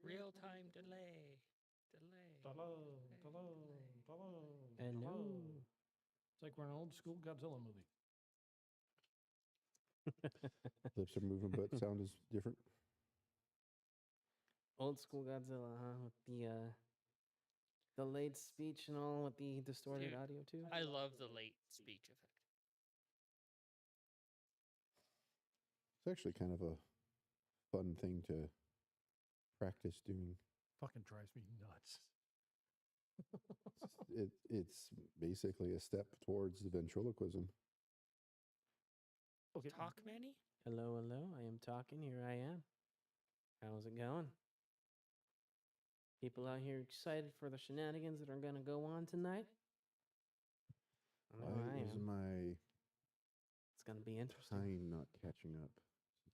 Real time delay. Hello, Delay. hello, hello, hello. Hello. It's like we're in an old school Godzilla movie. Lips are moving, but sound is different. Old school Godzilla, huh? With the late speech and all, with the distorted Dude, audio too. I love the late speech effect. It's actually kind of a fun thing to practice doing. Fucking drives me nuts. It's basically a step towards the ventriloquism. Okay. Talk, Manny? Hello, hello. I am talking. Here I am. How's it going? People out here excited for the shenanigans that are gonna go on tonight? I know Why I is am. my It's gonna be interesting. time not catching up?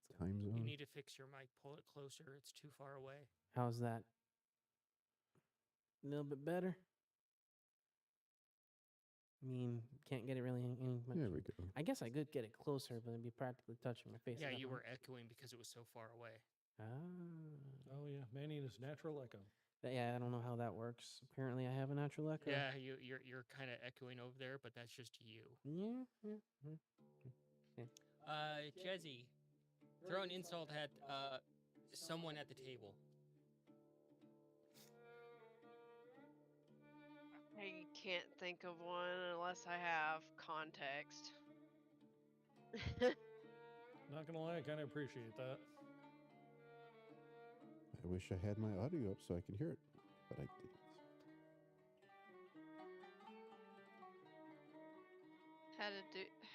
It's Time You zone? need to fix your mic. Pull it closer. It's too far away. How's that? A little bit better. I mean, can't get it really any much. There we go. I guess I could get it closer, but it'd be practically touching my face. Yeah, at that you were point. echoing because it was so far away. Ah. Oh yeah, Manny and his natural echo. Yeah, I don't know how that works. Apparently, I have a natural echo. Yeah, you're kind of echoing over there, but that's just you. Yeah. Yeah. Jezzy, throw an insult at someone at the table. I can't think of one unless I have context. Not gonna lie, I kind of appreciate that. I wish I had my audio up so I could hear it, but I didn't.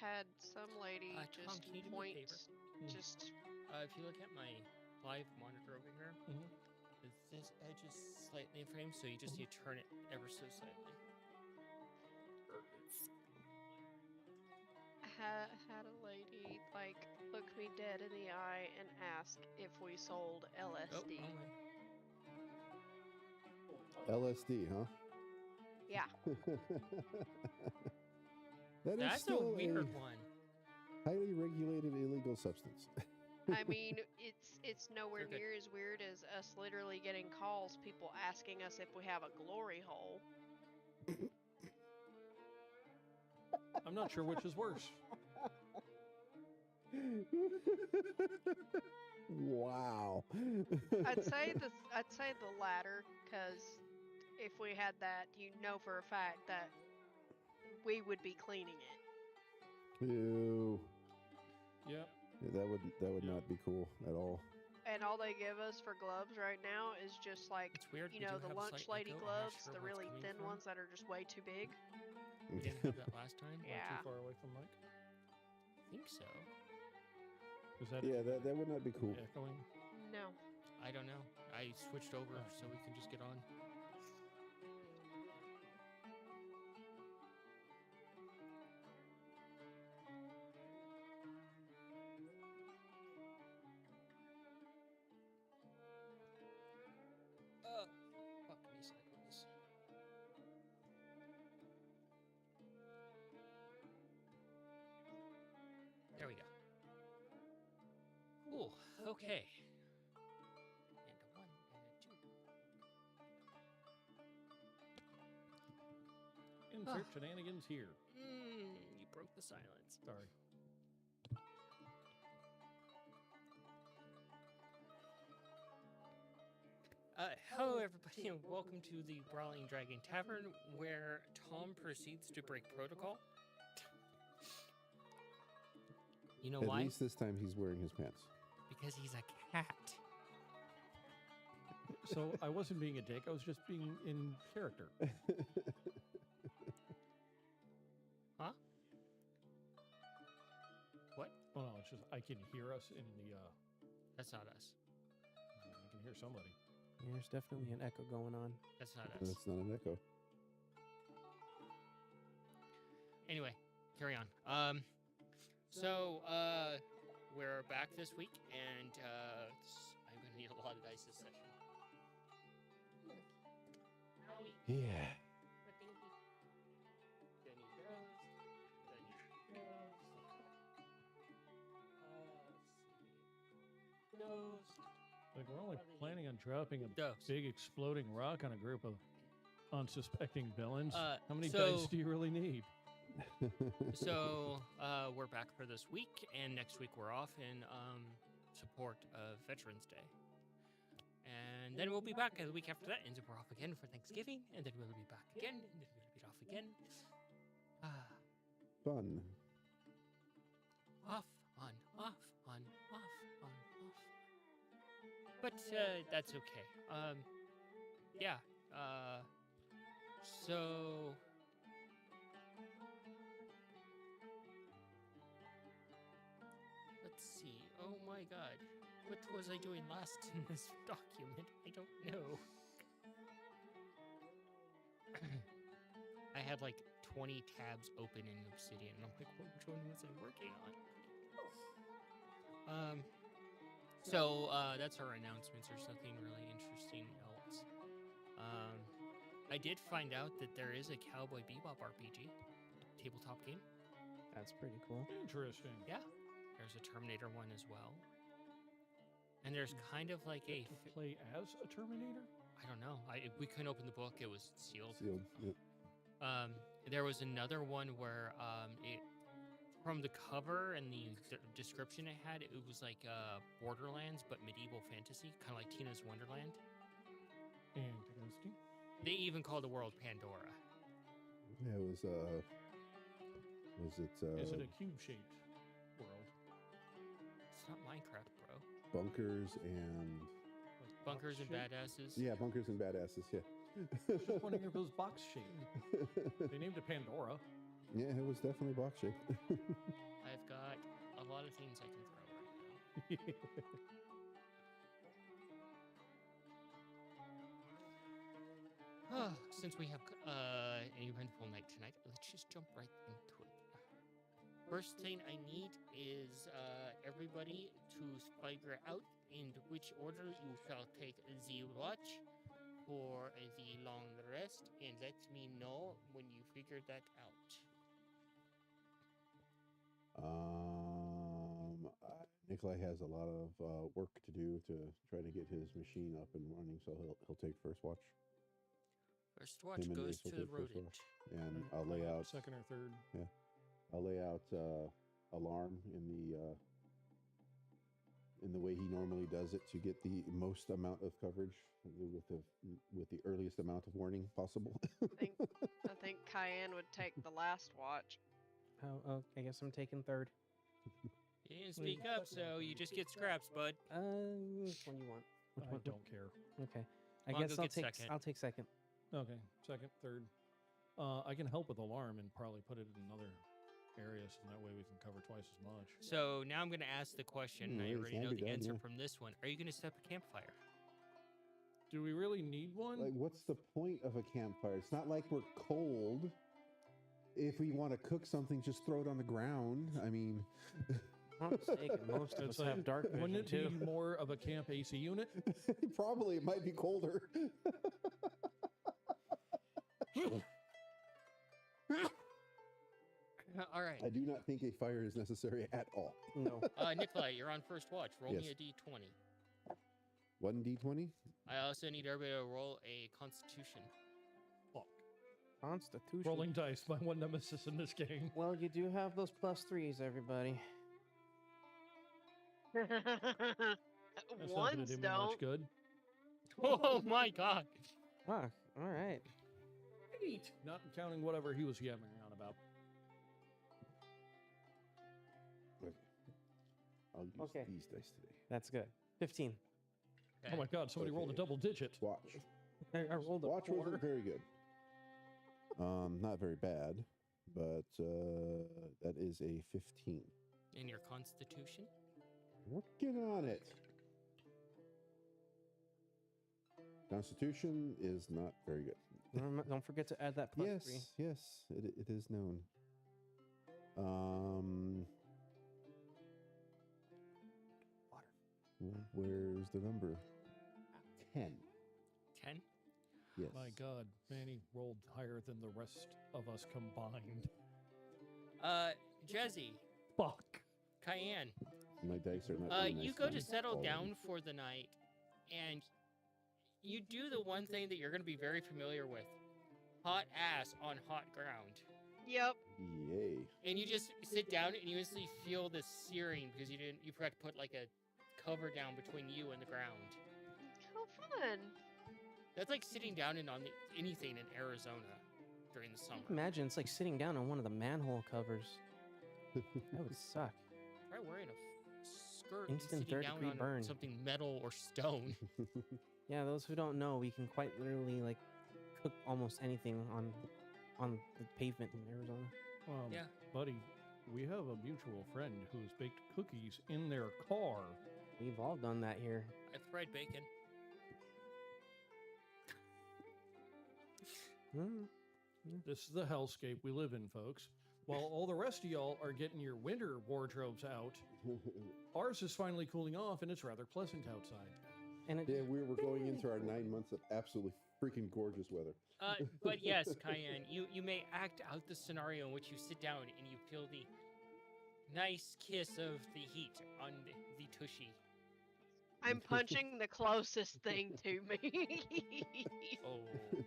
Had some lady Tom, just can you do me a point, favor? just If you look at my live monitor over here, this edge is slightly in frame, so you just need to turn it ever so slightly. had a lady like look me dead in the eye and ask if we sold Oh, LSD. wrong way. LSD, huh? Yeah. That is That's a still weird one. highly regulated illegal substance. I mean, it's nowhere They're good. near as weird as us literally getting calls, people asking us if we have a glory hole. I'm not sure which is worse. Wow. I'd say the latter, because if we had that, you know for a fact that we would be cleaning it. Ew. Yep. Yeah, that would not be cool at all. And all they give us for gloves right now is just like, It's weird. you we know, do the have a lunch slight lady echo. I'm not gloves, sure the where it's really coming thin from. ones that are just way too big. We didn't have that last time. Yeah. Too far away from Mike. I think so. Is that Yeah, that would not be cool. echoing? No. I don't know. I switched over so we can just get on. Fuck me sideways. There we go. Cool. Okay. And a 1 and a 2. Insert shenanigans here. You broke the silence. Sorry. Hello, everybody, and welcome to the Brawling Dragon Tavern, where Tom proceeds to break protocol. You know At why? least this time he's wearing his pants. Because he's a cat. So I wasn't being a dick. I was just being in character. Huh? What? Oh no, it's just I can hear us in the. That's not us. I can hear somebody. Yeah, there's definitely an echo going on. That's not us. That's not an echo. Anyway, carry on. So we're back this week, and I'm gonna need a lot of dice this session. Yeah. Like, we're only planning on dropping a Dose. big exploding rock on a group of unsuspecting villains. How many so- dice do you really need? So we're back for this week, and next week we're off in support of Veterans Day. And then we'll be back the week after that, and then we're off again for Thanksgiving, and then we'll be back again, and then we'll be off again. Fun. Off, on, off, on, off, on, off. But that's okay. Yeah. So let's see. Oh my God, what was I doing last in this document? I don't know. I had like 20 tabs open in Obsidian, and I'm like, which one was I working on? So that's our announcements. There's nothing really interesting else. I did find out that there is a Cowboy Bebop RPG tabletop game. That's pretty cool. Interesting. Yeah. There's a Terminator one as well. And there's kind of like a... To play as a Terminator? I don't know. We couldn't open the book. It was sealed. Sealed. Yep. There was another one where from the cover and the description it had, it was like Borderlands, but medieval fantasy, kind of like Tina's Wonderland. Interesting. They even called the world Pandora. Yeah, it was it? Is it a cube-shaped world? It's not Minecraft, bro. Bunkers and Like Bunkers and box-shaped? badasses. yeah, bunkers and badasses. Yeah. Just wondering if it was box-shaped. They named it Pandora. Yeah, it was definitely box shaped. I've got a lot of things I can throw right now. Since we have an eventful night tonight, let's just jump right into it. First thing I need is everybody to figure out in which order you shall take the watch for the long rest, and let me know when you figure that out. Nikolai has a lot of work to do to try to get his machine up and running, so he'll take first watch. First watch Him and goes Ace will to the take first rodent. watch. And I'll lay out second or third. I'll lay out alarm in the way he normally does it to get the most amount of coverage with the earliest amount of warning possible. I think Cayenne would take the last watch. Oh, I guess I'm taking third. You didn't speak up, so you just get scraps, bud. Which one you want? Which I one? don't care. Okay. I I'll guess go I'll get take. second. I'll take second. Okay, second, third. I can help with alarm and probably put it in another area, so that way we can cover twice as much. So now I'm going to ask the question. I it already can know be the done, answer yeah. from this one. Are you going to set up a campfire? Do we really need one? Like, what's the point of a campfire? It's not like we're cold. If we want to cook something, just throw it on the ground. I mean, I'm mistaken. Most of It's us like, have dark vision wouldn't it too. be more of a camp AC unit? probably it might be colder. All right. I do not think a fire is necessary at all. No. Nikolai, you're on first watch. Roll me Yes. a d20. 1d20? I also need everybody to roll a constitution. Fuck. Constitution. Rolling dice, my one nemesis in this game. Well, you do have those +3s, everybody. That's not gonna Ones do me don't. much good. Oh my god. Ah, all right. 8. Not counting whatever he was yammering on about. Okay. I'll use Okay. these dice today. That's good. 15. Oh my god, somebody rolled a Okay. double digit. Watch. I rolled a Watch 4. wasn't very good. Not very bad, but that is a 15. In your constitution? Working on it. Constitution is not very good. Don't forget to add that +3. Yes, it is known. Where's the number? 10. 10? Yes. My god, Manny rolled higher than the rest of us combined. Jezzy, Fuck. Cayenne, My dice are not. very you nice go to tonight. settle All of them. down for the night. and you do the one thing that you're going to be very familiar with: hot ass on hot ground. Yep. Yay. And you just sit down and you instantly feel the searing because you forgot to put like a cover down between you and the ground. How fun. That's like sitting down and on anything in Arizona during the summer. Imagine it's like sitting down on one of the manhole covers. That would suck. Try wearing a skirt Instant and sitting down third-degree on burn. something metal or stone. Yeah, those who don't know, we can quite literally like cook almost anything on the pavement in Arizona. Yeah. Buddy, we have a mutual friend who's baked cookies in their car. We've all done that here. I fried bacon. This is the hellscape we live in, folks. While all the rest of y'all are getting your winter wardrobes out, ours is finally cooling off and it's rather pleasant outside. And it, Yeah, we're going into our 9 months of absolutely freaking gorgeous weather. But yes, Cayenne, you may act out the scenario in which you sit down and you feel the nice kiss of the heat on the tushy. I'm punching the closest thing to me. Oh, dude.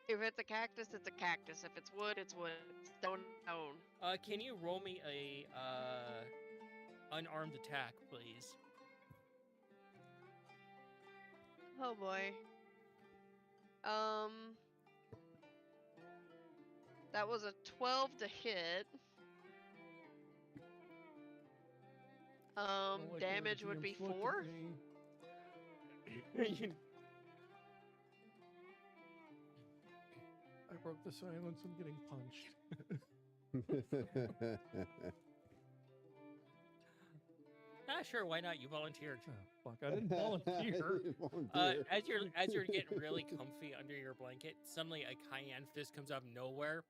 If it's a cactus, it's a cactus. If it's wood, it's wood. Stone, stone. Can you roll me a unarmed attack, please? Oh boy. That was a 12 to hit. Damage would be 4. I broke the silence. I'm getting punched. Sure, why not? You volunteered. Oh, fuck, I didn't volunteer. As you're getting really comfy under your blanket, suddenly a cayenne fist comes out of nowhere,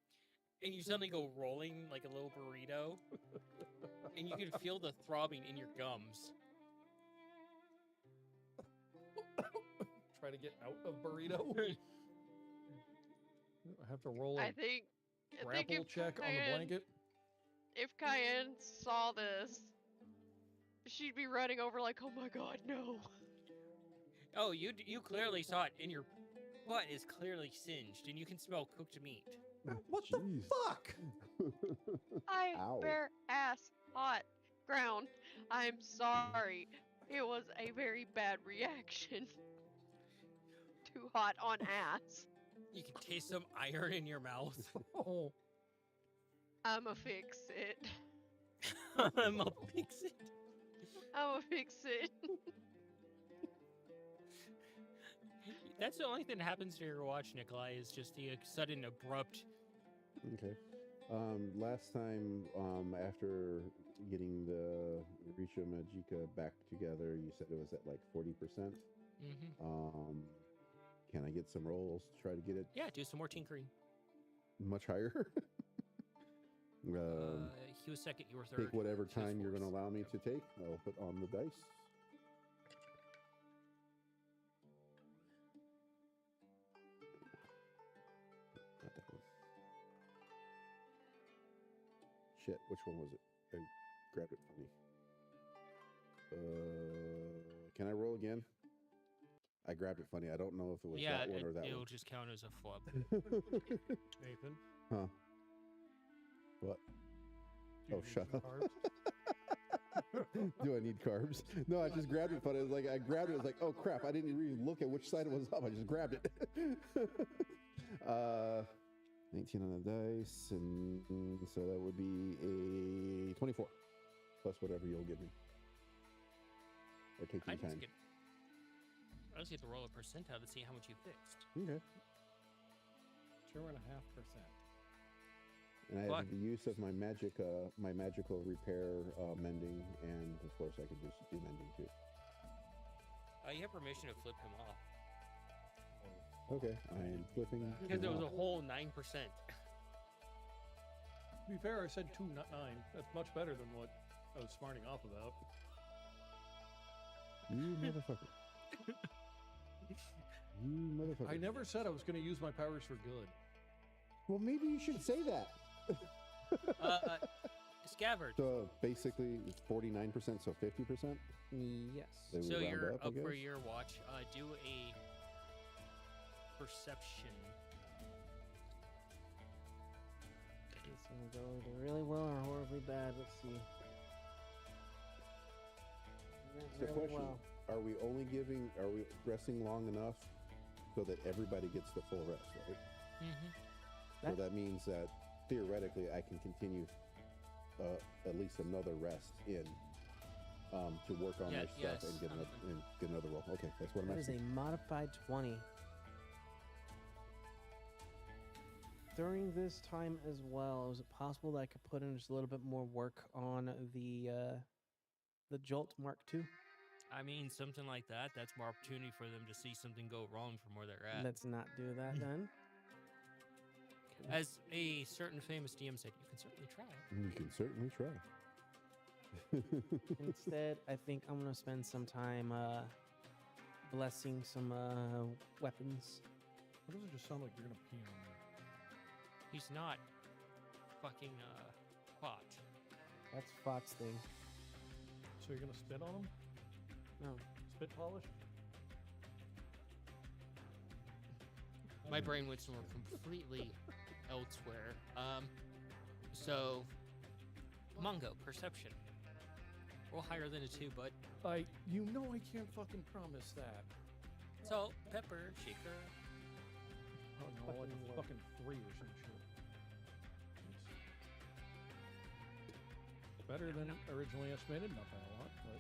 and you suddenly go rolling like a little burrito, and you can feel the throbbing in your gums. Try to get out of burrito. I have to roll a I think grapple if check on the Cayenne- blanket. If Cayenne saw this, she'd be running over like, oh my god, no. Oh, you clearly saw it, and your butt is clearly singed, and you can smell cooked meat. What Jeez. the fuck? Ow. Bare ass hot ground. I'm sorry. It was a very bad reaction. Too hot on ass. You can taste some iron in your mouth. Oh, I'ma fix it. I'm a fix it. I'ma fix it. That's the only thing that happens to your watch, Nikolai, is just the sudden abrupt. Okay. Last time, after getting the Risha Magica back together, you said it was at like 40%. Mm-hmm. Can I get some rolls to try to get it Yeah, do some more tinkering. much higher? He was second, you were third. Take whatever so it's time you're going to fourth. allow me to take. I'll put on the dice. Not that one. Shit, which one was it? I grabbed it from me. Can I roll again? I grabbed it funny. I don't know if it was Yeah, that one or that it'll one. just count as a flub. Nathan. Huh? What? do you Oh, need shut some up. carbs? Do I need carbs? No, I just grabbed it funny. It was like I grabbed it. It was like, oh crap! I didn't even look at which side it was up. I just grabbed it. 19 on the dice, and so that would be a 24 plus whatever you'll give me, or take I your just time. get. I just get to roll a percentile to see how much you fixed. Okay. 2.5%. And I have Fuck. the use of my magical repair, mending, and of course I can just do mending too. You have permission to flip him off Okay, I am flipping. because it him was a off. whole 9%. To be fair, I said 2, not 9. That's much better than what I was smarting off about. You motherfucker. You motherfucker. I never said I was going to use my powers for good. Well, maybe you should say that. Scabbard. So basically, it's 49%, so 50%. Yes. They would So round you're up, I up for guess? your watch. Do a perception. It's gonna go either really well or horribly bad. Let's see. Went So really question, well. are we resting long enough so that everybody gets the full rest, right? Mm-hmm. So that means that theoretically I can continue at least another rest in to work on their stuff and get another roll. Okay, that's what I'm That is asking. a modified 20. During this time as well, is it possible that I could put in just a little bit more work on the Jolt Mark II? I mean, something like that. That's more opportunity for them to see something go wrong from where they're at. Let's not do that then. As a certain famous DM said, you can certainly try. You can certainly try. Instead, I think I'm gonna spend some time blessing some weapons. Why does it just sound like you're gonna pee on me? He's not fucking pot. That's Fox thing. So you're gonna spit on him? No. Spit polish? My brain went somewhere completely elsewhere. So Mungo, perception. Roll higher than a 2, bud. You know I can't fucking promise that. Salt, pepper, shaker. Oh no, like Fucking a what? fucking 3 or some shit. It's better than originally estimated, not by a lot, but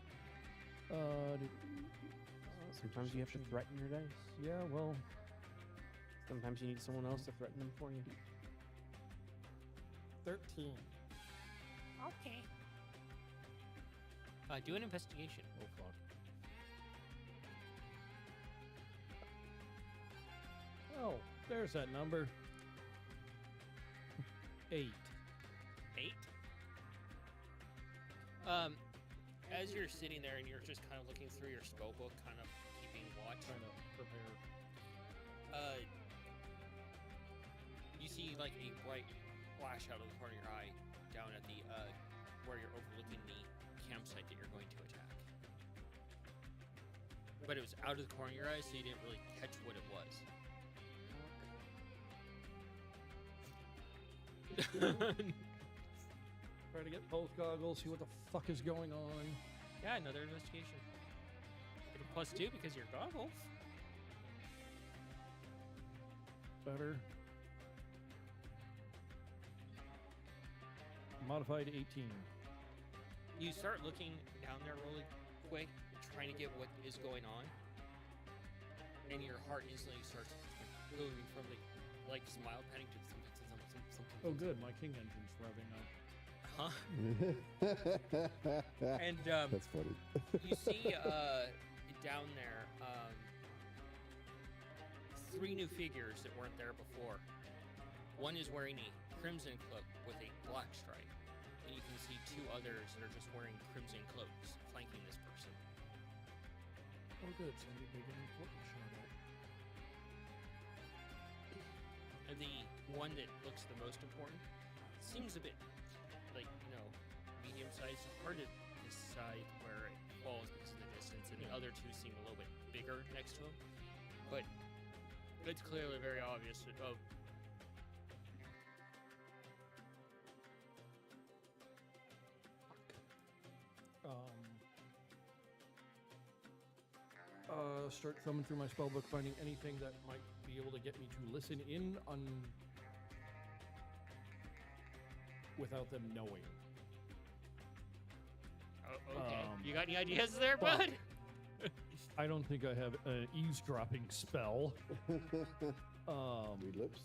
Sometimes you have to threaten your dice. yeah, well, Sometimes you need someone else to threaten them for you. 13. Okay. Do an investigation. Oh fuck. Oh, there's that number. 8. 8. As you're sitting there and you're just kind of looking through your spell book, kind of keeping watch, Trying to prepare. you see like a bright flash out of the corner of your eye down at the where you're overlooking the campsite that you're going to attack. But it was out of the corner of your eye, so you didn't really catch what it was. Try to get both goggles, see what the fuck is going on. Yeah, another investigation. Get a +2 because you're goggles. Better. Modified 18. You start looking down there really quick, trying to get what is going on, and your heart instantly starts moving from the like smile panic to something. Oh good, my king engine's revving up. Huh? And That's funny. you see down there 3 new figures that weren't there before. One is wearing a crimson cloak with a black stripe, and you can see 2 others that are just wearing crimson cloaks flanking this person. Oh good, somebody big and important showed up. And the one that looks the most important seems a bit like, medium sized. Hard to decide where it falls because of the distance, and the other 2 seem a little bit bigger next to him. But it's clearly very obvious of Start thumbing through my spellbook, finding anything that might be able to get me to listen in on without them knowing. okay. Um, You got any ideas there, well, bud? I don't think I have an eavesdropping spell. Read lips.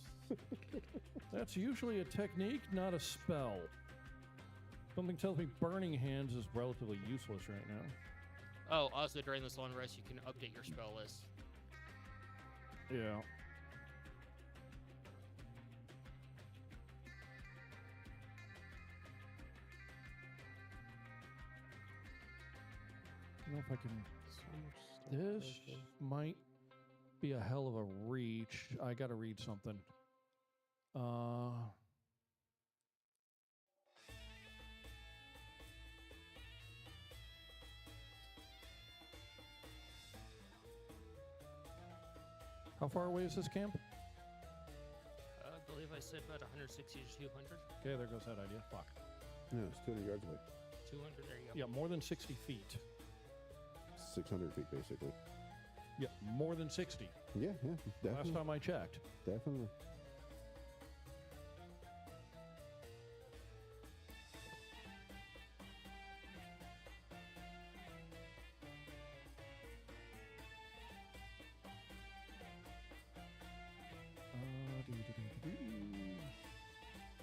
That's usually a technique, not a spell. Something tells me Burning Hands is relatively useless right now. Oh, also during this long rest, you can update your spell list. Yeah. I don't know if I can. This might be a hell of a reach. I gotta read something. How far away is this camp? I believe I said about 160 to 200. Okay, there goes that idea. Fuck. No, it's 200 yards away. 200, there you go. Yeah, more than 60 feet. 600 feet, basically. Yeah, more than 60. Yeah, definitely. Last time I checked. Definitely.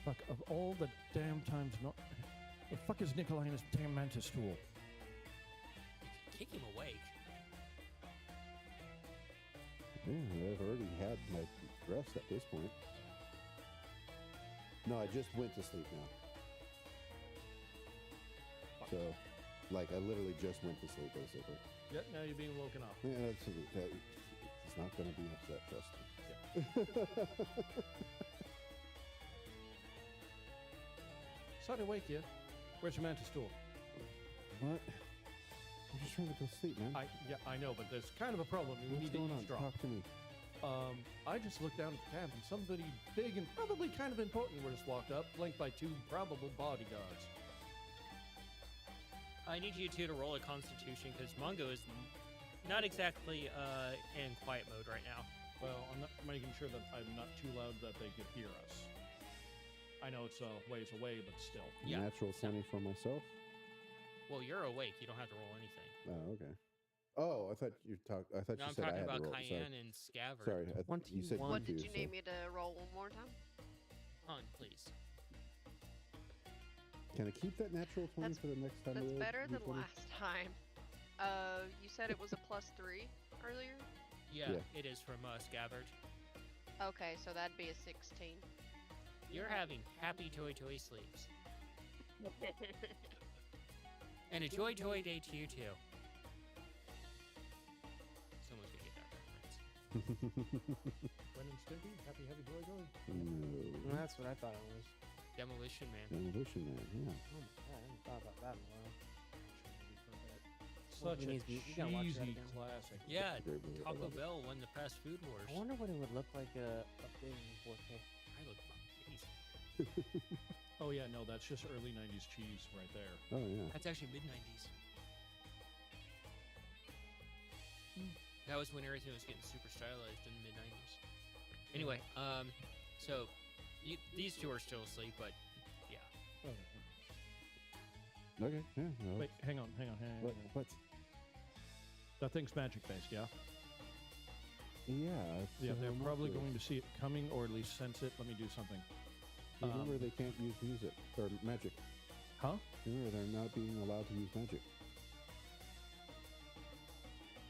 Fuck, of all the damn times not... The fuck is Nikolai and his damn mantis tool? Kick him awake. Yeah, I've already had my rest at this point. No, I just went to sleep now. So, like, I literally just went to sleep, basically. Yep, now you're being woken up. Yeah, it's not going to be upset, trust me. Sorry to wake you. Where's your mantis tool? What? I'm just trying to go sleep, man. I know, but there's kind of a problem. We What's need to going on? eavesdrop. Talk to me. I just looked down at the camp and somebody big and probably kind of important just walked up, flanked by two probable bodyguards. I need you two to roll a constitution because Mongo is not exactly in quiet mode right now. Well, I'm not making sure that I'm not too loud that they could hear us. I know it's a ways away, but still. Yeah. Natural 20 for myself. Well, you're awake. You don't have to roll anything. Oh, okay. Oh, I thought you talked. I thought No, you I'm said I talking had about to roll. Cayenne and Scabbard. Sorry, you said 21. What did confused, you need me to roll one more time? On, please. Can I keep that natural 20 That's- for the next time? That's we roll better than D20? last time. You said it was a +3 earlier? Yeah, Yeah. it is from Scabbard. Okay, so that'd be a 16. You're having happy toy sleeps. And a joy day to you too. Someone's gonna get that reference. Ren and Stimpy, happy joy joy. No. That's what I thought it was. Demolition Man. Demolition Man, yeah. Oh my god, I haven't thought about that in a while. Such we a gotta watch that cheesy again. classic. Yeah, Great movie, I Taco love it. Bell won the fast food wars. I wonder what it would look like updated in 4K. I look amazing. Oh yeah, no, that's just early 90s cheese right there. Oh, yeah. That's actually mid-90s. That was when everything was getting super stylized in the mid-90s. Anyway, so these two are still asleep, but yeah. Okay, yeah. No. Wait, hang on. What? That thing's magic based, yeah? Yeah. Yeah, they're probably going to see it coming or at least sense it. Let me do something. Remember, they can't use music or magic. Huh? Remember, they're not being allowed to use magic.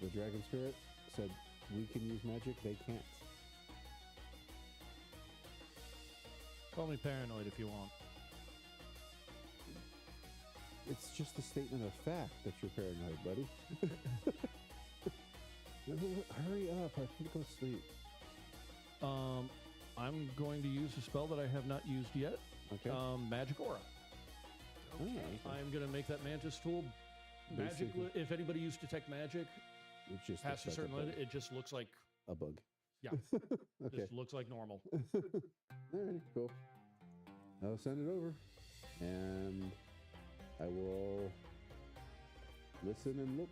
The dragon spirit said we can use magic, they can't. Call me paranoid if you want. It's just a statement of fact that you're paranoid, buddy. Hurry up, I can go sleep. I'm going to use a spell that I have not used yet. Okay. Magic Aura. Oh, okay. I'm going to make that mantis tool magic. Basically. If anybody used Detect Magic, It just past a looks like certain limit, it just looks like a bug. Yeah. Okay. just looks like normal. Alright, cool. I'll send it over, and I will listen and look,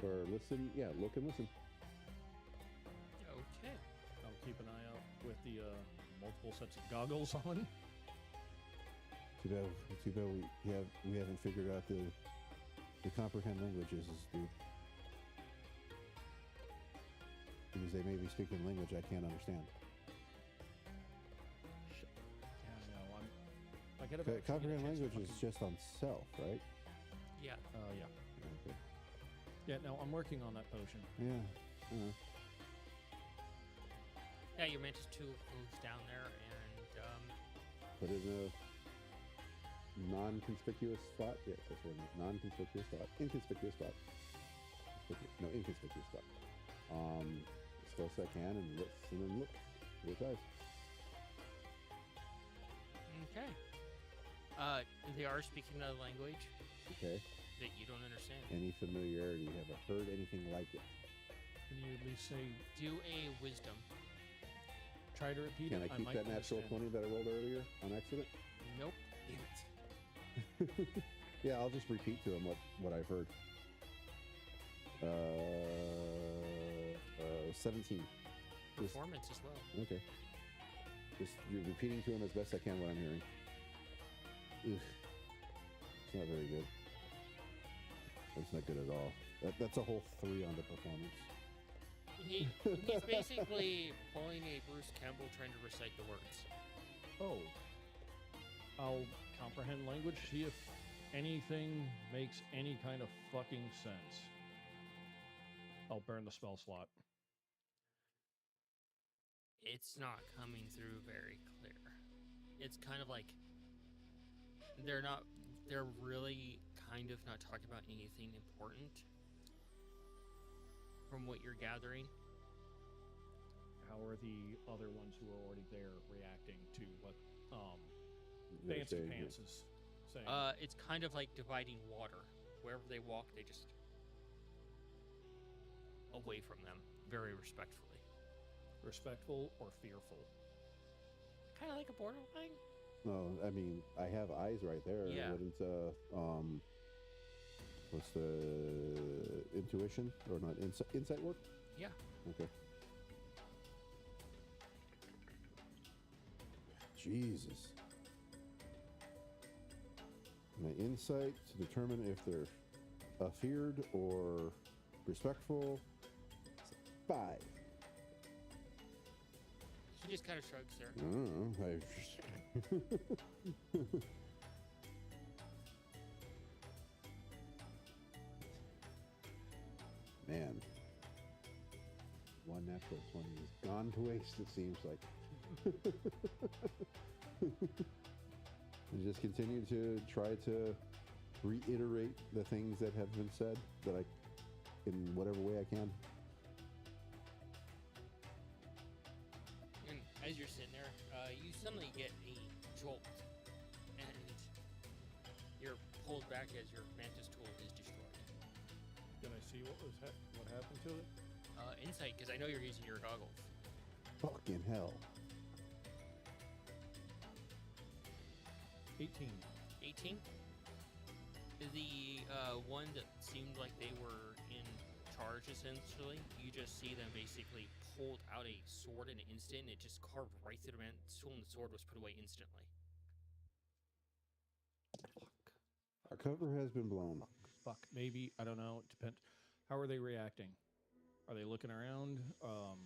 or listen. Yeah, look and listen. Okay. I'll keep an eye out with the multiple sets of goggles on. Too bad we haven't figured out the comprehend languages, dude. Because they may be speaking language I can't understand. Yeah, no, I gotta Okay, actually get a comprehend chance to language is fucking- just on self, right? Yeah. Yeah. Okay. Yeah, no, I'm working on that potion. Yeah. Yeah, your mantis tool moves down there and Put it in a non-conspicuous spot. Yeah, that's what it is. Non-conspicuous spot. Inconspicuous spot. No, inconspicuous spot. As close as I can and listen and look. With eyes. okay. They are speaking a language Okay. that you don't understand. Any familiarity? Have I heard anything like it? Can you at least say, Do a wisdom. try to repeat Can it? I keep might that natural understand. 20 that I rolled earlier on accident? Nope. Damn it. Yeah, I'll just repeat to him what I've heard. 17. Performance as well. Okay. Just you're repeating to him as best I can what I'm hearing. Ugh. It's not very good. That's not good at all. That's a whole 3 on the performance. He's basically pulling a Bruce Campbell trying to recite the words. Oh. I'll comprehend language, see if anything makes any kind of fucking sense. I'll burn the spell slot. It's not coming through very clear. It's kind of like they're really kind of not talking about anything important from what you're gathering. How are the other ones who are already there reacting to what They're Fancy saying, Pants is saying? It's kind of like dividing water. Wherever they walk, they just away from them, very respectfully. Respectful or fearful? Kind of like a borderline. No, I mean, I have eyes right there. Yeah. Wouldn't, what's the intuition or not insight work? Yeah. Okay. Jesus. My insight to determine if they're feared or respectful. 5. He just kind of shrugs there. I don't know. Man. One natural 20 is gone to waste, it seems like. And just continue to try to reiterate the things that have been said that I, in whatever way I can. And as you're sitting there, you suddenly get a jolt, and you're pulled back as your mantis tool is destroyed. Can I see what happened to it? Insight, because I know you're using your goggles. Fucking hell. 18. 18. The one that seemed like they were in charge, essentially, you just see them basically pulled out a sword in an instant, and it just carved right through the man's tool, and the sword was put away instantly. Our cover has been blown. Fuck. Maybe, I don't know. It depends. How are they reacting? Are they looking around? I'll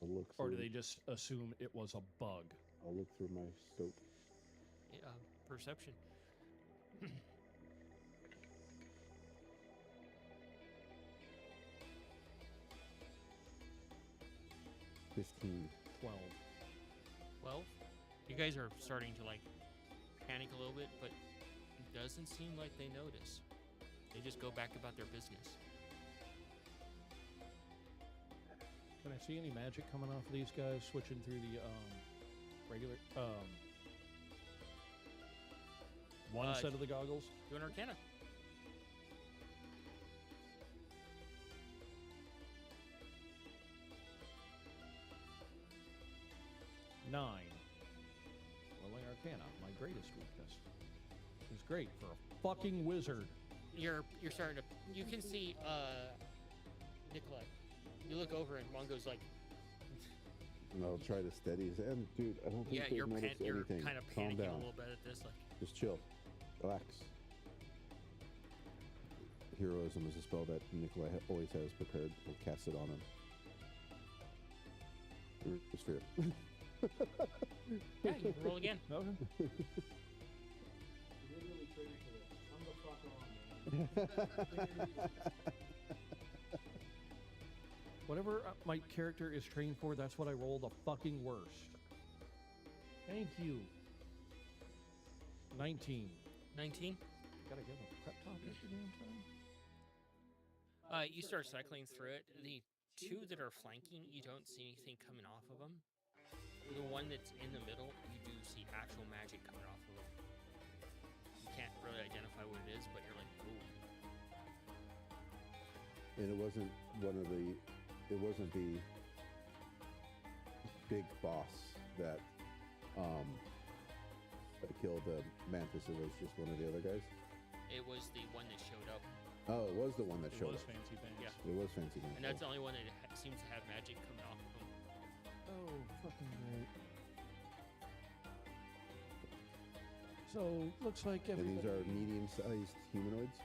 look Or do through- they just assume it was a bug? I'll look through my scope. Perception. 15. 12. 12. You guys are starting to like panic a little bit, but it doesn't seem like they notice. They just go back about their business. Can I see any magic coming off of these guys switching through the regular one set of the goggles? Do an Arcana. Nine. Rolling Arcana, my greatest weakness. It's great for a fucking wizard. You're starting to. You can see Nikolai. You look over and Mongo's like, And I'll try to steady his end. Dude, I don't think yeah, they've you're noticed anything. kind of Calm panicking a down. little bit at this. Like, Just chill. Relax. Heroism is a spell that Nikolai always has prepared. We'll cast it on him. It's fear. yeah, you can roll again. Okay. Whatever my character is trained for, that's what I roll the fucking worst. Thank you. 19. 19. Gotta give a prep talk every damn time. You start cycling through it. The two that are flanking, you don't see anything coming off of them. The one that's in the middle, you do see actual magic coming off of them. You can't really identify what it is, but you're like, ooh. And it wasn't one of the it wasn't the big boss that killed the mantis. It was just one of the other guys. It was the one that showed up, Oh, it was the one that It showed was up. Fancy Pants. Yeah. It was Fancy Pants. and that's the only one that seems to have magic coming off of him. Oh, fucking great. So looks like And these are everybody. medium-sized humanoids.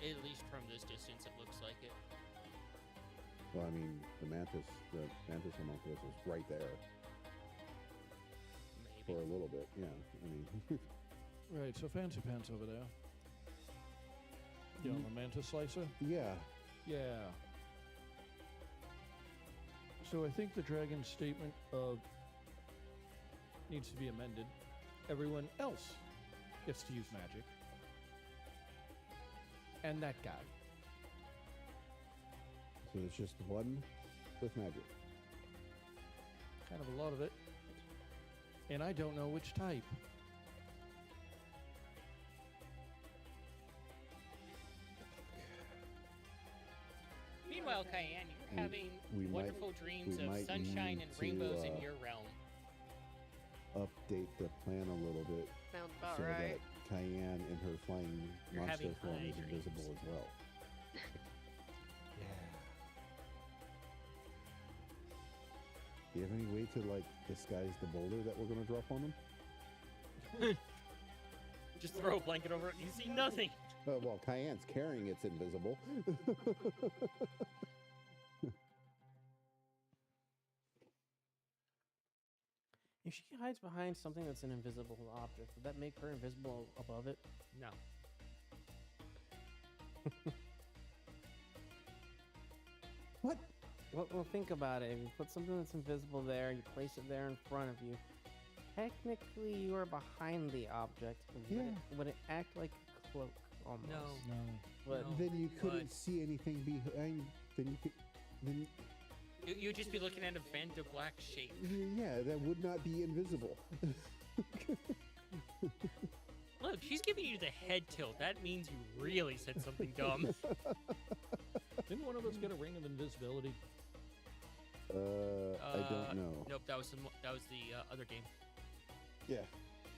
At least from this distance, it looks like it. Well, I mean, the mantis homunculus was right there for Maybe. a little bit. Yeah, I mean, Right, so Fancy Pants over there. You know, the mantis slicer? yeah. Yeah. So I think the dragon's statement of needs to be amended. Everyone else gets to use magic. And that guy. So it's just one with magic. Kind of a lot of it. And I don't know which type. Meanwhile, Cayenne, you're having we might- wonderful dreams we of might sunshine need and to, rainbows in your realm. Update the plan a little bit Sounds about so right. that Cayenne in her flying You're monster having form high is invisible dreams. as well. Do you have any way to like disguise the boulder that we're gonna drop on them? Just throw a blanket over it, you see nothing. Well, Cayenne's carrying it's invisible. If she hides behind something that's an invisible object, would that make her invisible above it? No. What? Well, think about it. If you put something that's invisible there, you place it there in front of you, technically you are behind the object. Yeah. Would it act like a cloak almost? No. But No. Then you couldn't but- see anything behind. Then you could. Then You'd just be looking at a Vanda Black shape. yeah, that would not be invisible. Look, she's giving you the head tilt. That means you really said something dumb. Didn't one of us get a ring of invisibility? I don't know. Nope, that was the other game. Yeah.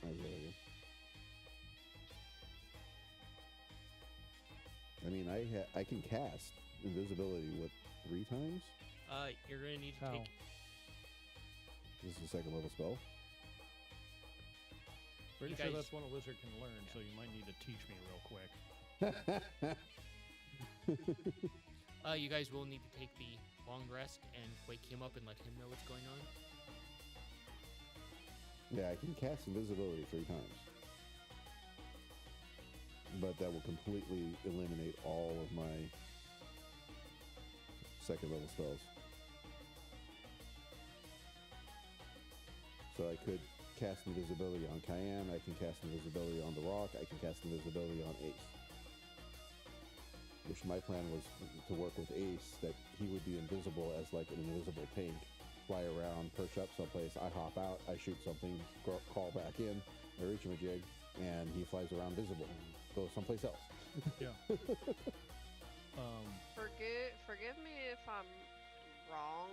I was there again. I mean, I can cast invisibility what 3 times? You're gonna need to How? take. This is a second level spell. Pretty You sure guys- that's one a wizard can learn, Yeah. so you might need to teach me real quick. You guys will need to take the long rest and wake him up and let him know what's going on. Yeah, I can cast invisibility 3 times. But that will completely eliminate all of my second level spells. So I could cast invisibility on Cayenne, I can cast invisibility on the Rock, I can cast invisibility on Ace. Which my plan was to work with Ace, that he would be invisible as like an invisible tank. Fly around, perch up someplace, I hop out, I shoot something, crawl back in, I reach him a jig, and he flies around visible. Go someplace else. Yeah. Forgive me if I'm wrong.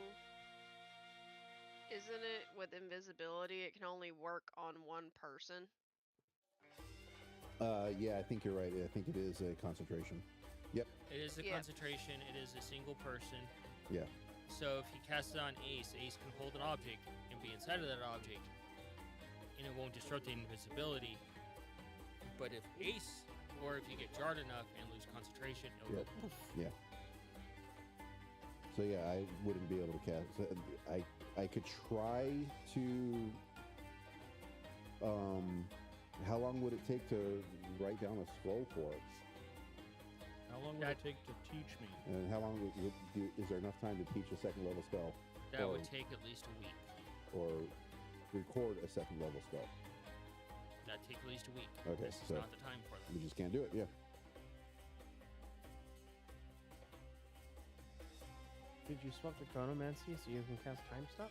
Isn't it with invisibility it can only work on one person? Yeah, I think you're right. I think it is a concentration. Yep. It is a Yeah. concentration. It is a single person. Yeah. So if he casts it on Ace, Ace can hold an object and be inside of that object, and it won't disrupt the invisibility. But if Ace, or if you get jarred enough and lose concentration, it'll Yep. go poof. Yeah. So yeah, I wouldn't be able to cast. I could try to. How long would it take to write down a scroll for it? How long would it take to teach me? And how long is there enough time to teach a second level spell, That would Or- take at least a week. or record a second level spell? That'd take at least a week. Okay, This is so- not the time for We them. just can't do it. Yeah. Did you swap to Chronomancy so you can cast Time Stop?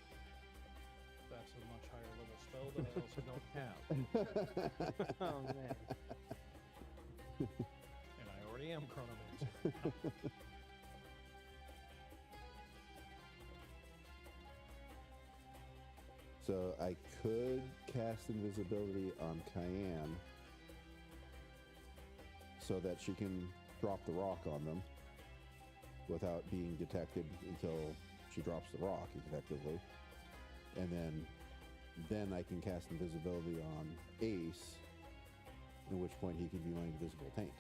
That's a much higher level spell that I also don't have. Oh man. And I already am Chronomancer. So I could cast invisibility on Cayenne so that she can drop the rock on them without being detected until she drops the rock, effectively. And then I can cast invisibility on Ace, at which point he can be my invisible tank.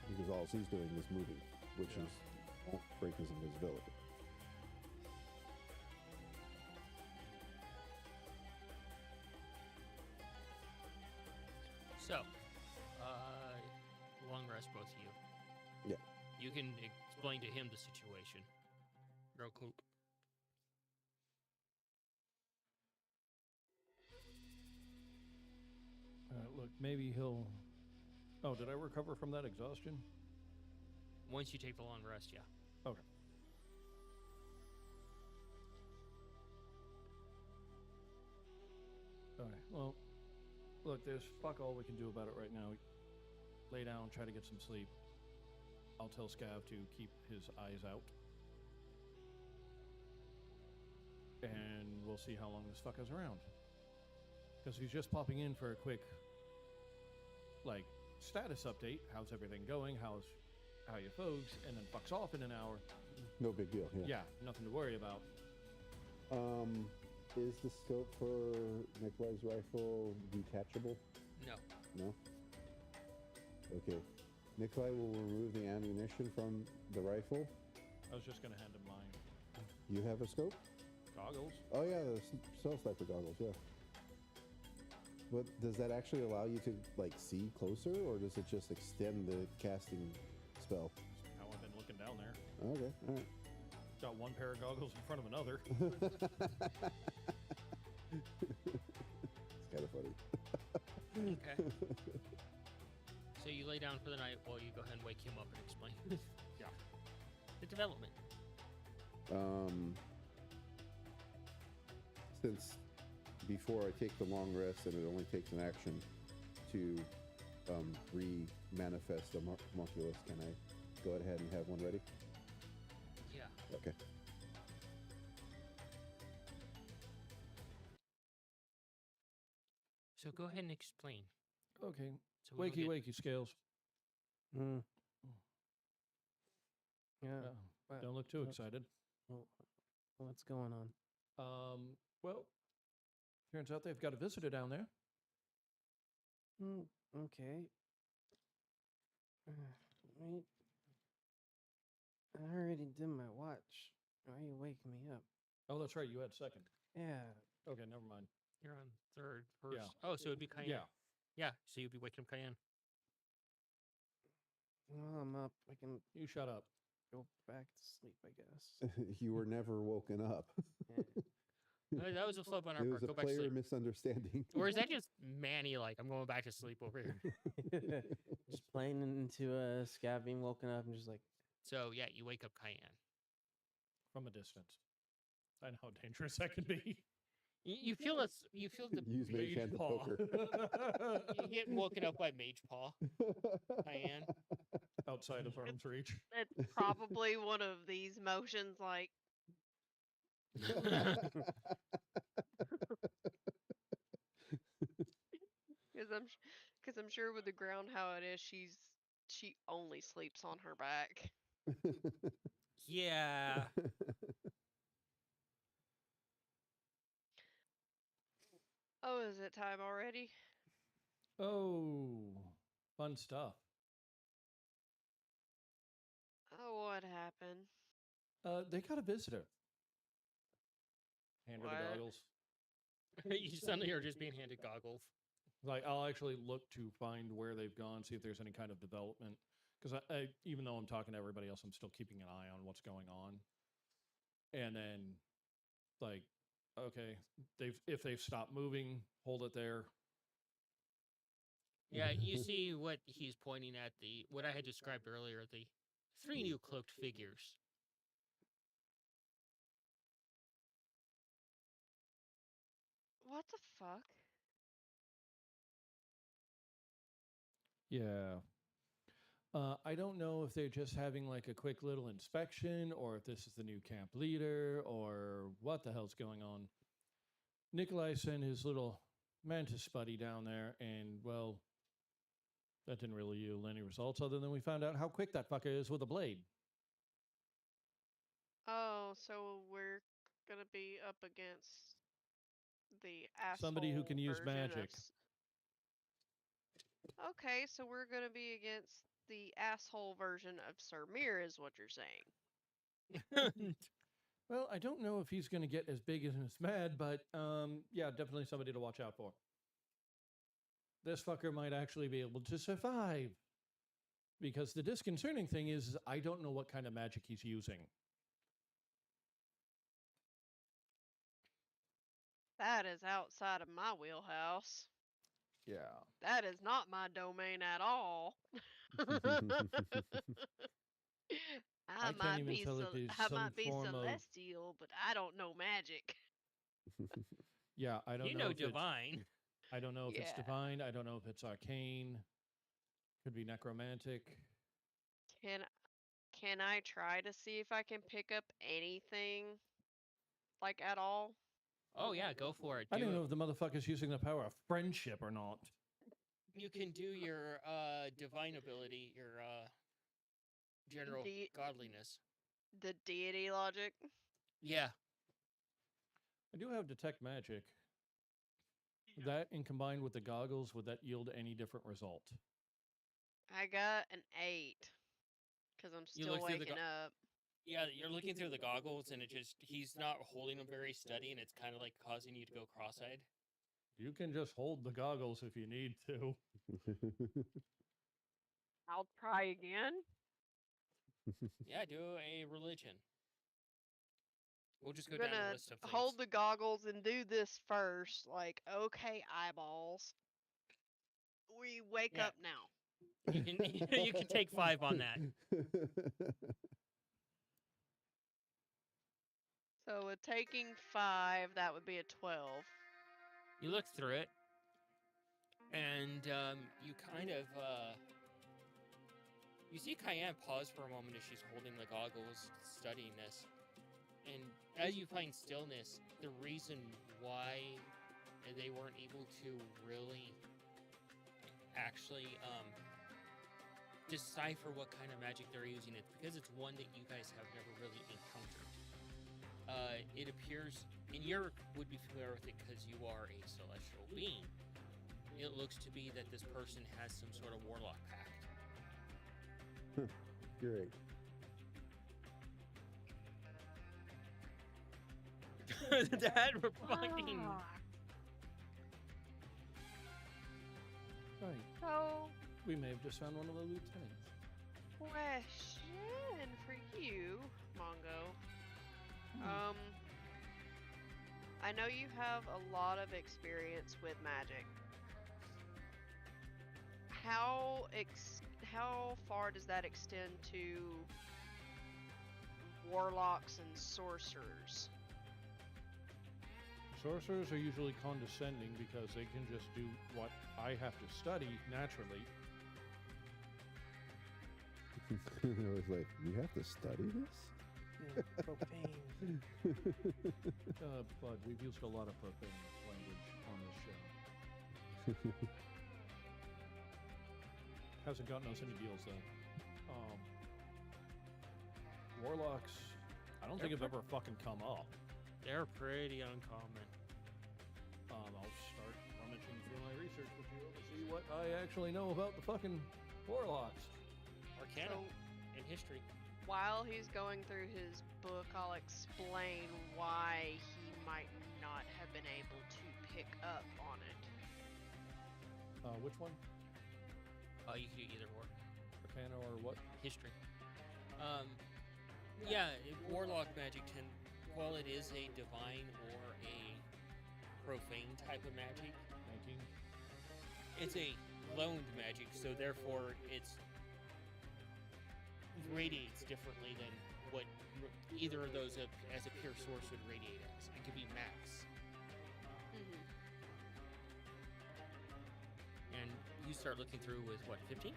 Because all he's doing is moving, which is won't break his invisibility. So, long rest, both of you. Yeah. You can explain to him the situation. Real quick. Look, maybe he'll... Oh, did I recover from that exhaustion? Once you take the long rest, yeah. Okay. Alright, well, look, there's fuck all we can do about it right now. Lay down, try to get some sleep. I'll tell Scav to keep his eyes out. And we'll see how long this fucker's around. Because he's just popping in for a quick, like, status update. How's everything going? How you folks? And then fucks off in an hour. No big deal. Yeah, nothing to worry about. Is the scope for Nikolai's rifle detachable? No. No? Okay. Nikolai will remove the ammunition from the rifle. I was just going to hand him mine. You have a scope? Goggles? Oh yeah, the stealth sniper goggles, yeah. But does that actually allow you to, like, see closer, or does it just extend the casting spell? How I've been looking down there. Okay, alright. Got one pair of goggles in front of another. It's kind of funny. Okay. So you lay down for the night while you go ahead and wake him up and explain. Yeah. The development. Since before I take the long rest and it only takes an action to re-manifest the homunculus, can I go ahead and have one ready? Yeah. Okay. So go ahead and explain. Okay. So we don't Wakey, scales. Mm. Yeah. Yeah. Don't look too excited. Well, what's going on? Well, turns out they've got a visitor down there. Okay. Wait. I already did my watch. Why are you waking me up? Oh, that's right. You had second. Yeah. Okay, never mind. You're on third, first. Yeah. Oh, so it'd be Cayenne. Yeah. Yeah, so you'd be waking up Cayenne. Well, I'm up. I can You shut up. go back to sleep, I guess. You were never woken up. That was a flub on our It part. was Go a back to player sleep. misunderstanding. Or is that just Manny like, I'm going back to sleep over here? Just playing into a Scav being woken up and just like, So, yeah, you wake up Cayenne. From a distance. I know how dangerous that can be. You feel the Use mage Mage hand to paw. poker. you get woken up by Mage Paw, Cayenne. Outside of arm's reach. It's probably one of these motions like because I'm sure with the ground how it is, she only sleeps on her back. Yeah. Oh, is it time already? Oh, fun stuff. Oh, what happened? They got a visitor. Hand her the What? goggles. You suddenly are just being handed goggles. Like, I'll actually look to find where they've gone, see if there's any kind of development. Because I, even though I'm talking to everybody else, I'm still keeping an eye on what's going on. And then, like, okay, if they've stopped moving, hold it there. Yeah, you see what he's pointing at, what I had described earlier, the 3 new cloaked figures. What the fuck? Yeah. I don't know if they're just having like a quick little inspection or if this is the new camp leader or what the hell's going on. Nikolai sent his little mantis buddy down there, and, well, that didn't really yield any results other than we found out how quick that fucker is with a blade. Oh, so we're gonna be up against the asshole Somebody who can use version of magic. Okay, so we're gonna be against the asshole version of Sir Mir, is what you're saying. Well, I don't know if he's going to get as big as mad, but yeah, definitely somebody to watch out for. This fucker might actually be able to survive. Because the disconcerting thing is I don't know what kind of magic he's using. That is outside of my wheelhouse. Yeah. That is not my domain at all. I can't might even be tell if he's I some might be form of- celestial, but I don't know magic. Yeah, I don't You know know if it's- divine. I don't know if it's Yeah. divine. I don't know if it's arcane. Could be necromantic. Can I try to see if I can pick up anything, like at all? Oh yeah, go for it. I don't Do know it. if the motherfucker's using the power of friendship or not. You can do your divine ability, your general The- godliness. The deity logic. Yeah. I do have detect magic. That and combined with the goggles, would that yield any different result? I got an 8 because I'm You still look through the waking up. Yeah, you're looking through the goggles and he's not holding them very steady and it's kind of like causing you to go cross-eyed. You can just hold the goggles if you need to. I'll try again. Yeah, do a religion. We'll just go I'm down gonna a list of things. hold the goggles and do this first. Like, okay, eyeballs. We wake Yeah. up now. You can take 5 on that. So with taking 5, that would be a 12. You look through it, and you kind of you see Cayenne pause for a moment as she's holding the goggles, studying this, and as you find stillness, the reason why they weren't able to really actually decipher what kind of magic they're using, it's because it's one that you guys have never really encountered. It appears, and you would be familiar with it because you are a celestial being. It looks to be that this person has some sort of warlock pact. Great. That reflecting. Right. So, We may have just found one of the lieutenants. question for you, Mongo. I know you have a lot of experience with magic. How far does that extend to warlocks and sorcerers? Sorcerers are usually condescending because they can just do what I have to study naturally. I was like, you have to study this? Yeah, profane. But we've used a lot of profane language on this show. Hasn't gotten us any deals though. Warlocks, I don't think have ever fucking come up. They're pretty uncommon. I'll start rummaging through my research with you to see what I actually know about the fucking warlocks. Arcana So, in history. while he's going through his book, I'll explain why he might not have been able to pick up on it. Which one? You can do either or. Arcana or what? History. Yeah, warlock magic while it is a divine or a profane type of magic, 19. it's a loaned magic, so therefore it's radiates differently than what either of those as a pure source would radiate as. It could be max. And you start looking through with what, 15?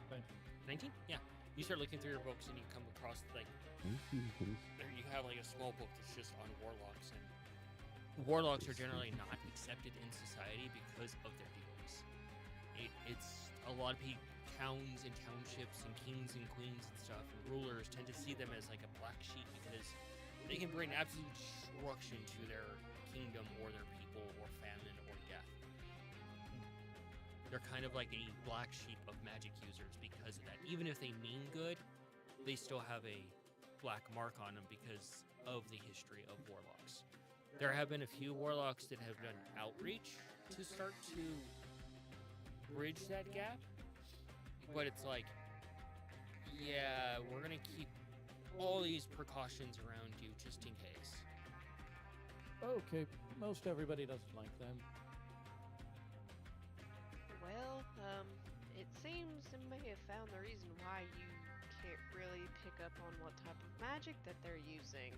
19? Yeah. You start looking through your books and you come across like there you have like a small book that's just on warlocks, and warlocks are generally not accepted in society because of their dealings. It's a lot of towns and townships and kings and queens and stuff and rulers tend to see them as like a black sheep because they can bring absolute destruction to their kingdom or their people or famine or death. They're kind of like a black sheep of magic users because of that. Even if they mean good, they still have a black mark on them because of the history of warlocks. There have been a few warlocks that have done outreach to start to bridge that gap, but it's like, yeah, we're gonna keep all these precautions around you just in case. Okay, most everybody doesn't like them. Well, it seems they may have found the reason why you can't really pick up on what type of magic that they're using.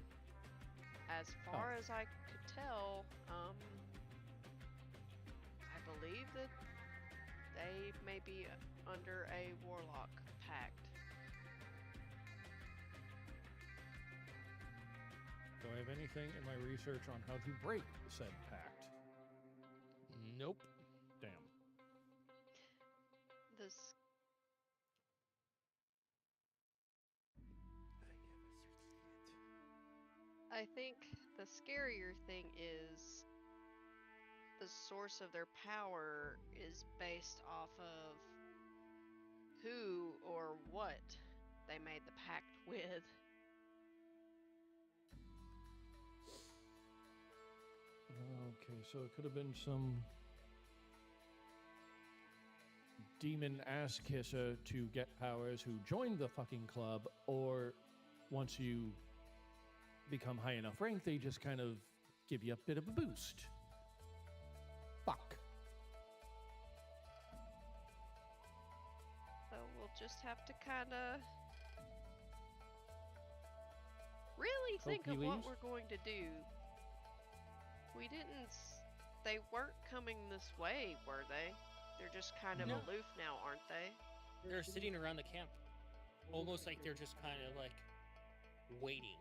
As far as I could tell, I believe that they may be under a warlock pact. Do I have anything in my research on how to break said pact? Nope. Damn. This. I think the scarier thing is the source of their power is based off of who or what they made the pact with. Okay, so it could have been some demon ass kisser to get powers who joined the fucking club, or once you become high enough rank, they just kind of give you a bit of a boost. Fuck. So we'll just have to kind of really think of what we're going to do. We didn't. They weren't coming this way, were they? They're just kind of No. aloof now, aren't they? They're sitting around the camp, almost like they're just kind of like waiting.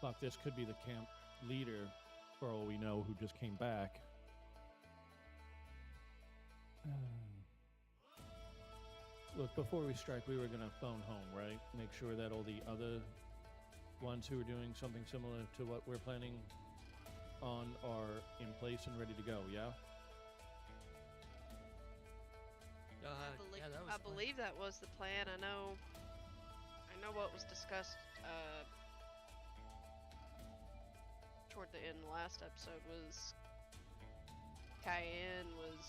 Fuck, this could be the camp leader, for all we know, who just came back. Look, before we strike, we were going to phone home, right? Make sure that all the other ones who are doing something similar to what we're planning on are in place and ready to go, yeah? Yeah, that was I fun. believe that was the plan. I know what was discussed toward the end of the last episode was Cayenne was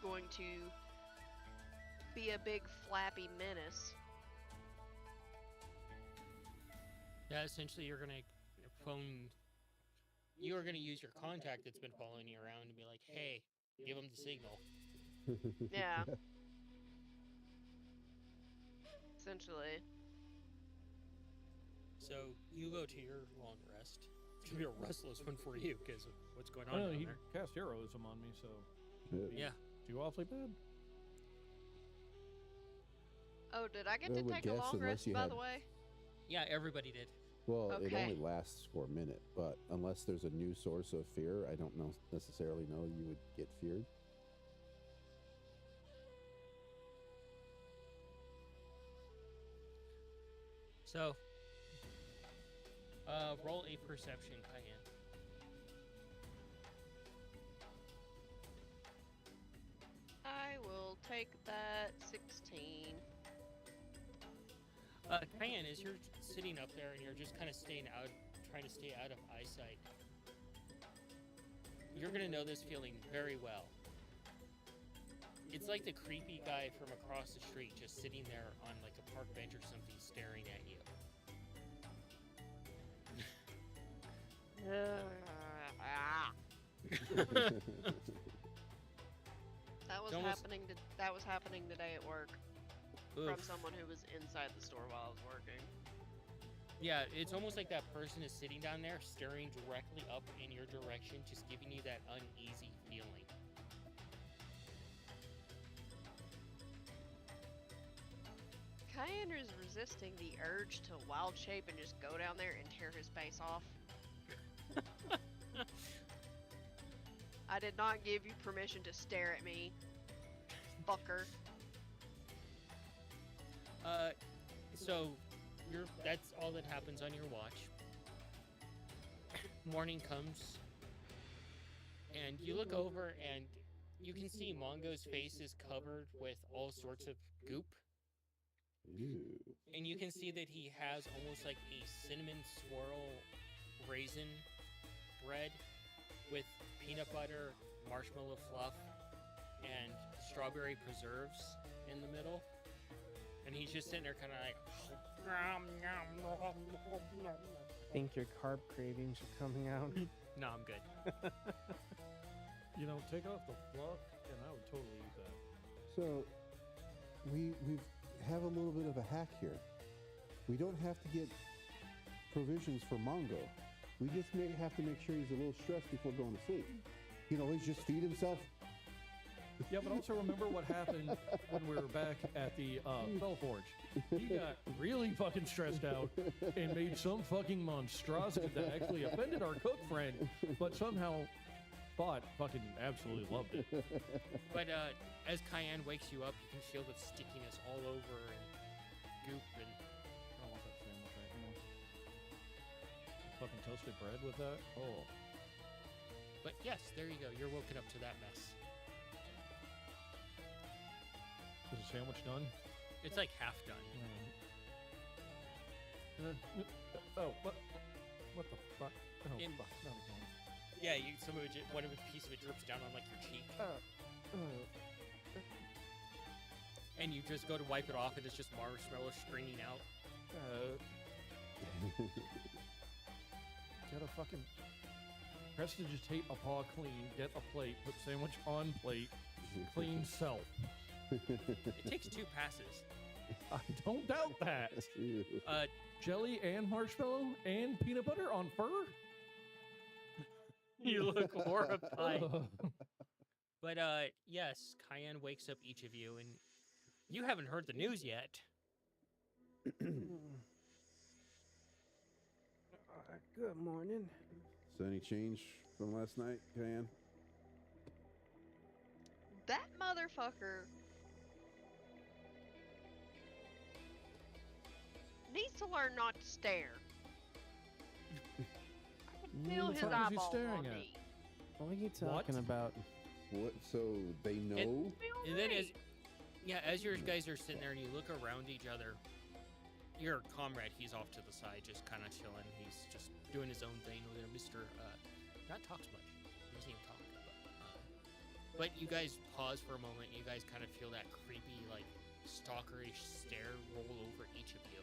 going to be a big flappy menace. Yeah, essentially you're gonna phone. You are gonna use your contact that's been following you around and be like, "Hey, give him the signal." Yeah. Essentially. So you go to your long rest. It's gonna be a restless one for you because of what's going on Oh, down he there. cast heroism on me, so Yeah. do awfully bad. Oh, did I get I to would take a guess long unless rest, you by had- the way? Yeah, everybody did. Well, it Okay. only lasts for a minute, but unless there's a new source of fear, I don't necessarily know you would get feared. So, roll a perception, Cayenne. I will take that 16. Cayenne, as you're sitting up there and you're just kind of trying to stay out of eyesight, you're gonna know this feeling very well. It's like the creepy guy from across the street just sitting there on like a park bench or something staring at you. That was happening today at work Oof. from someone who was inside the store while I was working. Yeah, it's almost like that person is sitting down there staring directly up in your direction, just giving you that uneasy feeling. Cayenne is resisting the urge to wild shape and just go down there and tear his face off. I did not give you permission to stare at me, fucker. So that's all that happens on your watch. Morning comes, and you look over, and you can see Mongo's face is covered with all sorts of goop. Ew. And you can see that he has almost like a cinnamon swirl raisin bread with peanut butter, marshmallow fluff, and strawberry preserves in the middle. And he's just sitting there kind of like... Think your carb cravings are coming out. No, I'm good. You know, take off the fluff, and I would totally eat that. So, we have a little bit of a hack here. We don't have to get provisions for Mongo. We just have to make sure he's a little stressed before going to sleep. He can always just feed himself. Yeah, but also remember what happened when we were back at the Bellforge. He got really fucking stressed out and made some fucking monstrosity that actually offended our cook friend, but somehow thought fucking absolutely loved it. But as Cayenne wakes you up, you can feel the stickiness all over and goop and... I don't want that sandwich right now. Fucking toasted bread with that? Oh. But yes, there you go. You're woken up to that mess. Is the sandwich done? It's like half done. Oh, what? What the fuck? Oh, In- fuck. That was wrong. Yeah, some of it, one of a piece of it drips down on like your cheek, and you just go to wipe it off, and it's just marshmallow stringing out. Get a fucking prestidigitate a paw clean, get a plate, put sandwich on plate, clean self. It takes 2 passes. I don't doubt that. Ew. Jelly and marshmallow and peanut butter on fur? You look horrified. But yes, Cayenne wakes up each of you, and you haven't heard the news yet. Good morning. So any change from last night, Cayenne? That motherfucker needs to learn not to stare. Feel the his fuck is he eyeballs staring on at? me. What are you talking about? What? So they know? Feel And then me. as your guys are sitting there and you look around each other, your comrade, he's off to the side, just kind of chilling. He's just doing his own thing over there. Mr. Not talks much. He doesn't even talk. But you guys pause for a moment. You guys kind of feel that creepy, like, stalkerish stare roll over each of you.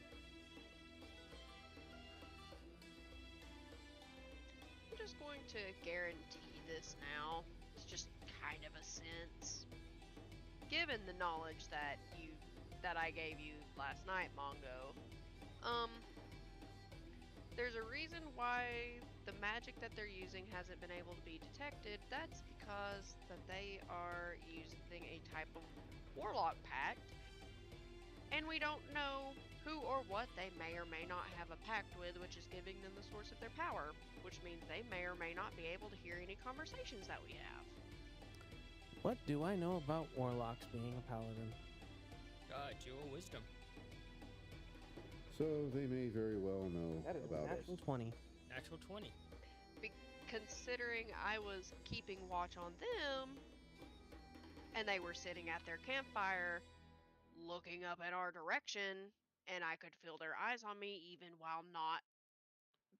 I'm just going to guarantee this now. It's just kind of a sense. Given the knowledge that I gave you last night, Mongo, there's a reason why the magic that they're using hasn't been able to be detected. That's because that they are using a type of warlock pact, and we don't know who or what they may or may not have a pact with, which is giving them the source of their power, which means they may or may not be able to hear any conversations that we have. What do I know about warlocks being a paladin? Dual wisdom. So they may very well know That is about us. natural 20. Natural 20. Considering I was keeping watch on them, and they were sitting at their campfire, looking up in our direction, and I could feel their eyes on me even while not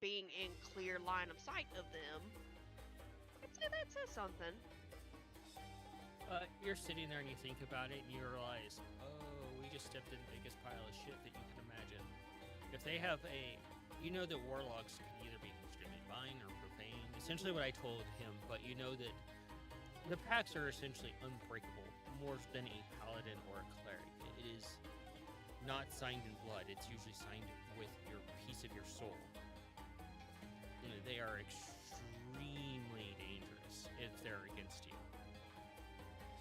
being in clear line of sight of them, I'd say that says something. You're sitting there and you think about it and you realize, oh, we just stepped in the biggest pile of shit that you can imagine. If they have you know that warlocks can either be extremely divine or profane. Essentially what I told him, but you know that the pacts are essentially unbreakable, more than a paladin or a cleric. It is not signed in blood. It's usually signed with your piece of your soul. You know, they are extremely dangerous if they're against you.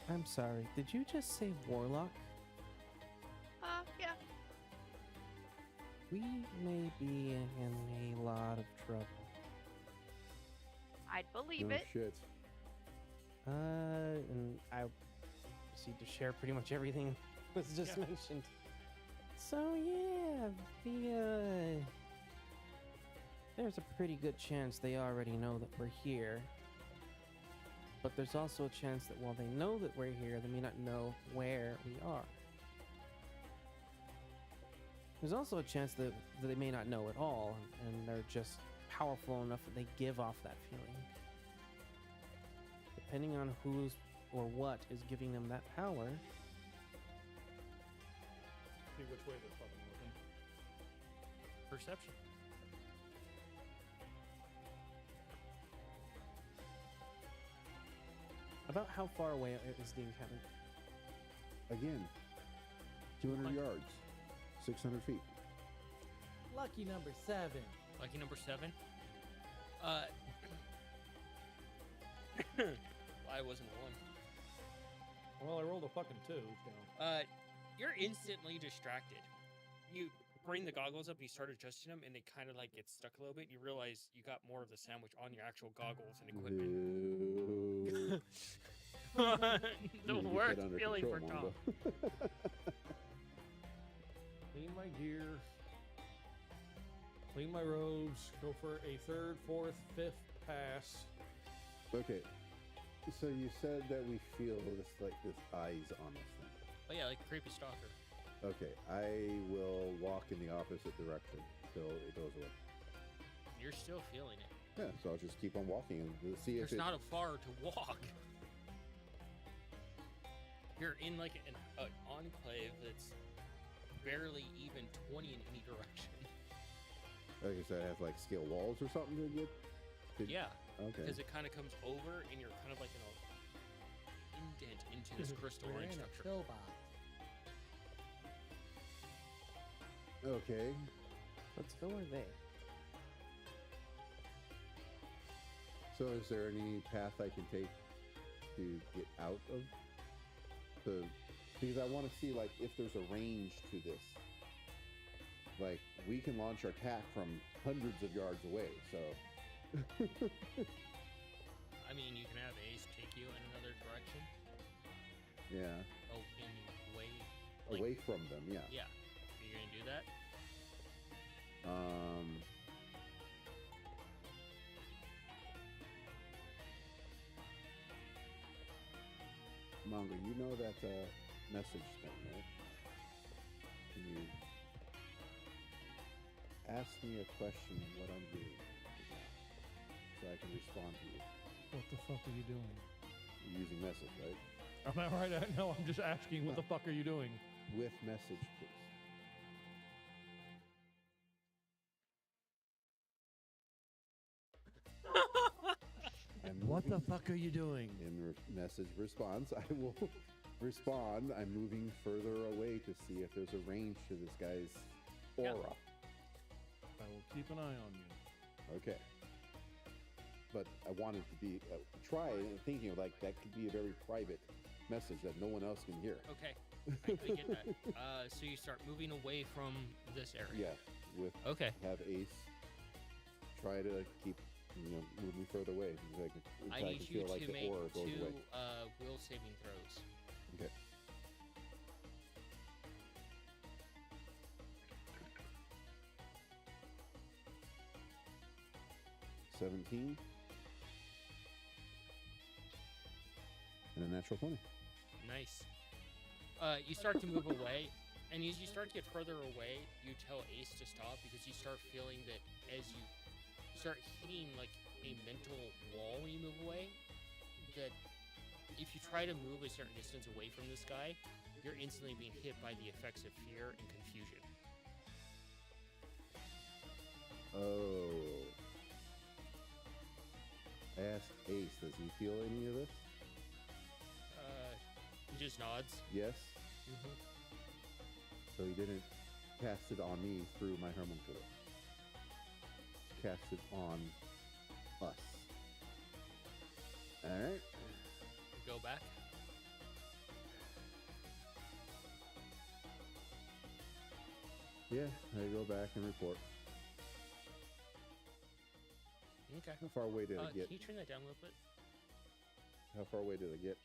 I'm sorry, did you just say warlock? Yeah. we may be in a lot of trouble. I'd believe No it. shit. And I proceed to share pretty much everything was just Yeah. mentioned. So yeah, there's a pretty good chance they already know that we're here. But there's also a chance that while they know that we're here, they may not know where we are. There's also a chance that they may not know at all, and they're just powerful enough that they give off that feeling. Depending on who's or what is giving them that power, See which way they're fucking looking. Perception. about how far away is the encampment? Again, 200 Like- yards, 600 feet. Lucky number 7. Lucky number 7. I wasn't a 1. Well, I rolled a fucking 2, so. You're instantly distracted. You bring the goggles up, you start adjusting them, and they kind of like get stuck a little bit. You realize you got more of the sandwich on your actual goggles and equipment. Ew. The You need to get worst that under feeling for control, Tom. Mongo. Clean my gear. Clean my robes. Go for a 3rd, 4th, 5th pass. Okay, so you said that we feel this eyes on this thing. Oh yeah, like a creepy stalker. Okay, I will walk in the opposite direction till it goes away. You're still feeling it. Yeah, so I'll just keep on walking and see if There's it. not a far to walk. You're in like an enclave that's barely even 20 in any direction. Okay, so it has like scale walls or something to get. Yeah, Okay. because it kind of comes over and you're kind of like in a indent into this crystalline We're in a structure. pillbox. Okay. But so are they. So is there any path I can take to get out of the? Because I want to see like if there's a range to this. Like we can launch our attack from hundreds of yards away. So. I mean, you can have Ace take you in another direction. Yeah. Oh, in way. Like, Away from them. Yeah. Yeah. Are you gonna do that? Mongo, you know that message thing, right? Can you ask me a question on what I'm doing so I can respond to you? What the fuck are you doing? You're using message, right? I'm not right. No, I'm just asking, what the fuck are you doing? With message, please. I'm What the moving- fuck are you doing? In message response, I will respond. I'm moving further away to see if there's a range to this guy's Yeah. aura. I will keep an eye on you. Okay. But I wanted to be try thinking of like that could be a very private message that no one else can hear. Okay. I get that. So you start moving away from this area. Yeah, with Okay. have Ace try to keep move me further away. Like, if I can need you feel like to the make aura goes 2 away. will saving throws. Okay. $17 and a natural 20. Nice. You start to move away, and as you start to get further away, you tell Ace to stop because you start feeling that as you start hitting like a mental wall when you move away, that if you try to move a certain distance away from this guy, you're instantly being hit by the effects of fear and confusion. Oh. I asked Ace, does he feel any of this? He just nods. Yes. Mm-hmm. So he didn't cast it on me through my homunculus. Cast it on us. Alright. Go back. Yeah, I go back and report. Okay. How far away did I get? Can you turn that down a little bit? How far away did I get?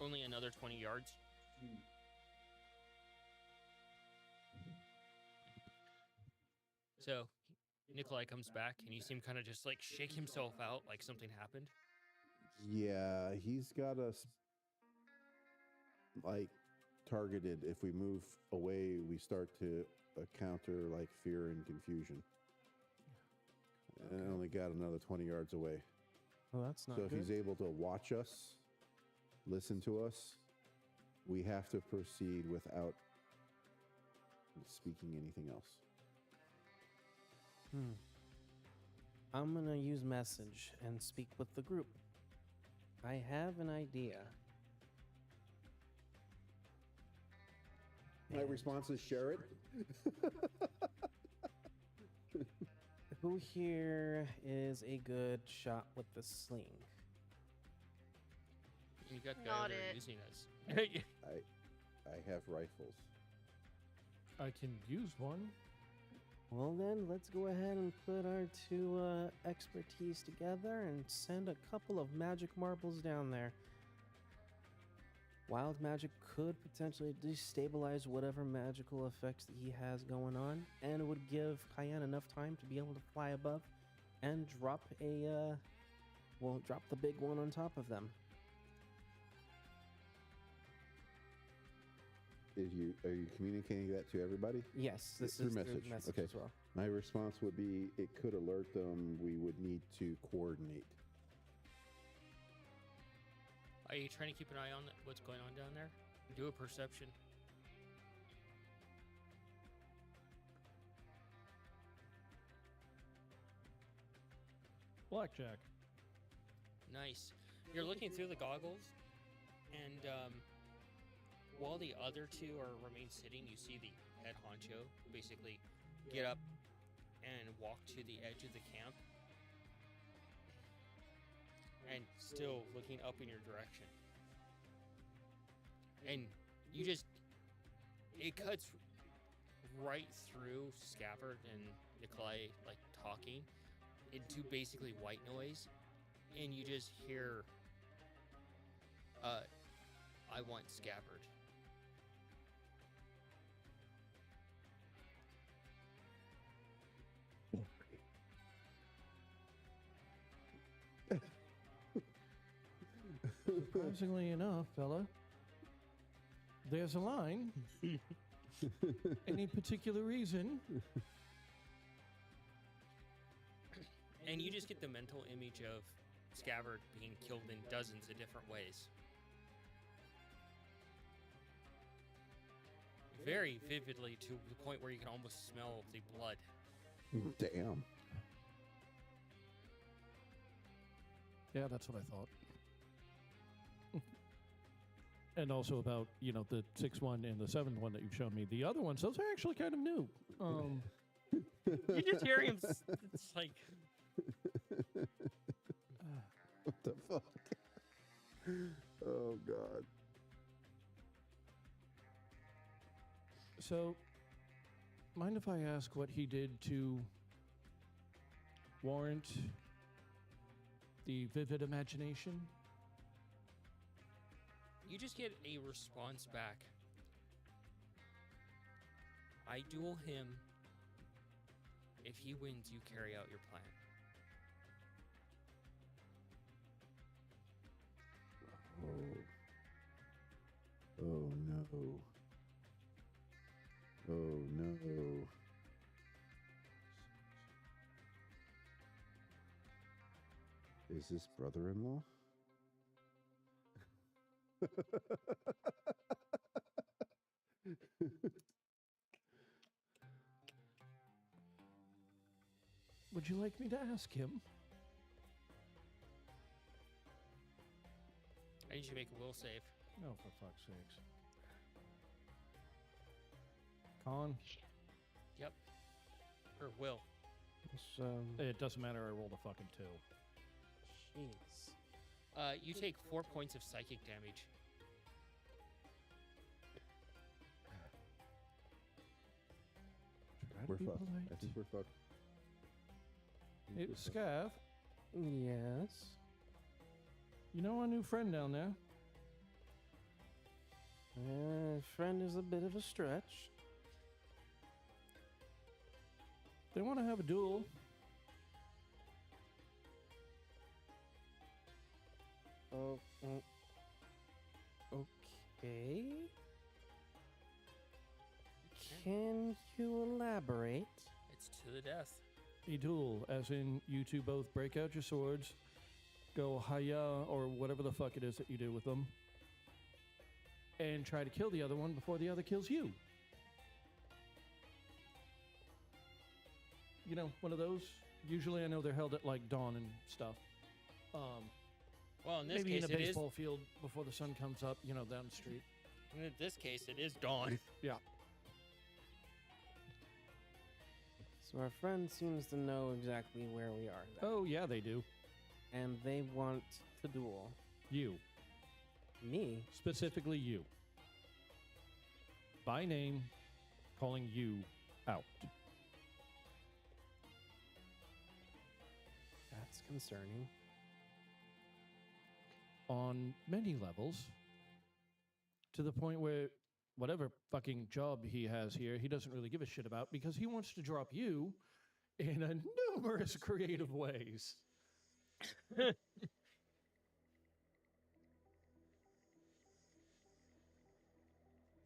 Only another 20 yards. So, Nikolai comes back, and you see him kind of just like shake himself out like something happened. Yeah, he's got us like targeted. If we move away, we start to counter like fear and confusion. And I only got another 20 yards away. Well, that's not So if good. he's able to watch us, listen to us, we have to proceed without speaking anything else. I'm going to use message and speak with the group. I have an idea. My response is share it. Who here is a good shot with the sling? You got guys Not that are it. using us. I have rifles. I can use one. Well then, let's go ahead and put our two expertise together and send a couple of magic marbles down there. Wild magic could potentially destabilize whatever magical effects that he has going on, and it would give Cayenne enough time to be able to fly above and drop drop the big one on top of them. Are you communicating that to everybody? Yes, this Through is message. through message Okay. as well. My response would be it could alert them. We would need to coordinate. Are you trying to keep an eye on what's going on down there? Do a perception. Blackjack. Nice. You're looking through the goggles, and while the other two remain sitting, you see the head honcho basically get up and walk to the edge of the camp, and still looking up in your direction. And you just, it cuts right through Scabbard and Nikolai, like, talking into basically white noise, and you just hear, I want Scabbard. Surprisingly enough, fella, there's a line. Any particular reason? And you just get the mental image of Scabbard being killed in dozens of different ways. Very vividly, to the point where you can almost smell the blood. Damn. Yeah, that's what I thought. And also about, the 6-1 and the 7-1 that you've shown me. The other ones, those are actually kind of new. You just hear him, it's like... What the fuck? Oh, God. So, mind if I ask what he did to warrant the vivid imagination? You just get a response back. I duel him. If he wins, you carry out your plan. Oh. Oh, no. Oh, no. Is this brother-in-law? Would you like me to ask him? I need you to make a will save. Oh, for fuck's sakes. Con? Yep. Or will. It doesn't matter, I rolled a fucking 2. Jeez. You take 4 points of psychic damage. We're be fucked. polite. I think we're fucked. I think Hey, we're fucked. Scav, Yes. you know our new friend down there? Friend is a bit of a stretch. They want to have a duel. Oh, okay. Can you elaborate? It's to the death. A duel, as in you two both break out your swords, go hiya or whatever the fuck it is that you do with them, and try to kill the other one before the other kills you. You know, one of those. Usually I know they're held at like dawn and stuff. Well, in this Maybe case, in a it is. baseball field before the sun comes up, you know, down the street. In this case, it is dawn. Yeah. So our friend seems to know exactly where we are, then. Oh, yeah, they do. And they want to duel. You. Me? Specifically you. By name, calling you out. That's concerning. On many levels, to the point where whatever fucking job he has here, he doesn't really give a shit about because he wants to drop you in a numerous creative ways.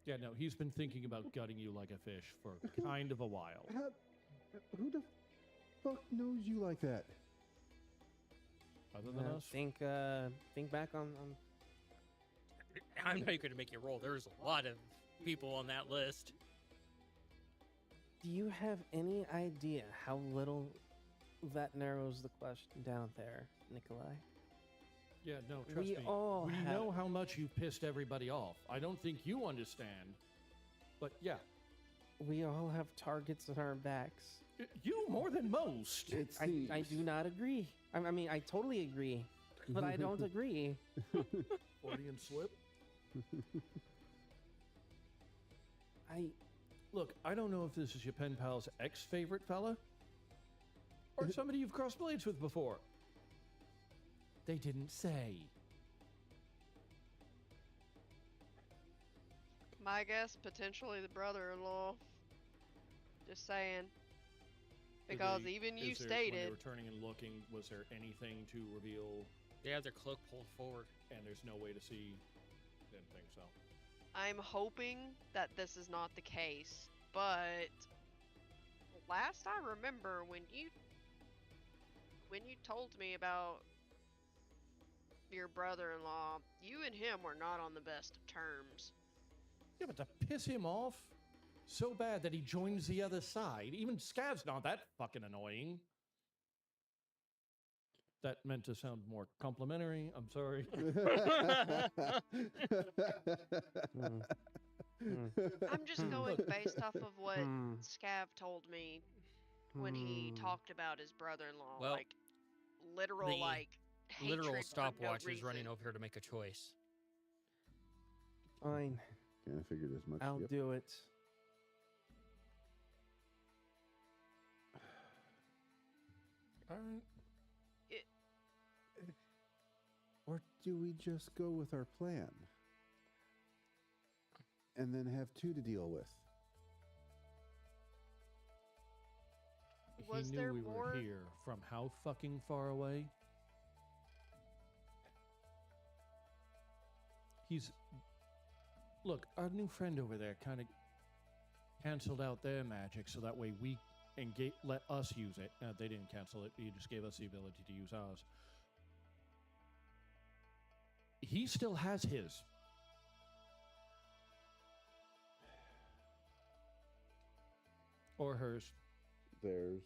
Yeah, no, he's been thinking about gutting you like a fish for kind of a while. Who the fuck knows you like that? Other than us? Think back on I'm not going to make you roll. There's a lot of people on that list. Do you have any idea how little that narrows the question down there, Nikolai? Yeah, no, trust We me. all We have- know how much you've pissed everybody off. I don't think you understand. But yeah, We all have targets on our backs. you more than most. It I seems. do not agree. I mean, I totally agree, but I don't agree. Freudian slip. Look, I don't know if this is your pen pal's ex-favorite fella or somebody you've crossed blades with before. They didn't say. My guess, potentially the brother-in-law. Just saying. Because even you When they stated, were turning and looking, was there anything to reveal? They have their cloak pulled forward. And there's no way to see. Didn't think so. I'm hoping that this is not the case, but last I remember when you told me about your brother-in-law, you and him were not on the best of terms. Yeah, but to piss him off so bad that he joins the other side, even Scav's not that fucking annoying. That meant to sound more complimentary. I'm sorry. I'm just going based off of what Hmm. Scav told me when he talked about his brother-in-law. Well, like literal the like Literal hatred for no stopwatch is running reason. over here to make a choice. Fine, Kind of figured as much. I'll Yep. do it. All right. Or do we just go with our plan? And then have two to deal with? Was he knew there we more? were here from how fucking far away? He's... Look, our new friend over there kind of canceled out their magic so that way we let us use it. They didn't cancel it. He just gave us the ability to use ours. He still has his. Or hers. There's.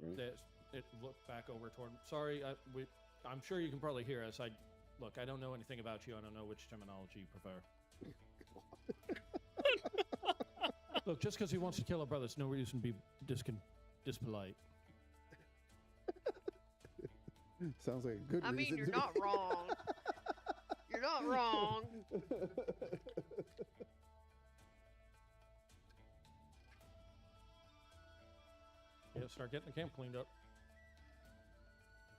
Right? It looked back over toward. Sorry, I'm sure you can probably hear us. Look, I don't know anything about you. I don't know which terminology you prefer. Look, just because he wants to kill our brothers, no reason to be dispolite. Sounds like a good I reason. mean, you're to not wrong. You're not wrong. gotta start getting the camp cleaned up.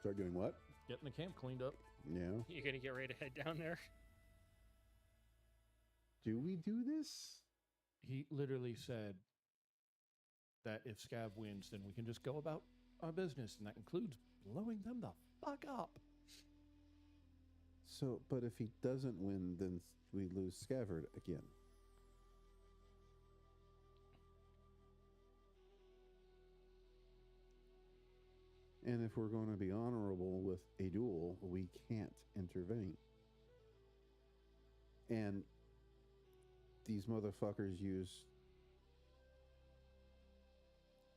Start getting what? Getting the camp cleaned up. Yeah. You're gonna get ready to head down there. Do we do this? He literally said that if Scav wins, then we can just go about our business, and that includes blowing them the fuck up. So, but if he doesn't win, then we lose Scavard again. And if we're going to be honorable with a duel, we can't intervene. And these motherfuckers use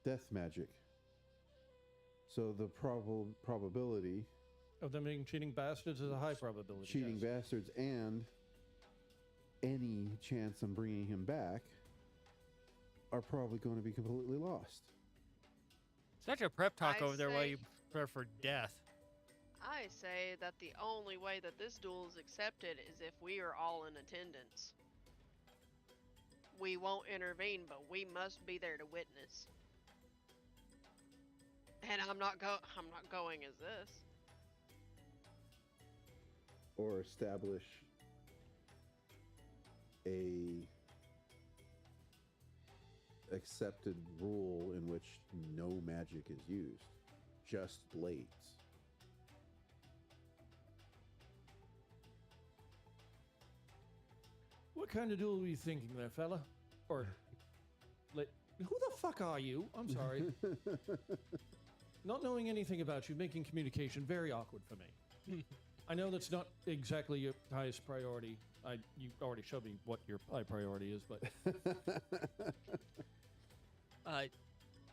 death magic. So the probability Of them being cheating bastards is a high probability. cheating yes. bastards and any chance of bringing him back are probably going to be completely lost. Such a prep talk I over there while say- you prepare for death. I say that the only way that this duel is accepted is if we are all in attendance. We won't intervene, but we must be there to witness. And I'm not going as this. Or establish a accepted rule in which no magic is used, just blades. What kind of duel were you thinking there, fella? Or, who the fuck are you? I'm sorry. Not knowing anything about you, making communication very awkward for me. I know that's not exactly your highest priority. You already showed me what your high priority is, but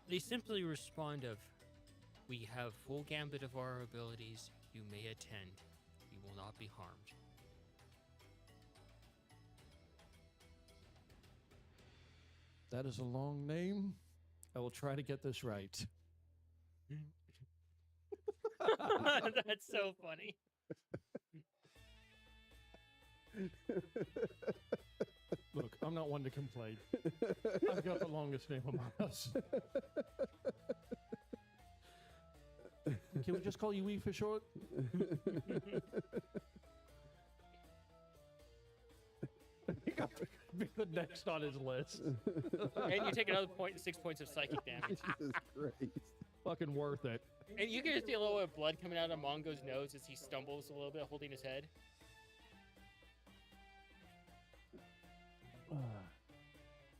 They simply respond of, "We have full gambit of our abilities. You may attend. You will not be harmed." that is a long name. I will try to get this right. That's so funny. Look, I'm not one to complain. I've got the longest name among us. Can we just call you E for short? I think I'll be the next on his list. And you take another 6 points of psychic damage. Jesus Christ. Fucking worth it. And you can just see a little bit of blood coming out of Mongo's nose as he stumbles a little bit, holding his head.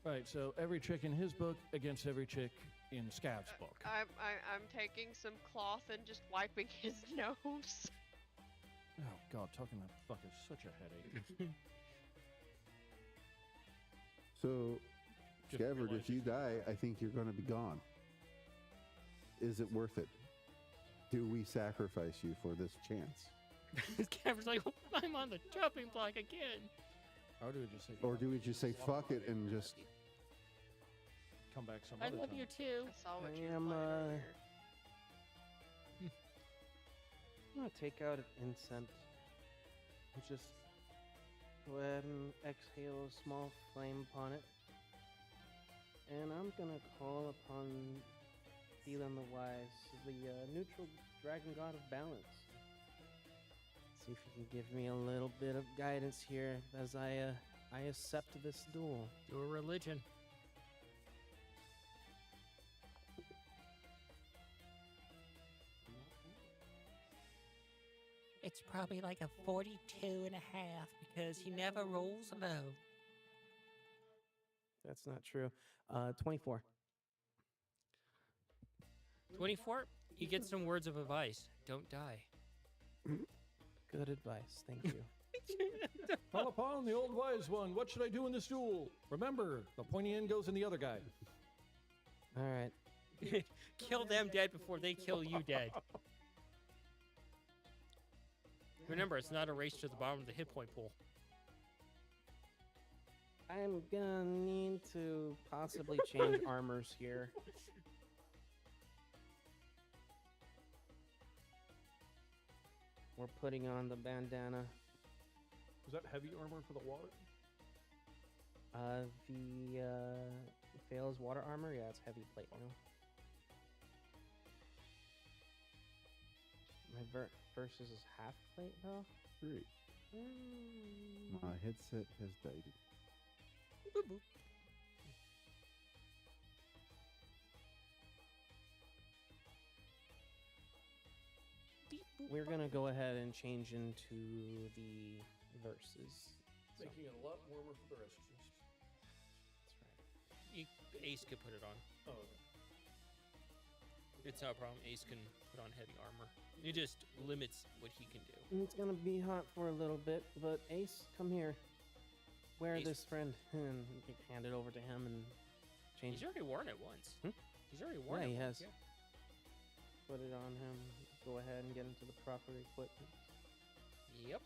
Right, so every chick in his book against every chick in Scav's book. I'm taking some cloth and just wiping his nose. Oh god, talking that fuck is such a headache. So, Just Scavard, realized if you die, I think you're going to be gone. Is it worth it? Do we sacrifice you for this chance? Cameron's like, "I'm on the chopping block again." Or do we just say, Or do we just say fuck it and just... come back some I other love time? you too. I saw what I you were am, playing earlier. I'm gonna take out an incense and just go ahead and exhale a small flame upon it. And I'm gonna call upon Phelan the Wise, the neutral dragon god of balance. See if you can give me a little bit of guidance here as I accept this duel. Your religion. It's probably like a 42.5 because he never rolls low. That's not true. 24. 24, you get some words of advice. Don't die. Good advice. Thank you. Call upon the old wise one. What should I do in this duel? Remember, the pointy end goes in the other guy. All right. Kill them dead before they kill you dead. Remember, it's not a race to the bottom of the hit point pool. I'm gonna need to possibly change armors here. We're putting on the bandana. Is that heavy armor for the water? The Fail's water armor, yeah, it's heavy plate now. My versus is half plate though. Great. Mm. My headset has died. Boop, boop. Beep, boop, We're bop. gonna go ahead and change into the verses. Making it a lot warmer for the rest of us. You, Ace could put it on. Oh, okay. It's not a problem. Ace can put on heavy armor. It just limits what he can do. It's gonna be hot for a little bit, but Ace, come here. Wear Ace- this, friend, and you hand it over to him and change. He's already worn it once. Hmm? He's already worn Yeah, it he once. has. Put it on him. Go ahead and get into the proper equipment. Yeah. Yep.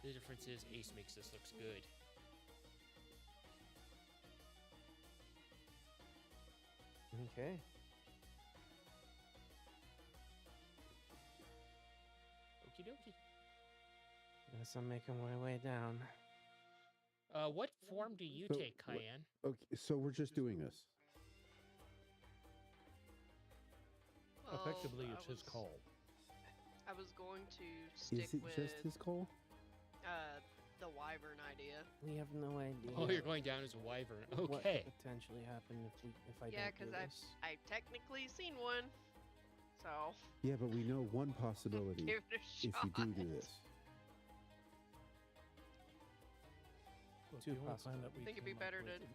The difference is Ace makes this looks good. Okay. Okie dokie. Guess I'm making my way down. What form do you So, take, what- Cayenne? Okay, so we're just doing this. Effectively, I it's his was- call. I was going to stick Is it with just his call? the wyvern idea. We have no idea. Oh, you're going down as a wyvern. What Okay. could potentially happen if I Yeah, don't do 'cause this? I've technically seen one, so Yeah, but we know one possibility give it a if shot. you do this. Look, Two the only plan possible. that we Think it'd be came up better with to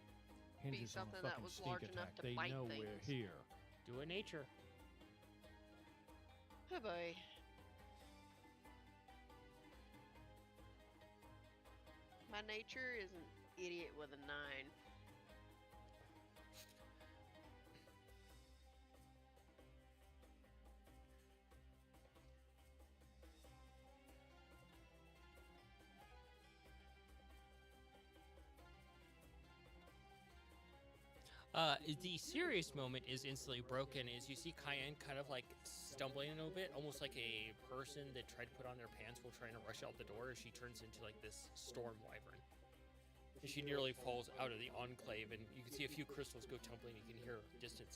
hinges on a something that fucking was sneak large enough attack. to They bite know we're things. here. Do a nature. Oh boy. My nature is an idiot with a 9. The serious moment is instantly broken as you see Cayenne kind of like stumbling a little bit, almost like a person that tried to put on their pants while trying to rush out the door as she turns into like this storm wyvern. And she nearly falls out of the enclave, and you can see a few crystals go tumbling. You can hear distant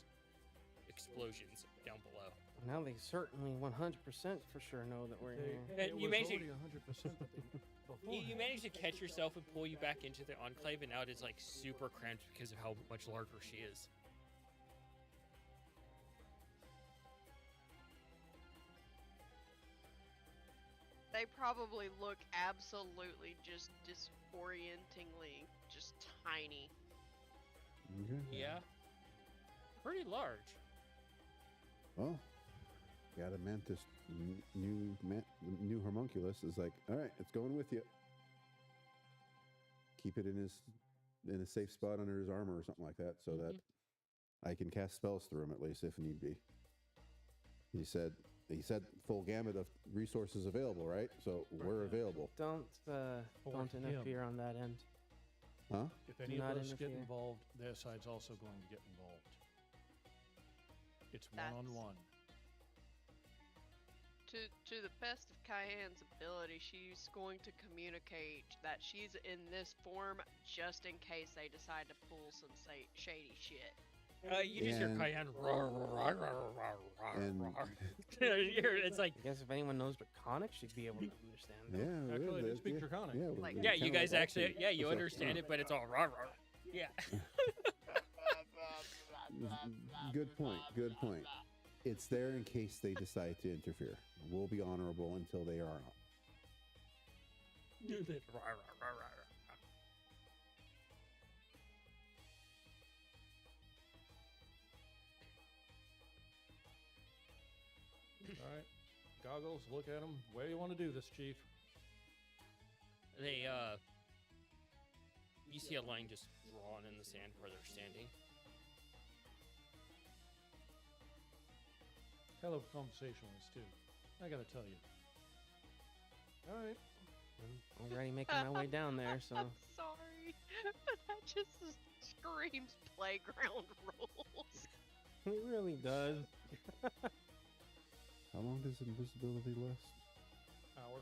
explosions down below. Now they certainly 100% for sure know that we're here. And It you was managed to- already 100% that they You manage to catch yourself and pull you back into the enclave, and now it is like super cramped because of how much larger she is. They probably look absolutely just disorientingly just tiny. Okay. Yeah. Pretty large. Well, got a mantis. New homunculus is like, all right, it's going with you. Keep it in a safe spot under his armor or something like that, so that I can cast spells through him at least if need be. He said full gamut of resources available, right? So we're available. Don't Or don't him. interfere on that end. Huh? If any not of us get interfere. involved, their side's also going to get involved. It's That's- one-on-one. To the best of Cayenne's ability, she's going to communicate that she's in this form just in case they decide to pull some shady shit. You just hear And- Cayenne roar, roar, roar, roar, roar, And- roar. It's like, I guess if anyone knows Draconic, she'd be able to understand that. Yeah, Actually, I really, did speak yeah, Draconic. Yeah, Like- yeah, you kinda guys like actually, that. yeah, you So, understand it, but it's all roar, roar. Yeah. Good point. Good point. It's there in case they decide to interfere. We'll be honorable until they are not. Do that. Roar, roar, roar, roar, roar. All right. Goggles, look at them. Where do you want to do this, Chief? They, you see a line just drawn in the sand where they're standing. Hell of a conversationalist, too. I gotta tell you. All right. I'm already making my way down there, so I'm sorry, but that just screams playground rules. it really does. How long does invisibility last? Hour.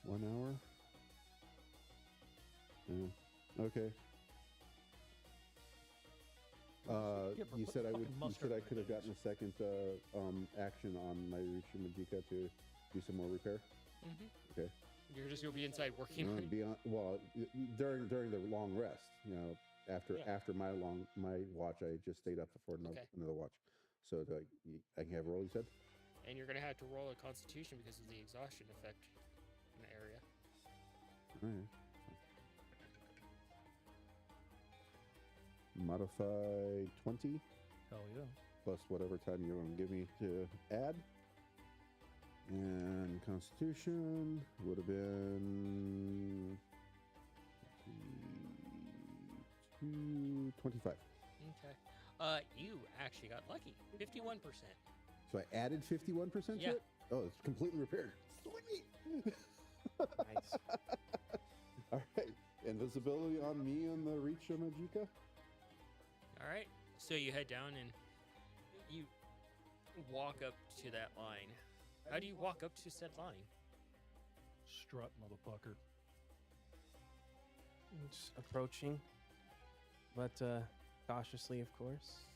1 hour? Yeah. Okay. Skipper, You put said I fucking would. You mustard said I on my could have face. gotten a second action on my Rishu Majika to do some more repair. Okay. You'll be inside working. on it. During the long rest, after Yeah. my watch, I just stayed up for another watch. So I can have a roll. You said. And you're gonna have to roll a Constitution because of the exhaustion effect in the area. All right. Modify 20 Hell yeah. plus whatever time you want to give me to add. And Constitution would have been 25. Okay. You actually got lucky. 51%. So I added 51% Yeah. to it? Oh, it's completely repaired. Sweet! Nice. All right. Invisibility on me and the Reach of Majika? All right. So you head down and you walk up to that line. How do you walk up to said line? Strut, motherfucker. It's approaching, but cautiously, of course.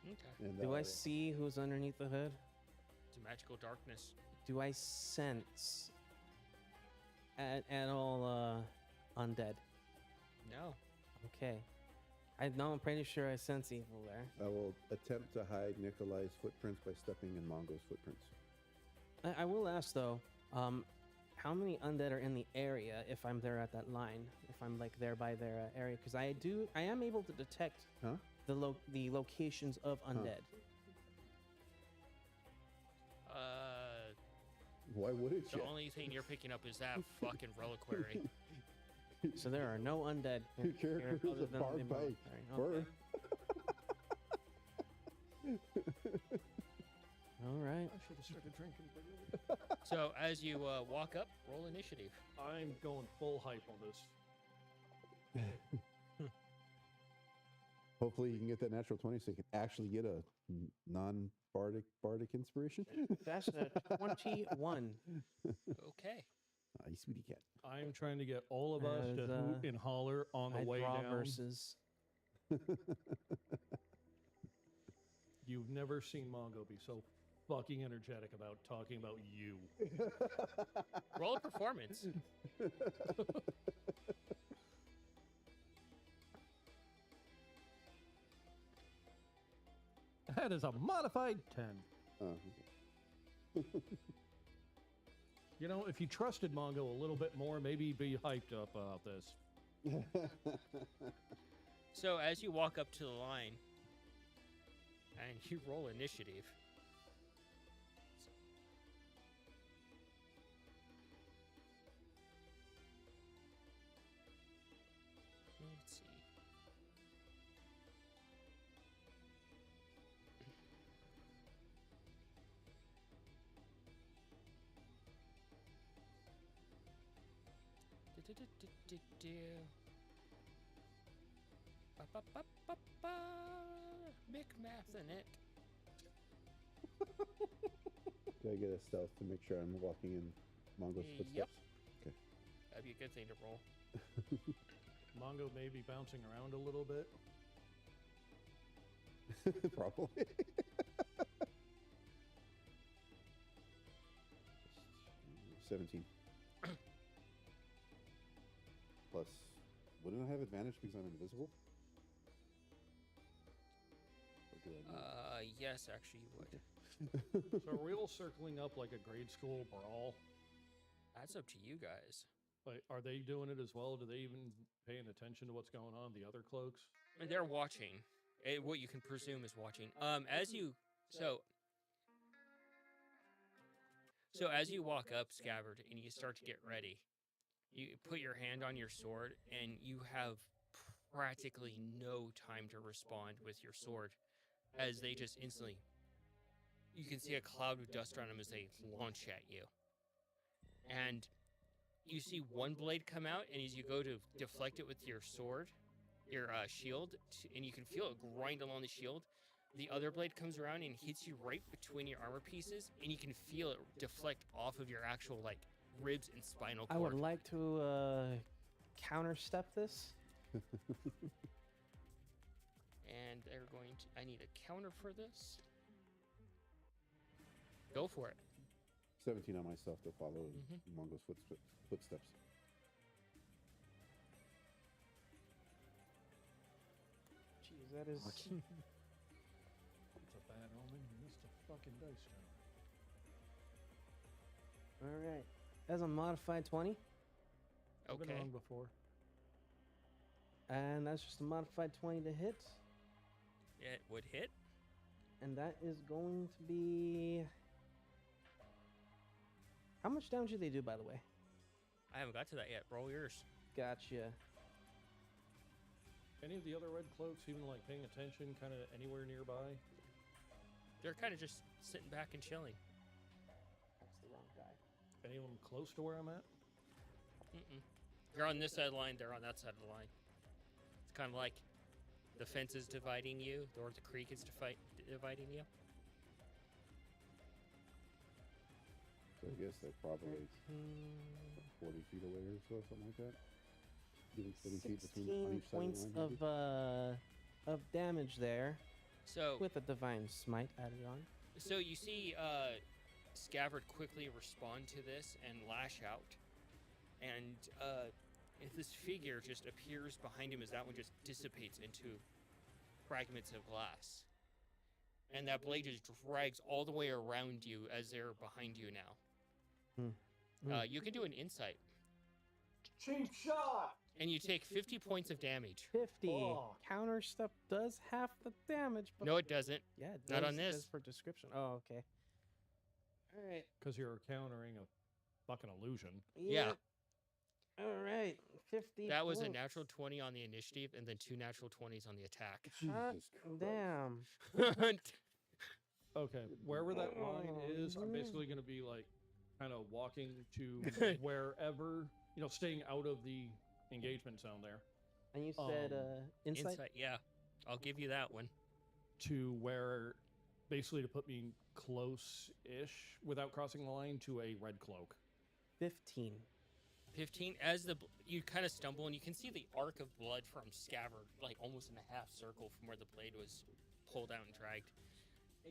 Okay. And, Do I see who's underneath the hood? It's a magical darkness. Do I sense at all undead? No. Okay. I'm pretty sure I sense evil there. I will attempt to hide Nikolai's footprints by stepping in Mongo's footprints. I will ask though, how many undead are in the area if I'm there at that line? If I'm like there by their area, because I am able to detect Huh? the locations of undead. Why wouldn't The you? only thing you're picking up is that fucking reliquary. So there are no undead Your here character is other a than barbed the by military. fur. All right. I should have started drinking. So as you walk up, roll initiative. I'm going full hype on this. Hopefully you can get that natural 20 so you can actually get a non-bardic inspiration. That's a 21. Okay. You sweetie cat. I'm trying to get all of us to As, hoot and holler on the I way draw down. verses. You've never seen Mongo be so fucking energetic about talking about you. Roll a performance. That is a modified 10. Oh, You know, if you trusted Mongo a little bit more, maybe you'd be hyped up about this. okay. So as you walk up to the line, and you roll initiative. Let's see. Ba-ba-ba-ba-ba. Mick math in it. Do I get a stealth to make sure I'm walking in Mongo's Yep. footsteps? Okay. That'd be a good thing to roll. Mongo may be bouncing around a little bit. Probably. 17. Plus, wouldn't I have advantage because I'm invisible? Or do I not? Yes, actually you would. So are we all circling up like a grade school brawl? That's up to you guys. Like, are they doing it as well? Do they even paying attention to what's going on? The other cloaks? And they're watching. What you can presume is watching. So as you walk up, Scabbard, and you start to get ready, you put your hand on your sword, and you have practically no time to respond with your sword, as they just instantly. You can see a cloud of dust around them as they launch at you, and you see one blade come out, and as you go to deflect it with your sword, your shield, and you can feel it grind along the shield. The other blade comes around and hits you right between your armor pieces, and you can feel it deflect off of your actual like ribs and spinal I cord. would like to counterstep this. And they're going I need a counter for this. Go for it. 17 on myself to follow Mongo's footsteps. Jeez, that is. That's a bad omen. You missed a fucking dice roll. All right. As a modified 20, I've been Okay. wrong before. and that's just a modified 20 to hit, It would hit. and that is going to be. How much damage do they do, by the way? I haven't got to that yet. Roll yours. Gotcha. Any of the other red cloaks even like paying attention, kind of anywhere nearby? They're kind of just sitting back and chilling. That's the wrong guy. Any of them close to where I'm at? Mm-mm. You're on this side of the line. They're on that side of the line. It's kind of like the fence is dividing you, or the creek is dividing you. So I guess they're probably 13, 40 feet away or so, something like that. Giving 40 feet between on 16 each side points of the line. of damage there So, with a divine smite added on. so you see, Scabbard quickly respond to this and lash out, and if this figure just appears behind him as that one just dissipates into fragments of glass, and that blade just drags all the way around you as they're behind you now. You can do an insight, Cheap shot! and you take 50 points of damage. 50. Oh. Counter stuff does half the damage. But No, it doesn't. yeah, it not does, on it this. does for description. Oh, okay. All right. Because you're countering a fucking illusion. Yeah. All right. 50. That was a points. natural 20 on the initiative, and then 2 natural 20s on the attack. Hot Jesus Christ. damn. Okay, wherever that line Oh, is, I'm man. basically going to be like kind of walking to wherever, staying out of the engagement zone there, And you said insight? Insight, yeah. I'll give you that one. to where basically to put me close-ish without crossing the line to a red cloak. 15. 15, as you kind of stumble, and you can see the arc of blood from Scabbard, like almost in a half circle from where the blade was pulled out and dragged.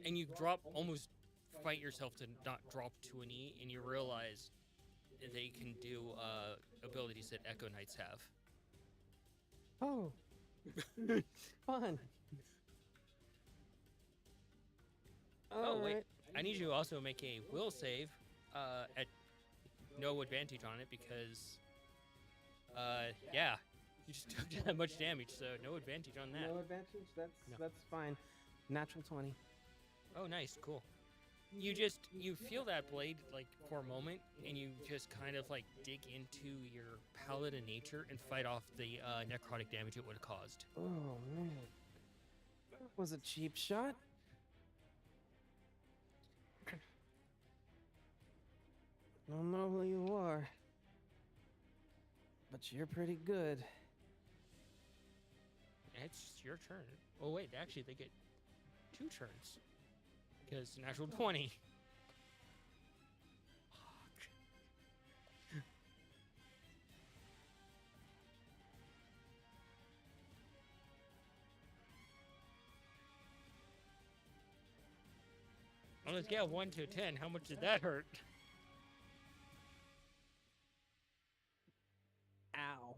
And you almost fight yourself to not drop to a knee, and you realize they can do abilities that Echo Knights have. Oh. Fun. Oh, wait. Alright. I need you to also make a will save at no advantage on it because, yeah, you just took that much damage, so no advantage on that. No advantage? No. That's fine. Natural 20. Oh, nice, cool. You feel that blade, like, for a moment, and you just kind of, like, dig into your paladin nature and fight off the necrotic damage it would have caused. Oh, man. That was a cheap shot. I don't know who you are, but you're pretty good. It's your turn. Oh, wait, actually, they get 2 turns. Because natural 20. On a scale of 1 to 10, how much did that hurt? Ow.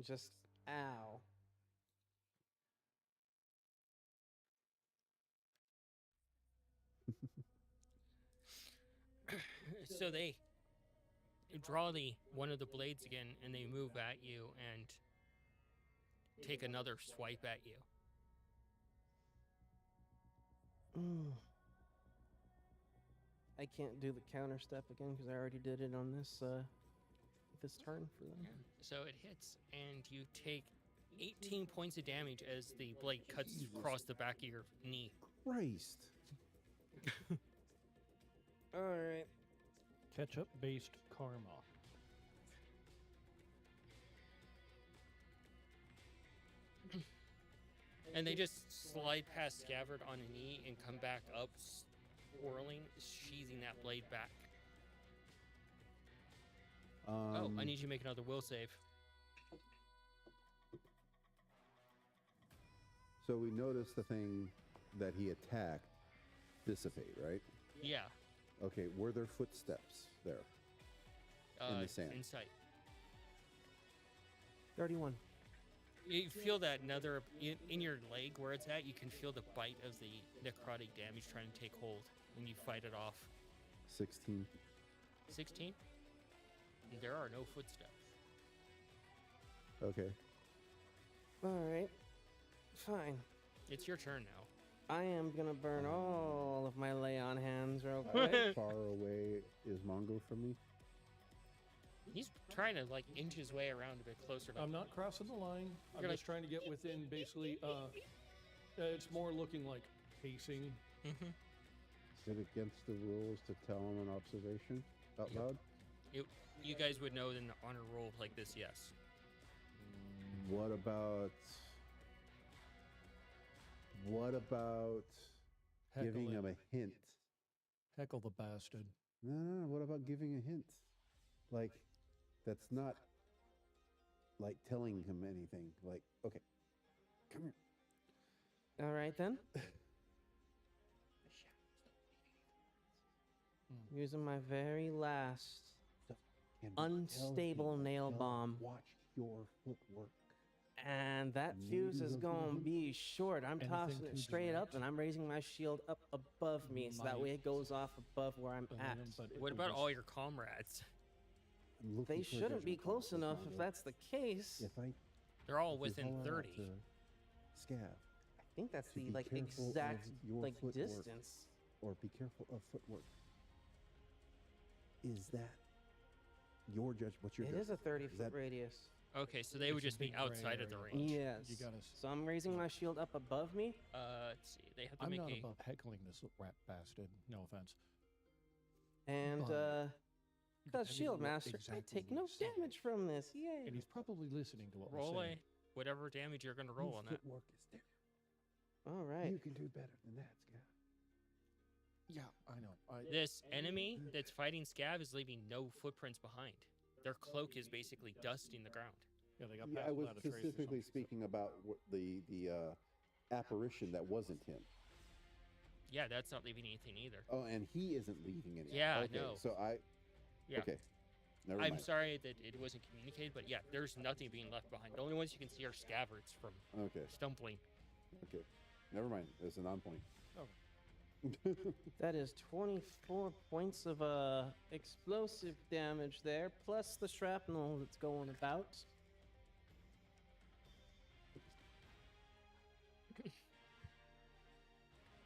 Just ow. So they draw one of the blades again, and they move at you and take another swipe at you. I can't do the counter step again because I already did it on this turn for them. So it hits, and you take 18 points of damage as the blade cuts across the back of your knee. Christ. All right. Ketchup-based karma. And they just slide past Scabbard on a knee and come back up, swirling, sheathing that blade back. I need you to make another will save. So we noticed the thing that he attacked dissipate, right? Yeah. Okay, were there footsteps there? In the sand. Insight. 31. You feel that another in your leg where it's at. You can feel the bite of the necrotic damage trying to take hold when you fight it off. 16. 16. There are no footsteps. Okay. All right. Fine. It's your turn now. I am gonna burn all of my lay on hands real How quick. far away is Mongo from me? He's trying to like inch his way around a bit closer. I'm not crossing the line. I'm You're just trying to get within basically, it's more looking like pacing. Mm-hmm. Is it against the rules to tell him an observation out loud? You guys would know in an honor roll like this, yes. What about giving him a hint? Heckle the bastard. No. What about giving a hint? Like, that's not like telling him anything. Like, okay, come here. All right then. Using my very last And tell unstable him, nail "Don't bomb. Watch your footwork. And that fuse Maybe is they'll going to feel be short. I'm Anything tossing to it straight up, direct. and I'm raising my shield up above me, so that Might. way it goes off above where I'm at. But if What we about just- all your comrades? I'm looking They for a shouldn't be judgment call. close It's enough not if good. that's the case. If I They're all if you within holler out 30. to Scav, I think that's to the be like careful of exact your like footwork. distance. or be careful of footwork. Is that your judge? What's your It judgment? is a 30-foot that- radius. Okay, so they would It's a just be big gray outside of the area. range. Yes. You gotta. So I'm raising my shield up above me, Let's see. They have to I'm make not a. above heckling this rat bastard. No offense. and But because depending Shield on what Master, I exactly take he no said. damage from this. And Yay! he's probably listening to what Roll we're a saying. whatever damage you're gonna roll Your on that. footwork is there. All right. You can do better than that, Scav. Yeah, I know. This enemy that's fighting Scav is leaving no footprints behind. Their cloak is basically dusting the ground. Yeah, they got Yeah, I passed was without a trace or specifically something. speaking about the apparition that wasn't him. Yeah, that's not leaving anything either. Oh, and he isn't leaving anything. Yeah, okay, no. So Yeah. Okay. Never I'm mind. sorry that it wasn't communicated, but yeah, there's nothing being left behind. The only ones you can see are scabbards from Okay. stumbling. Okay. Never mind. It's a non-point. That is 24 points of explosive damage there, plus the shrapnel that's going about.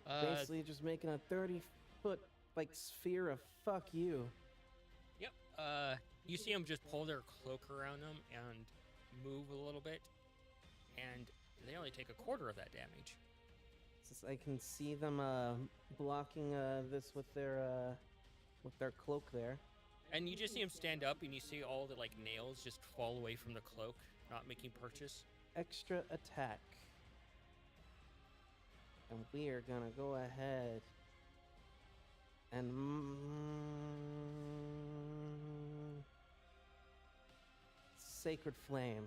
Basically, just making a 30-foot like sphere of fuck you. Yep. You see them just pull their cloak around them and move a little bit, and they only take a quarter of that damage. Since I can see them blocking this with their cloak there. And you just see them stand up, and you see all the like nails just fall away from the cloak, not making purchase. Extra attack. And we are gonna go ahead and Sacred Flame.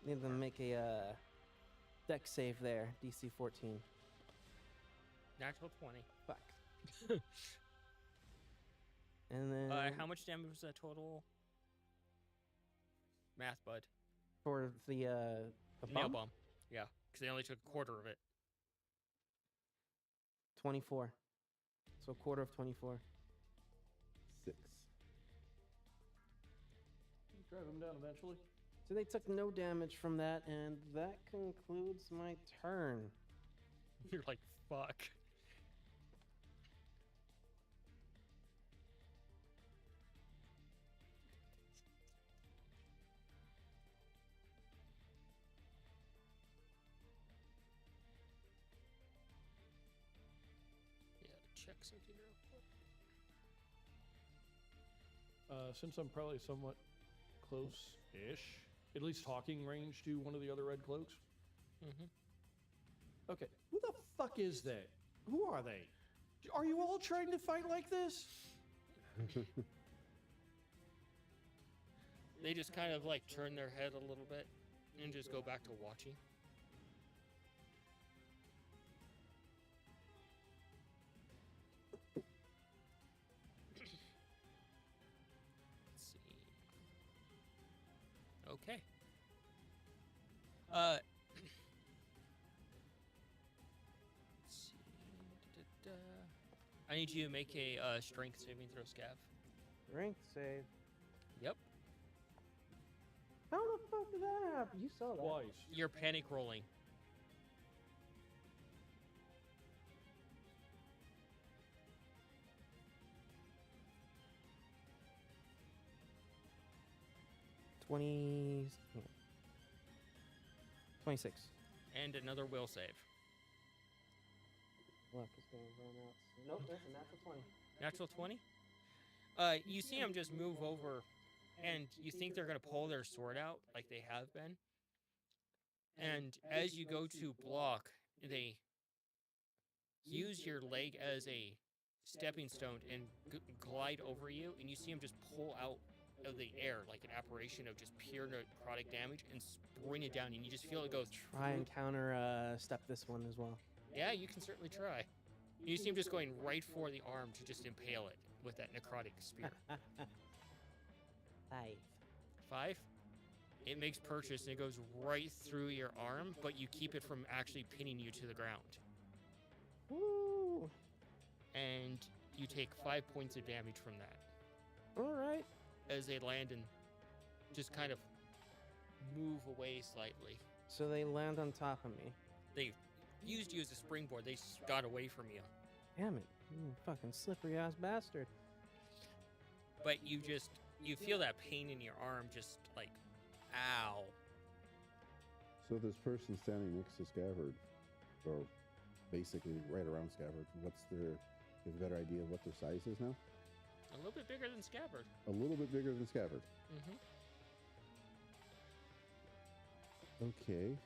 Need them to make a deck save there, DC 14. Natural 20. Fuck. And then How much damage was that total? Math, bud. for the Nail bomb? bomb. Yeah, because they only took a quarter of it. 24. So a quarter of 24. 6. Drive him down eventually. So they took no damage from that, and that concludes my turn. You're like, fuck. Yeah, check something real quick. Since I'm probably somewhat close-ish, at least talking range to one of the other red cloaks. Mm-hmm. Okay, who the fuck is they? Who are they? Are you all trying to fight like this? They just kind of like turn their head a little bit and just go back to watching. Let's see. Okay. Let's see. Da-da-da. I need you to make a strength saving throw, Scav. Strength save. Yep. How the fuck did that happen? You saw that. Twice. You're panic rolling. Yeah. 26. And another will save. Luck is going to run out. Nope, there's a natural 20. Natural 20? You see them just move over, and you think they're going to pull their sword out like they have been. And as you go to block, they use your leg as a stepping stone and glide over you, and you see them just pull out of the air like an apparition of just pure necrotic damage and bring it down, and you just feel it go Try through. and counter step this one as well. Yeah, you can certainly try. You see him just going right for the arm to just impale it with that necrotic spear. 5. 5. It makes purchase and it goes right through your arm, but you keep it from actually pinning you to the ground. Woo! And you take 5 points of damage from that All right. as they land and just kind of move away slightly. So they land on top of me. They used you as a springboard. They got away from you. Damn it. You fucking slippery ass bastard. But you feel that pain in your arm just like, ow. So this person standing next to Scabbard, or basically right around Scabbard, you have a better idea of what their size is now? A little bit bigger than Scabbard. A little bit bigger than Scabbard. Mm-hmm. Okay.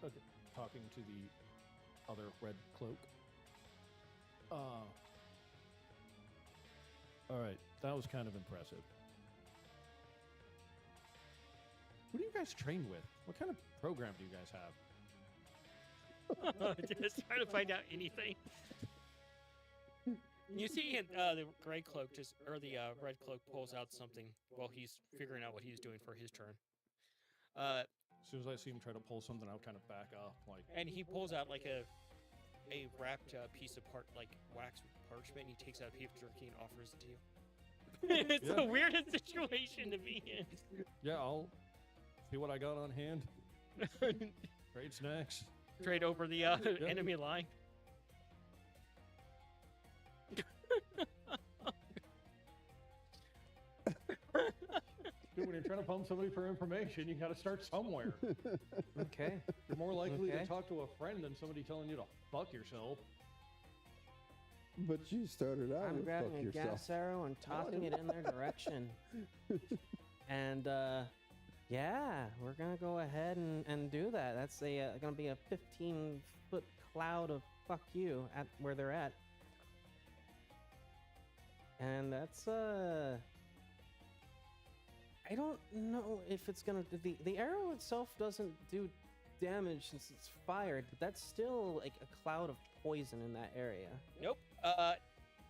Okay. Talking to the other red cloak. All right, that was kind of impressive. Who do you guys train with? What kind of program do you guys have? Just trying to find out anything. You see the gray cloak the red cloak pulls out something while he's figuring out what he's doing for his turn. As soon as I see him try to pull something out, kind of back up, like. And he pulls out like a wrapped piece of wax parchment, and he takes out a piece of jerky and offers it to you. It's the weirdest situation to be in. Yeah, I'll see what I got on hand. Trade snacks. Trade over the enemy line. Dude, when you're trying to pump somebody for information, you got to start somewhere. Okay. You're more likely Okay. to talk to a friend than somebody telling you to fuck yourself. But you started out I'm with grabbing fuck a yourself. gas arrow and tossing it in their direction. And yeah, we're gonna go ahead and do that. That's gonna be a 15-foot cloud of fuck you at where they're at. And that's I don't know if it's gonna the arrow itself doesn't do damage since it's fired, but that's still like a cloud of poison in that area. Nope.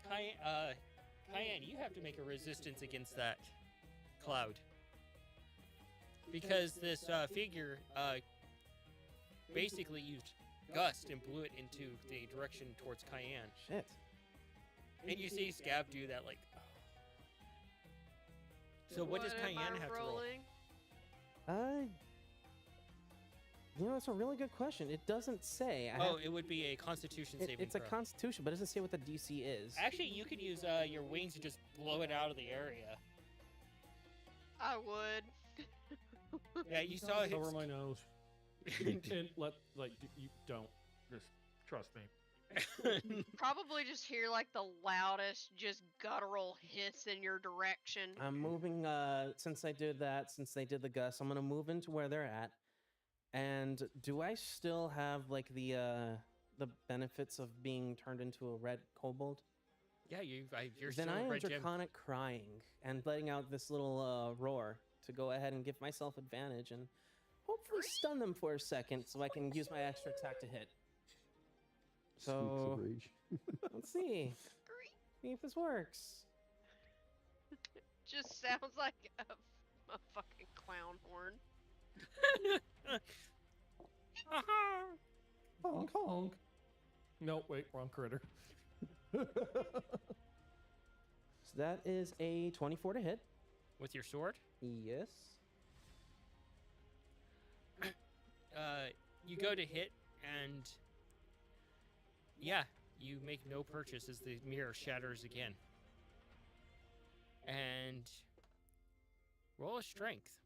Cayenne, you have to make a resistance against that cloud. Because this figure basically used gust and blew it into the direction towards Cayenne. Shit. And you see Scav do that, like. So what does am Cayenne I have to roll? rolling? That's a really good question. It doesn't say. It would be a Constitution saving It's a throw. Constitution, but it doesn't say what the DC is. Actually, you could use your wings to just blow it out of the area. I would. Yeah, you saw it. Over my nose. And you don't. Just trust me. Probably just hear like the loudest, just guttural hiss in your direction. I'm moving. Since they did the gust, I'm gonna move into where they're at. And do I still have like the benefits of being turned into a red kobold? Yeah, you're Then still I am red gem. draconic crying and letting out this little roar to go ahead and give myself advantage and hopefully stun them for a second so I can use my extra attack to hit. Squeaks So of rage. let's see. See if this works. Just sounds like a fucking clown horn. Honk honk. No, wait, wrong critter. So that is a 24 to hit. With your sword, Yes. you go to hit, and yeah, you make no purchase as the mirror shatters again. And roll a strength.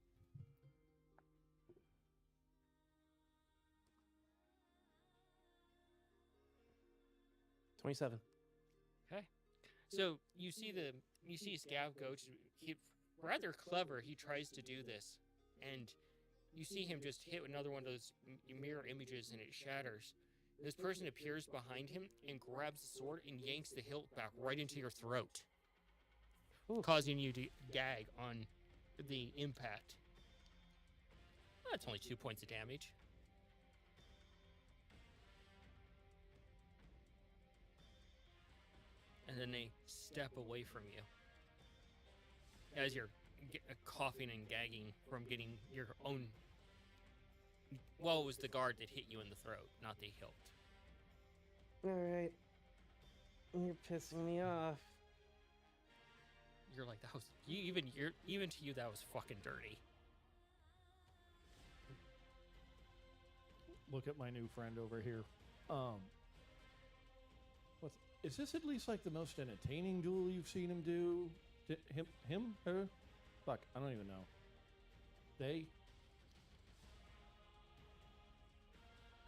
27. Okay. So you see Scav go to he rather clever. He tries to do this, and you see him just hit another one of those mirror images, and it shatters. This person appears behind him and grabs the sword and yanks the hilt back right into your throat, causing you to gag on the impact. That's only 2 points of damage. And then they step away from you as you're coughing and gagging from getting your own. Well, it was the guard that hit you in the throat, not the hilt. Alright. You're pissing me off. You're like, that was even to you, that was fucking dirty. Look at my new friend over here. Is this at least like the most entertaining duel you've seen him do? Him? Her? Fuck, I don't even know. They?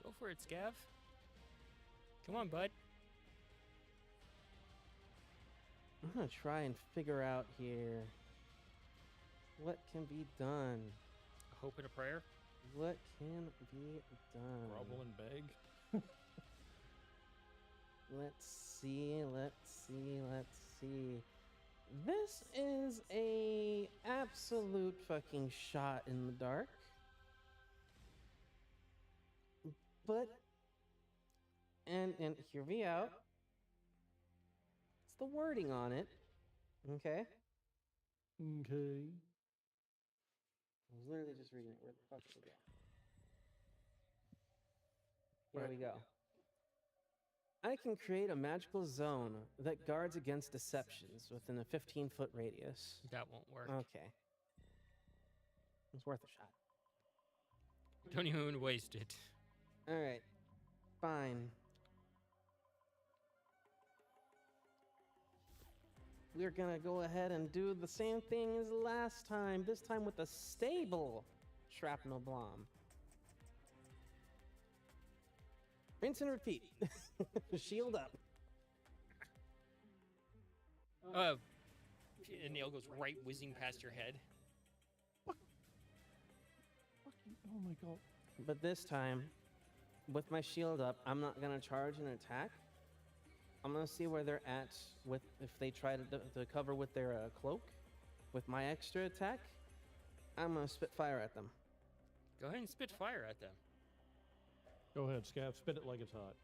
Go for it, Scav. Come on, bud. I'm gonna try and figure out here what can be done. A hope and a prayer. What can be done? Grovel and beg? Let's see. This is a absolute fucking shot in the dark. But and hear me out. It's the wording on it. Okay? Okay. I was literally just reading it. Where the fuck did it go? Here we go. I can create a magical zone that guards against deceptions within a 15-foot radius. That won't work. Okay. It's worth a shot. Don't even waste it. Alright. Fine. We're gonna go ahead and do the same thing as last time, this time with a stable shrapnel bomb. Rinse and repeat. Shield up. A nail goes right whizzing past your head. Oh my god. But this time, with my shield up, I'm not gonna charge an attack. I'm gonna see where they're at with if they try to cover with their cloak. With my extra attack, I'm gonna spit fire at them. Go ahead and spit fire at them. Go ahead, Scav. Spit it like it's hot.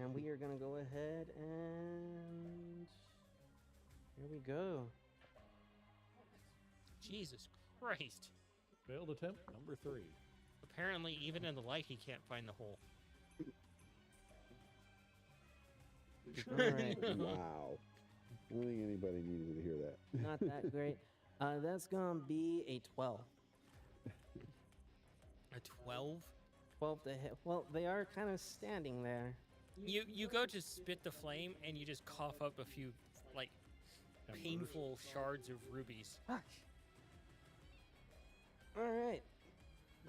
And we are gonna go ahead and here we go. Jesus Christ. Failed attempt number 3. Apparently, even in the light, he can't find the hole. All right. Wow. I don't think anybody needed to hear that. Not that great. That's gonna be a 12. A 12? 12 to hit. Well, they are kind of standing there. You go to spit the flame, and you just cough up a few, like, painful shards of rubies. Fuck. All right.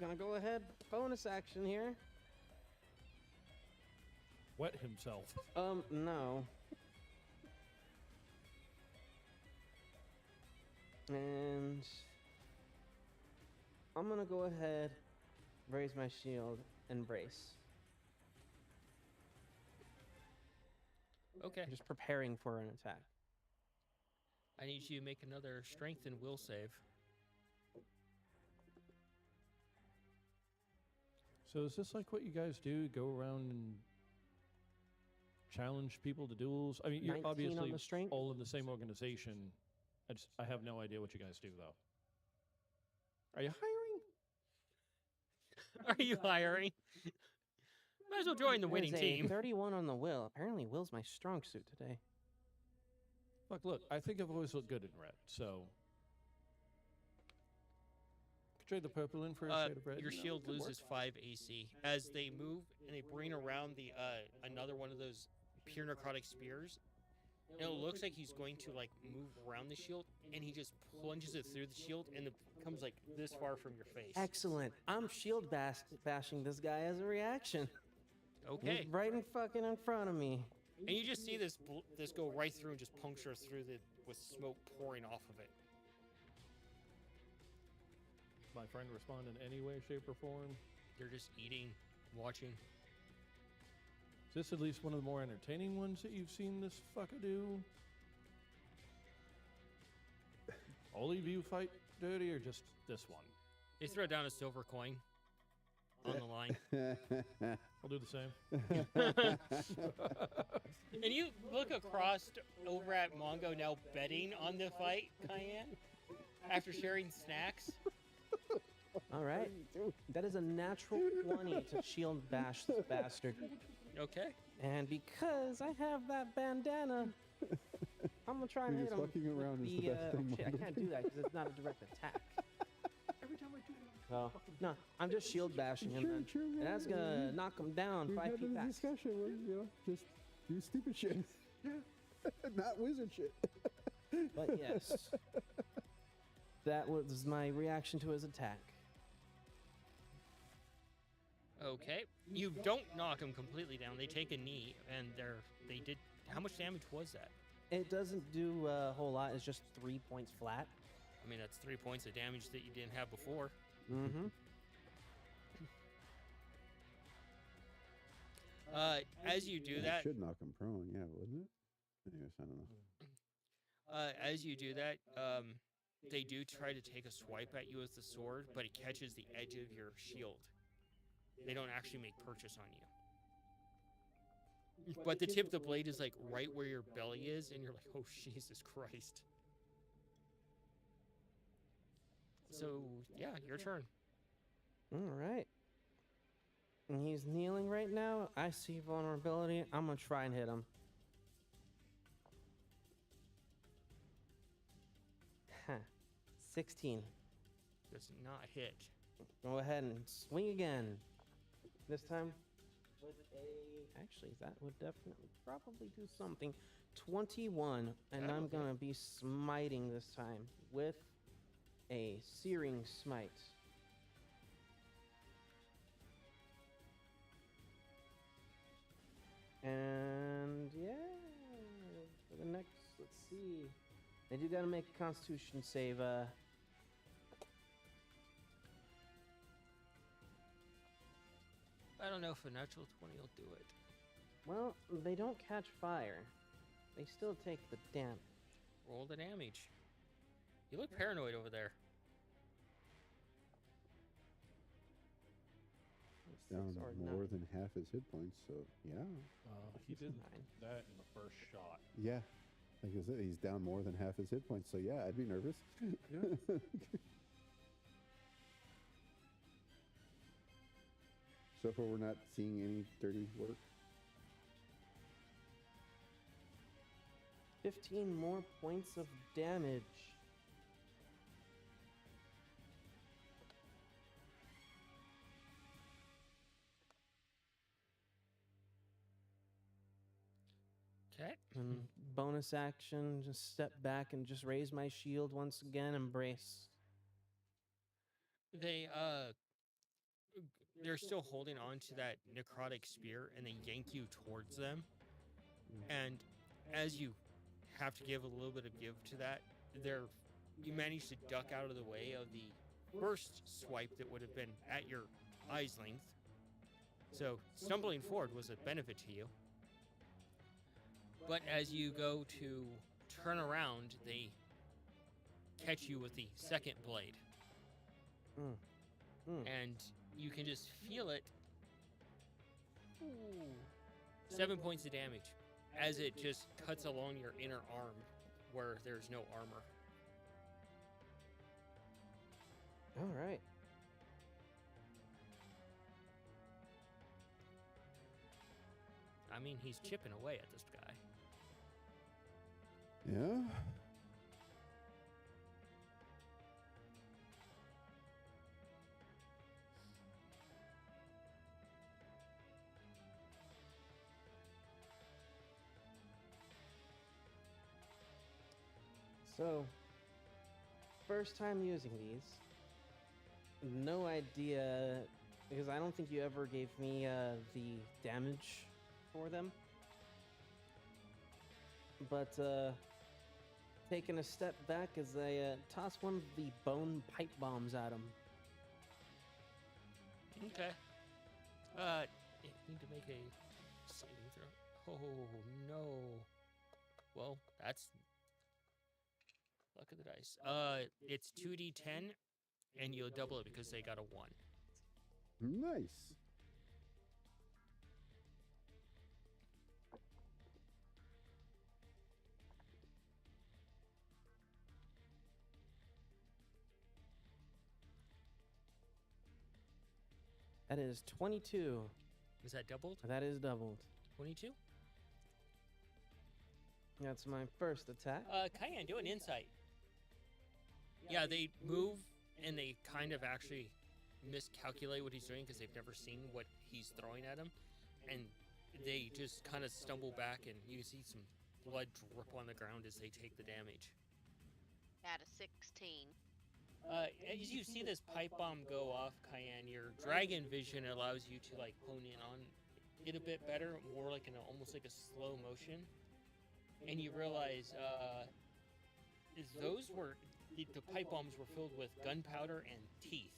Gonna go ahead. Bonus action here. Wet himself. No. And I'm gonna go ahead, raise my shield, and brace. Okay. Just preparing for an attack. I need you to make another strength and will save. So is this like what you guys do? Go around and challenge people to duels? I mean, you're 19 on obviously the strength. all in the same organization. I have no idea what you guys do, though. Are you hiring? Are you hiring? Might as well join the winning There's a team. 31 on the will. Apparently, will's my strong suit today. Look, I think I've always looked good in red, so... Could trade the purple in for a shade of red. Your you know, shield could work. loses 5 AC as they move and they bring around the another one of those pure necrotic spears. And it looks like he's going to like move around the shield, and he just plunges it through the shield, and it comes like this far from your face. Excellent. I'm shield bashing this guy as a reaction. Okay, He's right in fucking in front of me. and you just see this this go right through and just puncture through the with smoke pouring off of it. My friend respond in any way, shape, or form. They're just eating, watching. Is this at least one of the more entertaining ones that you've seen this fucker do? All of you fight dirty, or just this one? They throw down a silver coin on the line. I'll do the same. And you look across over at Mongo now betting on the fight, Cayenne, after sharing snacks. All right. That is a natural 20 to shield bash this bastard. Okay. And because I have that bandana, I'm going to try and You're hit him. fucking around with is the best thing shit, I can't do that because it's not a direct attack. Every time I do that. Oh, no, I'm just shield bashing him. Then. And that's going to knock him down We've 5 had feet this back. discussion where, just do stupid shit. Not wizard shit. But yes, that was my reaction to his attack. Okay. You don't knock them completely down. They take a knee, and they did. How much damage was that? It doesn't do a whole lot. It's just 3 points flat. I mean, that's 3 points of damage that you didn't have before. Mm-hmm. As you do Yeah, it that, should knock him prone, yeah, wouldn't it? Anyways, I don't know. as you do that, they do try to take a swipe at you with the sword, but it catches the edge of your shield. They don't actually make purchase on you. But the tip of the blade is like right where your belly is, and you're like, oh, Jesus Christ. So, yeah, your turn. All right. And he's kneeling right now. I see vulnerability. I'm going to try and hit him. Huh. 16. Does not hit. Go ahead and swing again. This time with a... Actually, that would definitely probably do something. 21. And That'll I'm going to be smiting this time with a searing smite. And yeah, for the next, let's see. They do gotta make a Constitution save. I don't know if a natural 20 will do it. Well, they don't catch fire. They still take the damage. Roll the damage. You look paranoid over there. Down 6 or more 9. than half his hit points, so yeah. He did 9. that in the first shot. Yeah. Like I said, he's down more than half his hit points, so yeah, I'd be nervous. So far, we're not seeing any dirty work. 15 more points of damage. Okay. And bonus action, just step back and just raise my shield once again and brace. They're still holding on to that necrotic spear, and they yank you towards them. And as you have to give a little bit of give to that, you manage to duck out of the way of the first swipe that would have been at your eye's length. So stumbling forward was a benefit to you. But as you go to turn around, they catch you with the second blade. And you can just feel it. Ooh. 7 points of damage as it just cuts along your inner arm where there's no armor. All right. I mean, he's chipping away at this guy. Yeah. So, first time using these. No idea, because I don't think you ever gave me the damage for them. But taking a step back as I toss one of the bone pipe bombs at him. Okay. You need to make a saving throw. Oh, no. Well, that's luck of the dice. It's 2d10, and you'll double it because they got a 1. Nice. That is 22. Is that doubled? That is doubled. 22? That's my first attack. Cayenne, do an insight. Yeah, they move, and they kind of actually miscalculate what he's doing because they've never seen what he's throwing at them. And they just kind of stumble back, and you see some blood drip on the ground as they take the damage. At a 16. As you see this pipe bomb go off, Cayenne, your dragon vision allows you to like hone in on it a bit better, more like in almost like a slow motion. And you realize those were the pipe bombs were filled with gunpowder and teeth.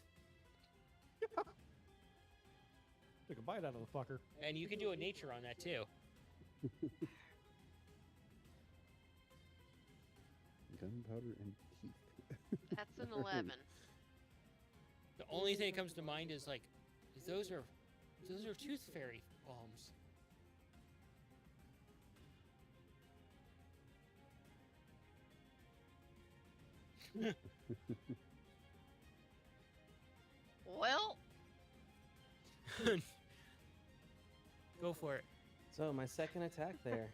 Take a bite out of the fucker. And you can do a nature on that too. Gunpowder and teeth. That's an 11. The only thing that comes to mind is like those are tooth fairy bombs. Well, Go for it. So, my second attack there.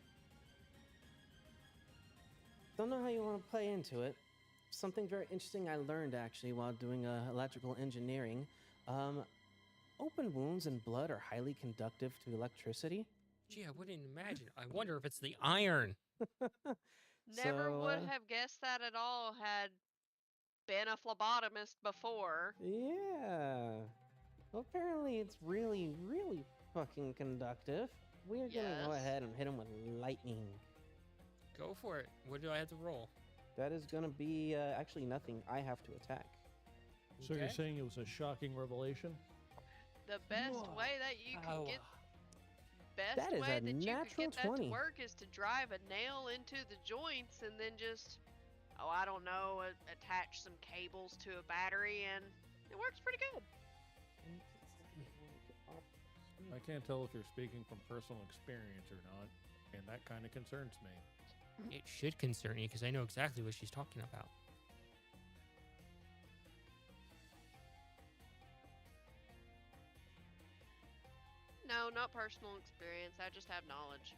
Don't know how you want to play into it. Something very interesting I learned actually while doing electrical engineering. Open wounds and blood are highly conductive to electricity. Gee, I wouldn't imagine. I wonder if it's the iron. never So, would have guessed that at all had been a phlebotomist before. Yeah. Well, apparently it's really, really fucking conductive. We're gonna go Yes. ahead and hit him with lightning. Go for it. What do I have to roll? That is gonna be actually nothing. I have to attack. So you're Okay. saying it was a shocking revelation? The best Whoa. way that you can Ow. get best That is way a that you could natural get that 20. to work is to drive a nail into the joints and then just I don't know, attach some cables to a battery and it works pretty good. I can't tell if you're speaking from personal experience or not, and that kind of concerns me. It should concern you because I know exactly what she's talking about. No, not personal experience. I just have knowledge.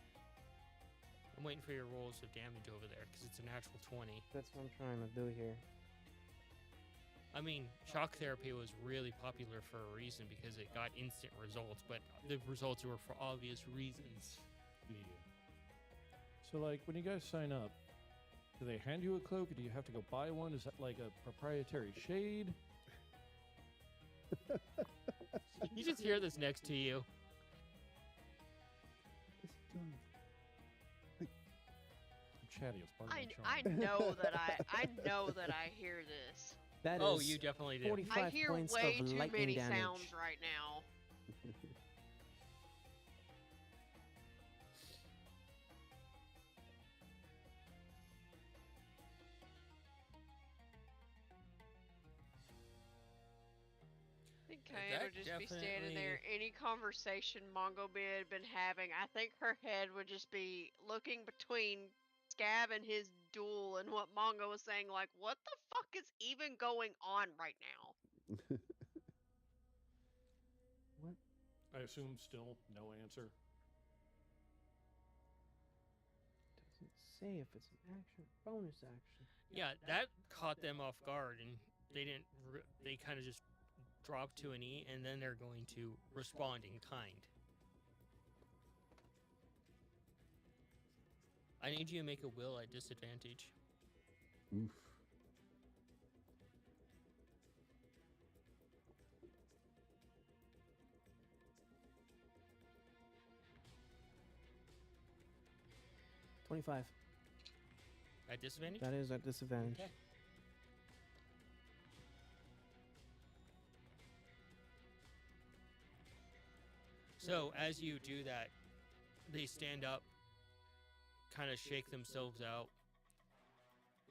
I'm waiting for your rolls of damage over there because it's a natural 20. That's what I'm trying to do here. I mean, shock therapy was really popular for a reason because it got instant results, but the results were for obvious reasons. Yeah. So, like, when you guys sign up, do they hand you a cloak, or do you have to go buy one? Is that like a proprietary shade? You just hear this next to you. I'm chatty as part of my I charm. know that I know that I hear this. That Oh, is you definitely did. 45 I hear points way of too lightning many damage. sounds right now. think Kane That would just be standing there. Any conversation Mongo had been having, I think her head would just be looking between Scab and his duel and what Mongo was saying, like, what the fuck is even going on right now? What? I assume still no answer. Doesn't say if it's an action or bonus action. Yeah, that caught them off guard, and they didn't. They kind of just dropped to an E, and then they're going to respond in kind. I need you to make a will at disadvantage. Oof. $25. At disadvantage? That is at disadvantage. Okay. So, as you do that, they stand up, kind of shake themselves out.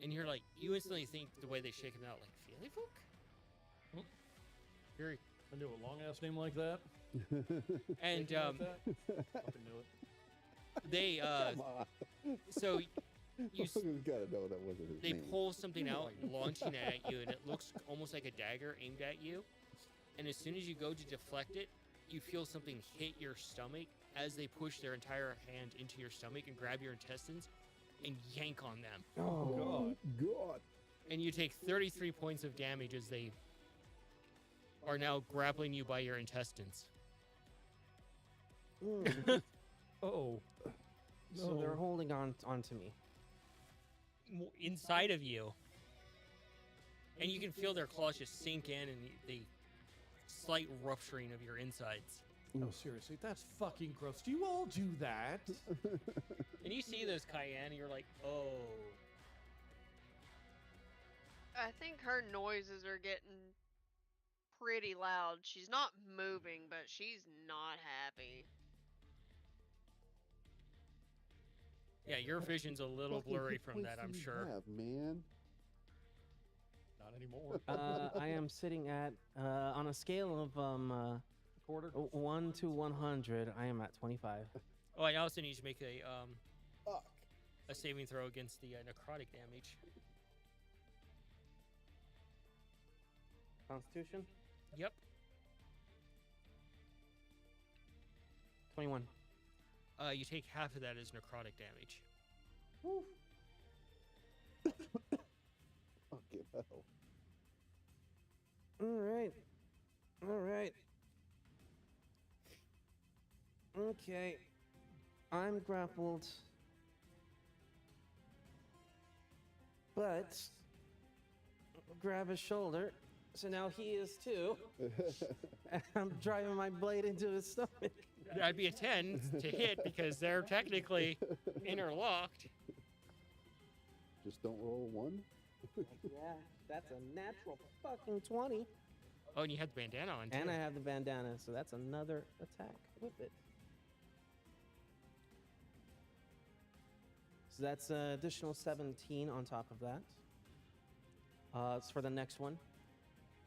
And you're like, you instantly think the way they shake them out, like, Feely Folk? Very. I knew a long ass name like that. And, Fucking knew it. they, Come on. so you, Who's gotta know that wasn't his they name? pull something out, launching it at you, and it looks almost like a dagger aimed at you. And as soon as you go to deflect it, you feel something hit your stomach as they push their entire hand into your stomach and grab your intestines and yank on them. Oh, God. And you take 33 points of damage as they are now grappling you by your intestines. Mm. Oh. So they're holding on onto me. Inside of you. And you can feel their claws just sink in and the slight rupturing of your insides. No, seriously, that's fucking gross. Do you all do that? And you see this Cayenne and you're like, oh. I think her noises are getting pretty loud. She's not moving, but she's not happy. Yeah, your vision's a little Fucking blurry hit from points that, do I'm you sure. have, man. Not anymore. I am sitting at on a scale of Quarter. 1 to 100. I am at 25. Oh, I also need you to make Fuck. a saving throw against the necrotic damage. Constitution. Yep. 21. You take half of that as necrotic damage. Fucking hell. All right. All right. Okay. I'm grappled. But grab his shoulder. So now he is too. And I'm driving my blade into his stomach. That'd be a 10 to hit because they're technically interlocked. Just don't roll a 1. Yeah, that's a natural fucking 20. Oh, and you had the bandana on too. And I have the bandana, so that's another attack with it. So that's an additional 17 on top of that. It's for the next one.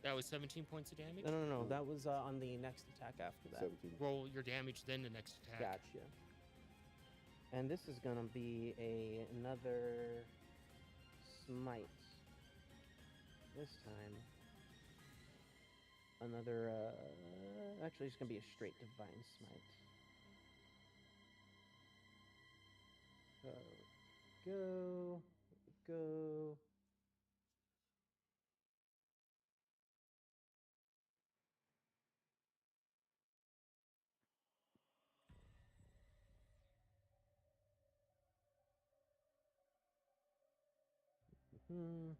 That was 17 points of damage. No. That was on the next attack after that. 17. Roll your damage, then the next attack. Gotcha. And this is gonna be another smite. This time, another. Actually, it's gonna be a straight divine smite. So, go. Hmm.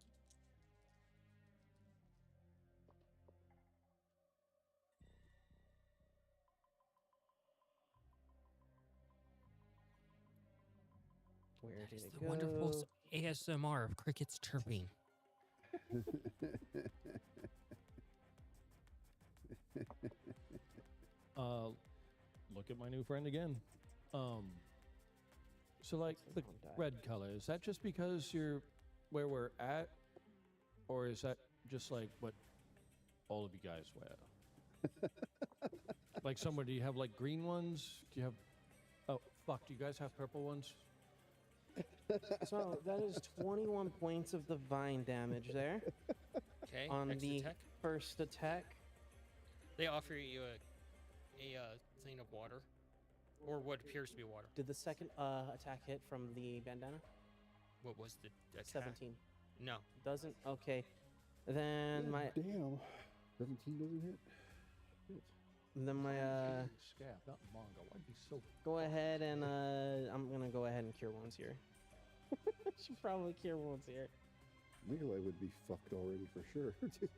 Where That did is it the go? wonderful ASMR of crickets chirping. Look at my new friend again. So like the Don't die. red color, is that just because you're where we're at? Or is that just like what all of you guys wear? Like somewhere, do you have like green ones? Do you have? Oh fuck! Do you guys have purple ones? So that is 21 points of divine damage there Okay. on Next the attack. first attack. They offer you a thing of water, or what appears to be water. Did the second attack hit from the bandana? What was the attack? 17. No. Doesn't? Okay. Then my Damn. 17 doesn't hit. Shit. then my Scab, not manga. Why'd be so? go ahead and I'm gonna go ahead and cure wounds here. Should probably cure wounds here. Nikolai would be fucked already for sure. too.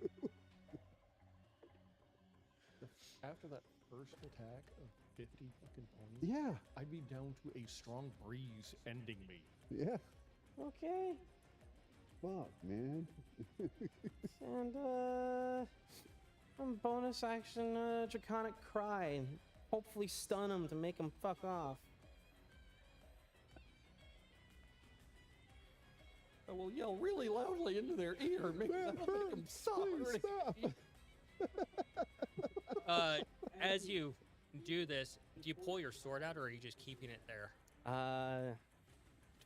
After that first attack of 50 fucking points, yeah. I'd be down to a strong breeze ending me. Yeah. Okay. Fuck, man. And bonus action Draconic Cry and hopefully stun him to make him fuck off. I will yell really loudly into their ear, make them stop. Please stop. As you do this, do you pull your sword out, or are you just keeping it there?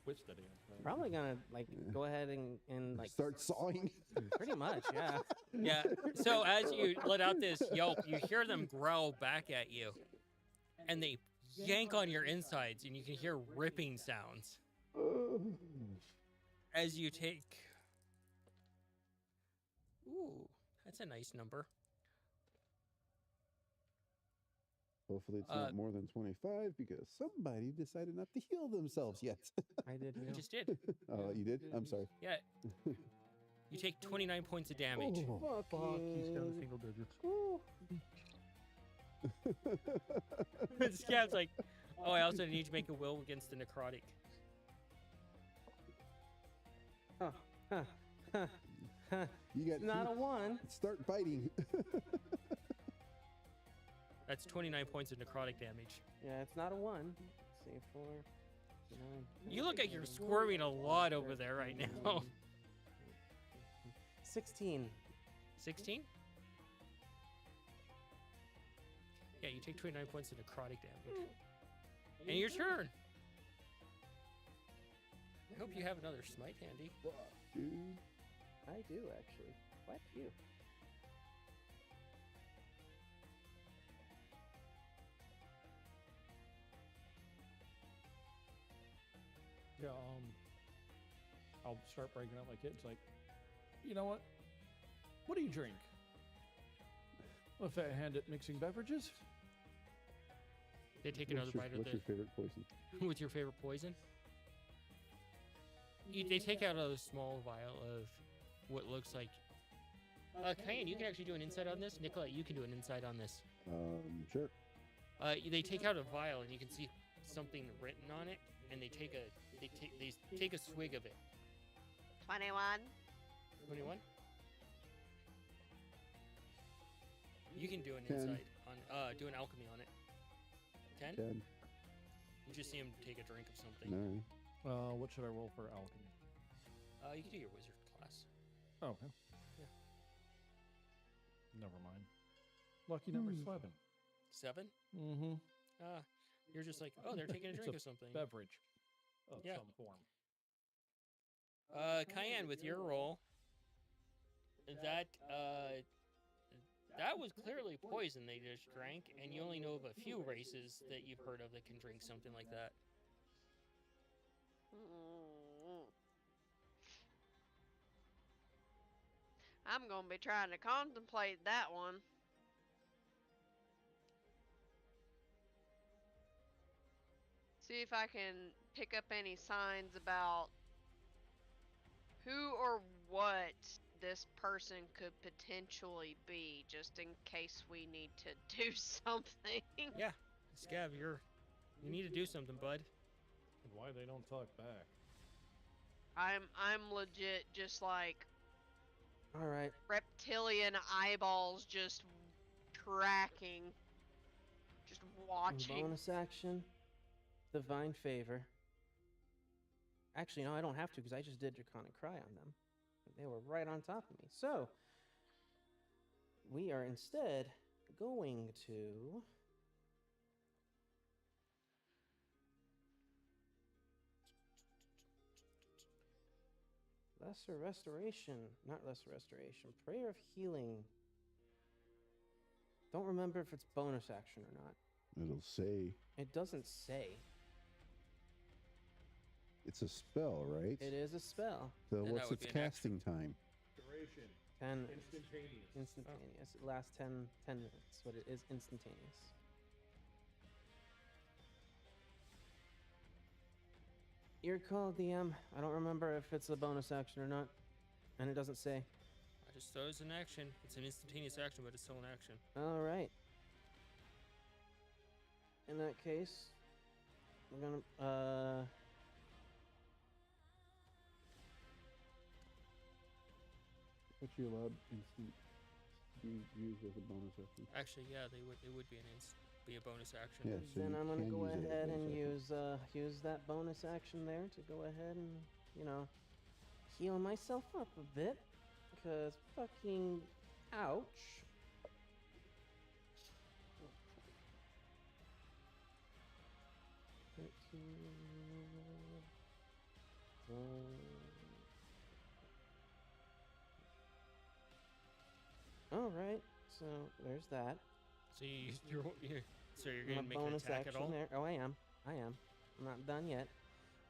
Twist it in. Probably gonna like go ahead and like Start sawing. pretty much, yeah. Yeah. So as you let out this yelp, you hear them growl back at you, and they yank on your insides, and you can hear ripping sounds as you take. Ooh, that's a nice number. Hopefully it's not more than 25 because somebody decided not to heal themselves yet. I did. You just did. Oh, you did? I'm sorry. Yeah. You take 29 points of damage. Oh, Fuck, he's down to single digits. Scab's like, oh, I also need to make a will against the necrotic. You got Not a two. one. Start fighting. That's 29 points of necrotic damage. Yeah, it's not a one. Let's see, 4, 9. You look like you're squirming a lot over there right now. 16. 16? Yeah, you take 29 points of necrotic damage. And your turn. I hope you have another smite handy. Dude. I do actually. Quite a few. Yeah, I'll start breaking up my kids. Like, you know what? What do you drink? A fat hand at mixing beverages? They take another bite of What's your favorite poison? What's your favorite poison? They take out a small vial of what looks like. Cayenne, you can actually do an insight on this. Nicolette, you can do an insight on this. Sure. They take out a vial and you can see something written on it, and they take a swig of it. 21. 21. You can do an 10. insight on do an alchemy on it. 10. 10. You just see him take a drink of something. No. What should I roll for alchemy? You can do your wizard class. Oh, okay. Yeah. Never mind. Lucky number 7. 7. Mm-hmm. You're just like, oh, they're taking a It's drink of something. Beverage of Yeah. some form. Cayenne, with your roll, that was clearly poison they just drank, and you only know of a few races that you've heard of that can drink something like that. I'm gonna be trying to contemplate that one. See if I can pick up any signs about who or what this person could potentially be, just in case we need to do something. Yeah, Scav, you need to do something, bud. And why they don't talk back? I'm legit just like All right. reptilian eyeballs just tracking, just watching. Bonus action. Divine Favor. Actually, no, I don't have to because I just did Draconic Cry on them. They were right on top of me. So, we are instead going to. Lesser Restoration. Not Lesser Restoration. Prayer of Healing. Don't remember if it's bonus action or not. It'll say It doesn't say. it's a spell, right? It is a spell. So Then that what's would its be an action. casting time? Duration. 10 Instantaneous. instantaneous. It lasts 10 minutes, but it is instantaneous. Your call, DM. I don't remember if it's a bonus action or not. And it doesn't say. I just thought it was an action. It's an instantaneous action, but it's still an action. Alright. In that case, we're gonna What's you allowed instant be used as a bonus action? Actually, yeah, they would be be a bonus action. Yeah, so then you I'm gonna can go use it as ahead and bonus action. use that bonus action there to go ahead and, heal myself up a bit. Because fucking ouch. All right, so there's that. So you're so you're My gonna make an bonus attack action at all? there. Oh, I am. I'm not done yet.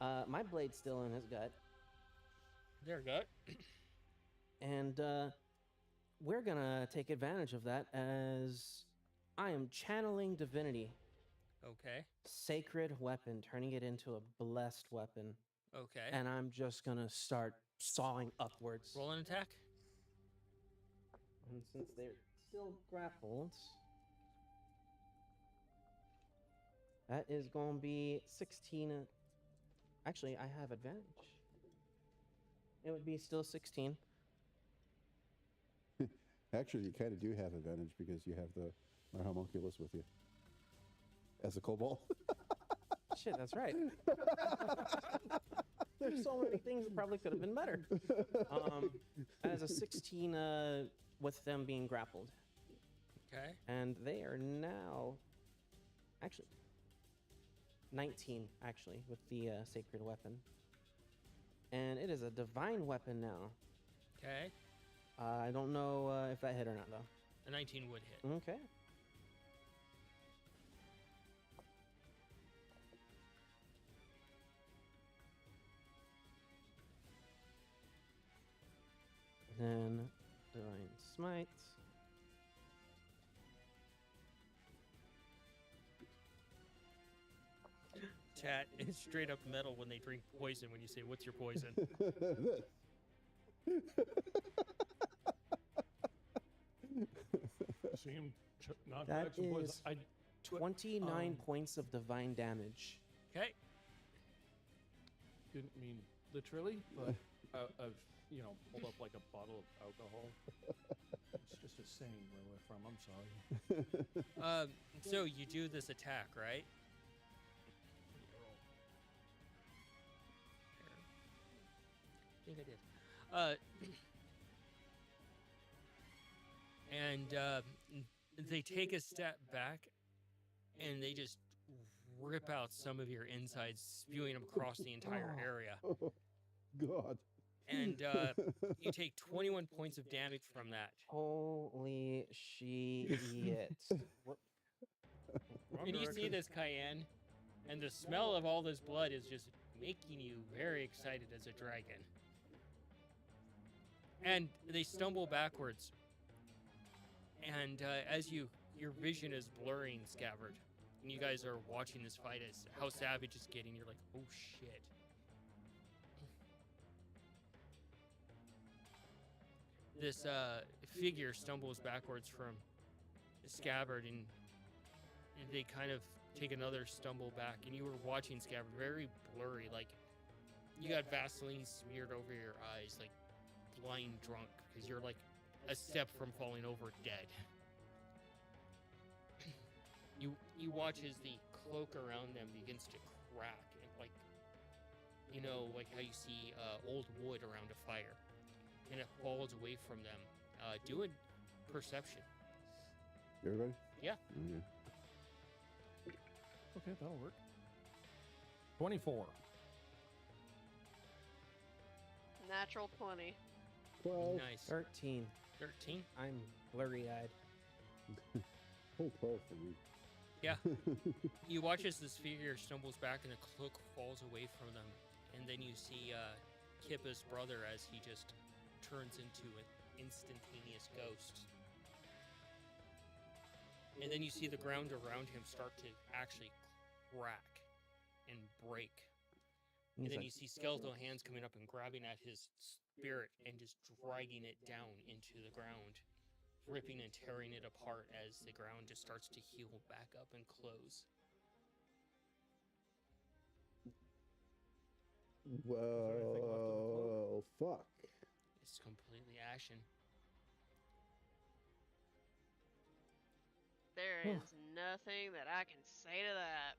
My blade's still in his gut, There, gut. and we're gonna take advantage of that as I am channeling divinity, Okay. sacred weapon, turning it into a blessed weapon, Okay. and I'm just gonna start sawing upwards. Roll an attack. And since they're still grappled, that is going to be 16. Actually, I have advantage. It would be still 16. Actually, you kind of do have advantage because you have the homunculus with you as a kobold. Shit, that's right. There's so many things that probably could have been better. As a 16 with them being grappled. Okay. And they are now... Actually, 19, actually, with the sacred weapon. And it is a divine weapon now. Okay. I don't know if that hit or not, though. A 19 would hit. Okay. Then divine smite. Chat is straight up metal when they drink poison. When you say, "What's your poison?" Seem not That back some poison. is 29 points of divine damage. Okay. Didn't mean literally, but I've pulled up like a bottle of alcohol. It's just a saying where we're from. I'm sorry. So you do this attack, right? I think I did. And they take a step back, and they just rip out some of your insides, spewing them across the entire area. God. And you take 21 points of damage from that. Holy shit. What? And you see this cayenne, and the smell of all this blood is just making you very excited as a dragon. And they stumble backwards. And as your vision is blurring, Scabbard, and you guys are watching this fight as how Savage is getting, you're like, oh shit. This figure stumbles backwards from Scabbard, and they kind of take another stumble back, and you were watching Scabbard very blurry, like you got Vaseline smeared over your eyes, like blind drunk, because you're like a step from falling over dead. You watch as the cloak around them begins to crack, and like how you see old wood around a fire, and it falls away from them. Do a perception. Everybody? Yeah. Okay. Okay, that'll work. 24. Natural 20. 12. Nice. 13. 13. I'm blurry-eyed. Whole 12 for me. Yeah. You watch as this figure stumbles back and the cloak falls away from them, and then you see Kippa's brother as he just turns into an instantaneous ghost. And then you see the ground around him start to actually crack and break. And He's then like, you see skeletal hands coming up and grabbing at his spirit and just dragging it down into the ground, ripping and tearing it apart as the ground just starts to heal back up and close. Well, fuck. It's completely ashen. There is nothing that I can say to that.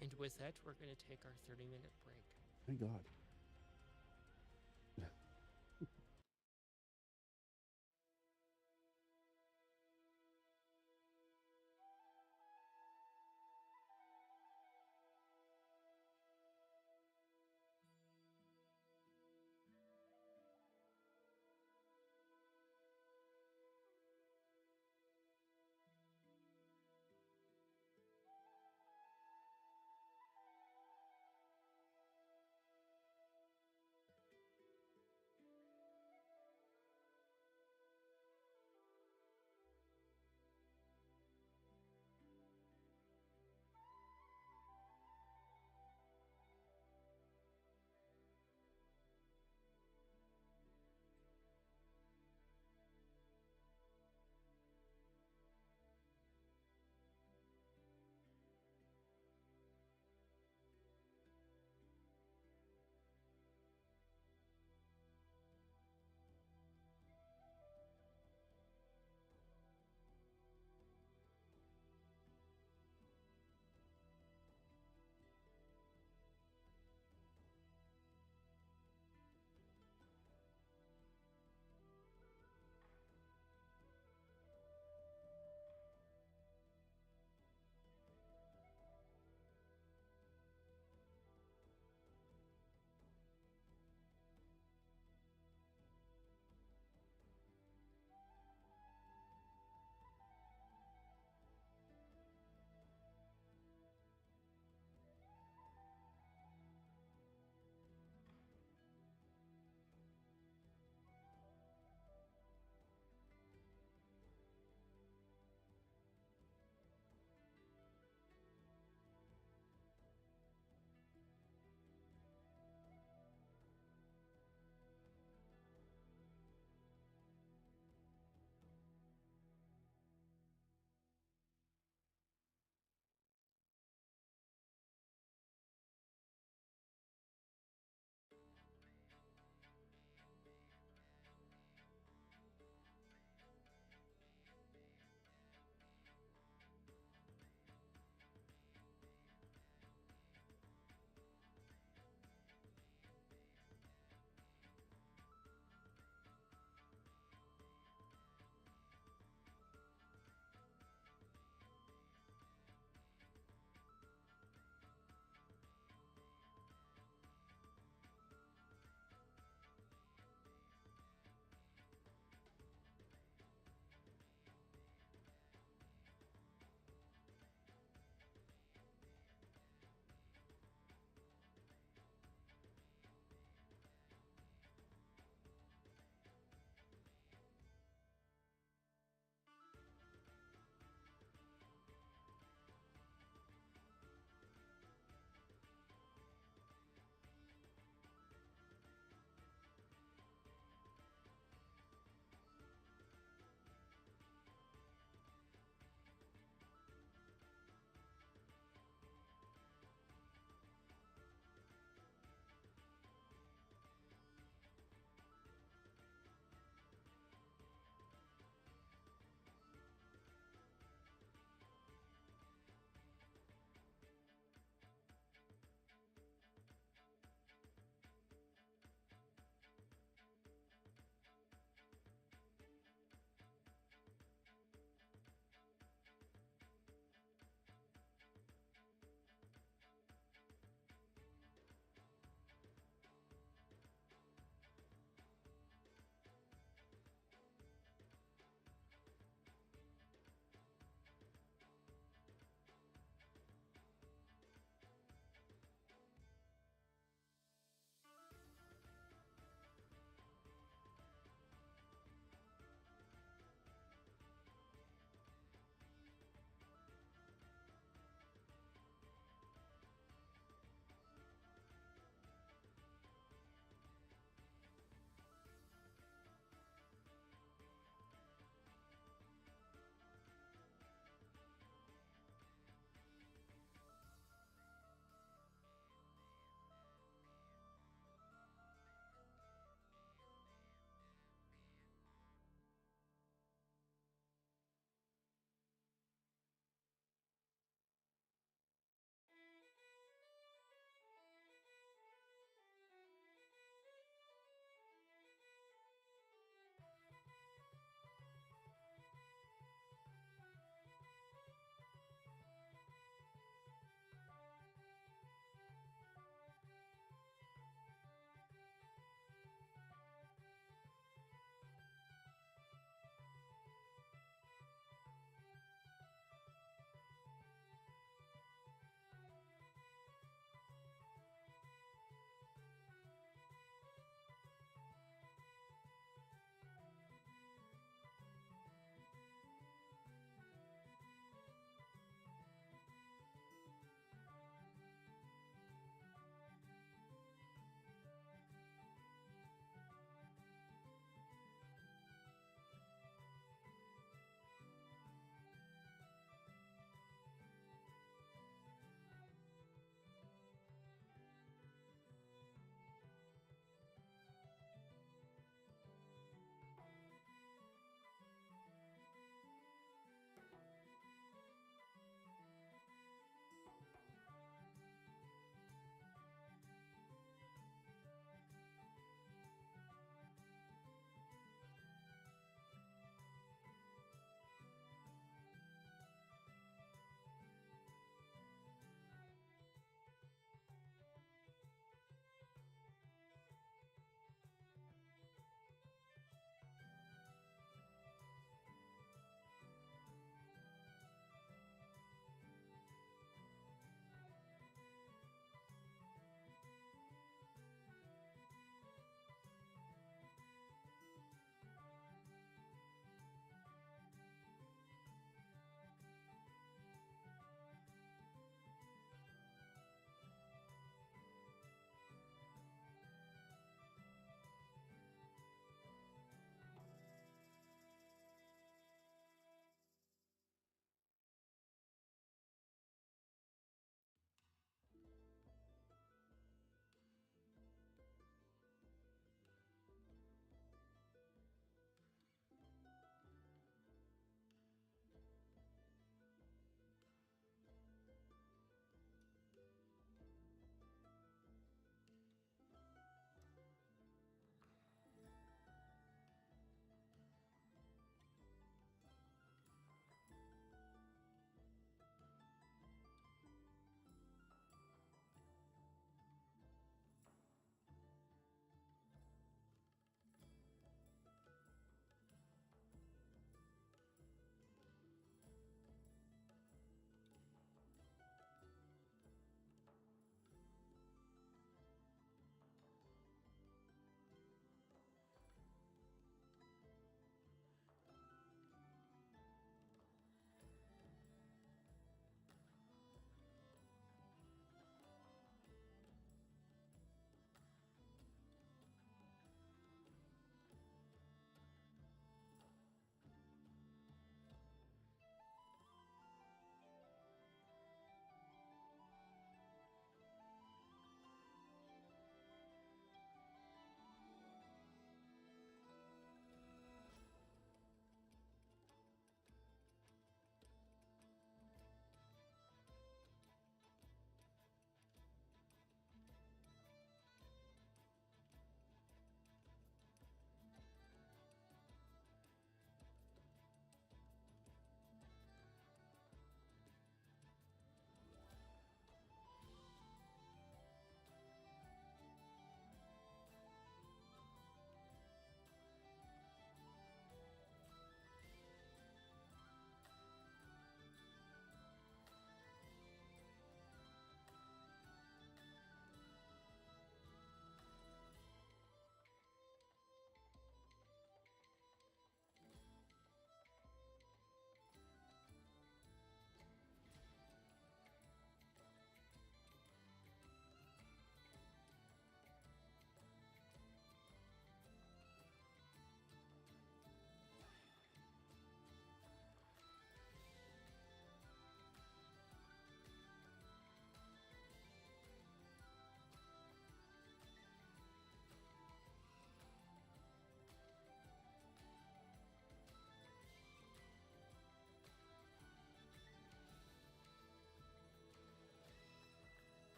And with that, we're going to take our 30-minute break. Thank God.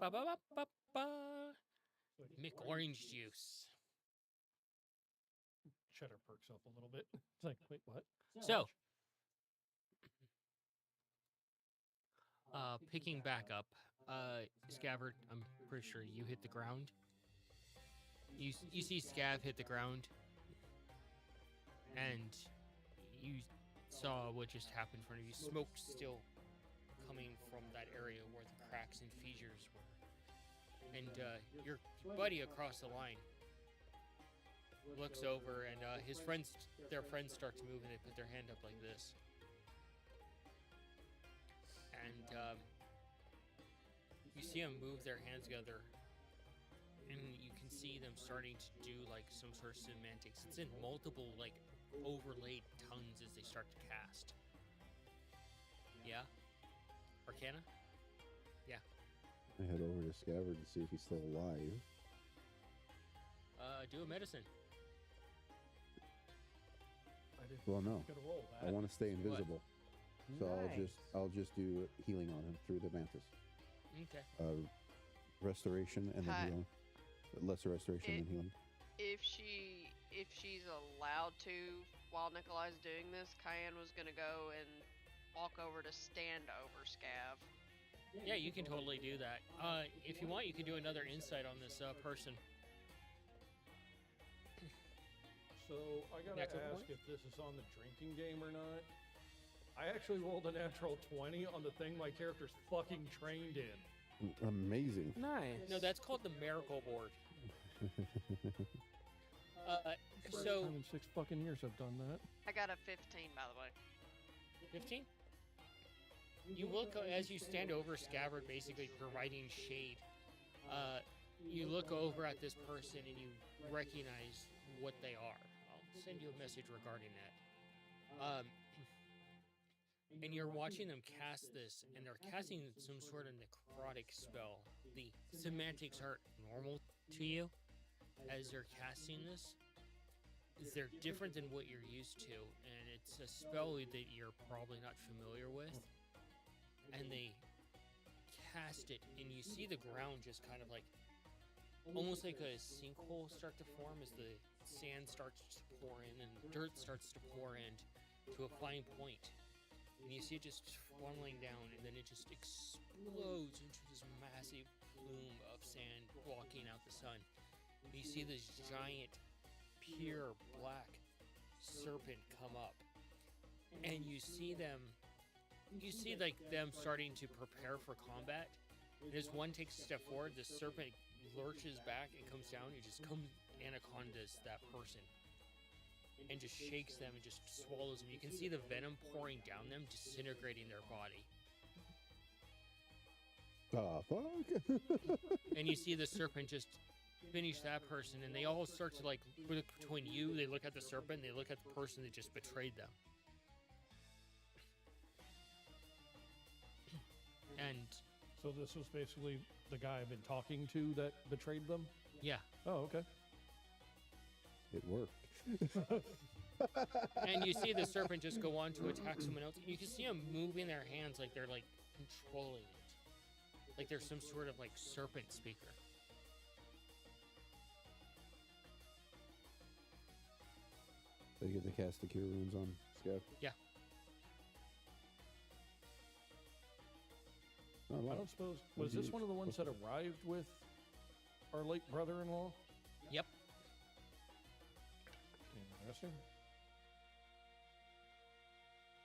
Ba ba ba ba ba. Mick orange juice. Cheddar perks up a little bit. It's like, wait, what? So, picking back up, Scabbard, I'm pretty sure you hit the ground. You see Scav hit the ground, and you saw what just happened in front of you. Smoke still coming from that area where the cracks and fissures were. And your buddy across the line looks over, and their friends start to move, and they put their hand up like this. And you see them move their hands together, and you can see them starting to do like some sort of semantics. It's in multiple like overlaid tongues as they start to cast. Yeah? Arcana? Yeah. I head over to Scabbard to see if he's still alive. Do a medicine. I didn't Well, no. gonna roll I that. want to stay invisible, so Nice. I'll just do healing on him through the mantis. Okay. Restoration and then Hi. healing. Lesser restoration It- than healing. If she's allowed to, while Nikolai's doing this, Cayenne was gonna go and walk over to stand over Scav. Yeah, you can totally do that. If you want, you can do another insight on this person. So I gotta Natural ask 20? if this is on the drinking game or not. I actually rolled a natural 20 on the thing my character's fucking trained in. Amazing. Nice. No, that's called the miracle board. First So time in 6 fucking years I've done that. I got a 15, by the way. 15. You look as you stand over Scabbard, basically providing shade. You look over at this person and you recognize what they are. I'll send you a message regarding that. And you're watching them cast this, and they're casting some sort of necrotic spell. The semantics are normal to you as they're casting this. They're different than what you're used to, and it's a spell that you're probably not familiar with. And they cast it, and you see the ground just kind of like, almost like a sinkhole start to form as the sand starts to pour in and dirt starts to pour in to a fine point. And you see it just funneling down, and then it just explodes into this massive plume of sand blocking out the sun. And you see this giant, pure black serpent come up, and you see like them starting to prepare for combat. And as one takes a step forward, the serpent lurches back and comes down and just comes anacondas that person and just shakes them and just swallows them. You can see the venom pouring down them, disintegrating their body. Ah, fuck. And you see the serpent just finish that person, and they all start to like look between you. They look at the serpent, they look at the person that just betrayed them. And So this was basically the guy I've been talking to that betrayed them? yeah, Oh, okay. It worked. and you see the serpent just go on to attack someone else. You can see them moving their hands like they're like controlling it, like there's some sort of like serpent speaker. So you get to cast the cure wounds on Scav? Yeah. Oh, I wow. don't suppose. What'd Was you this use? one of the ones that arrived with our late brother-in-law? Yep. Interesting.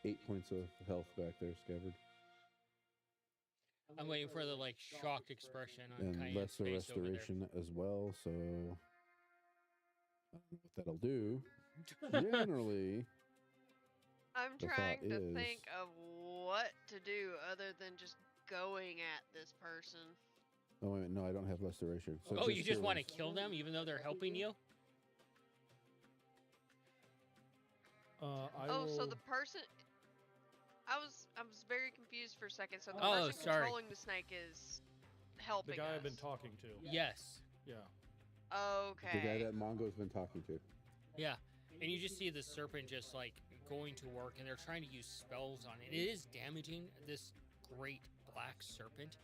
8 points of health back there, Scabbard. I'm waiting for the like shocked expression on And Cayenne's lesser face over there. restoration as well, so I don't know what that'll do. Generally, I'm The trying thought to is- think of what to do other than just going at this person. oh wait, a minute, no, I don't have restoration. So Oh, you just cure want to wounds. kill them even though they're helping you? So the person. I was very confused for a second. So the Oh, person sorry. controlling the snake is helping the guy us. I've been talking to. Yes. Yeah. Okay. The guy that Mongo's been talking to. Yeah. And you just see the serpent just like going to work, and they're trying to use spells on it. It is damaging this great black serpent.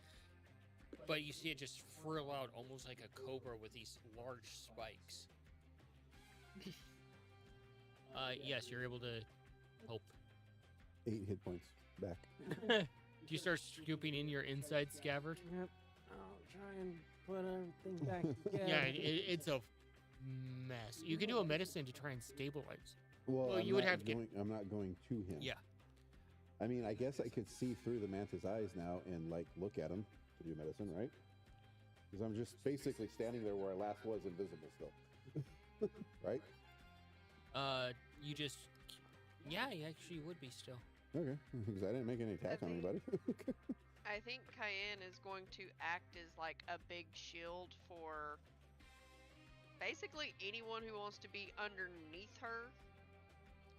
but you see it just frill out almost like a cobra with these large spikes. Yes, you're able to help. 8 hit points back. Do you start scooping in your inside scabbard? Yep. I'll try and put everything back together. Yeah, it's a mess. You can do a medicine to try and stabilize. Well, you would have to get. I'm not going to him. Yeah. I mean, I guess I could see through the mantis eyes now and like look at him to do medicine, right? Because I'm just basically standing there where I last was, invisible still. Right? You just. Yeah, you actually would be still. Okay. Because I didn't make any attack on think- anybody. I think Cayenne is going to act as like a big shield for basically anyone who wants to be underneath her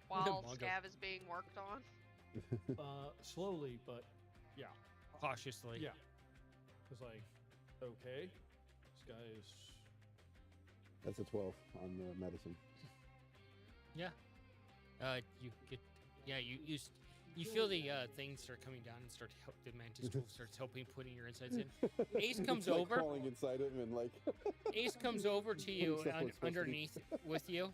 while Mongo. Scav is being worked on. Slowly, but yeah. Cautiously. Yeah. It's like, okay, this guy is. That's a 12 on the medicine. Yeah. You get. Yeah, you feel the things start coming down and start to help. The mantis tool starts helping putting your insides in. Ace comes It's like over. crawling inside him and like. Ace comes over to you Himself was supposed to be- underneath with you,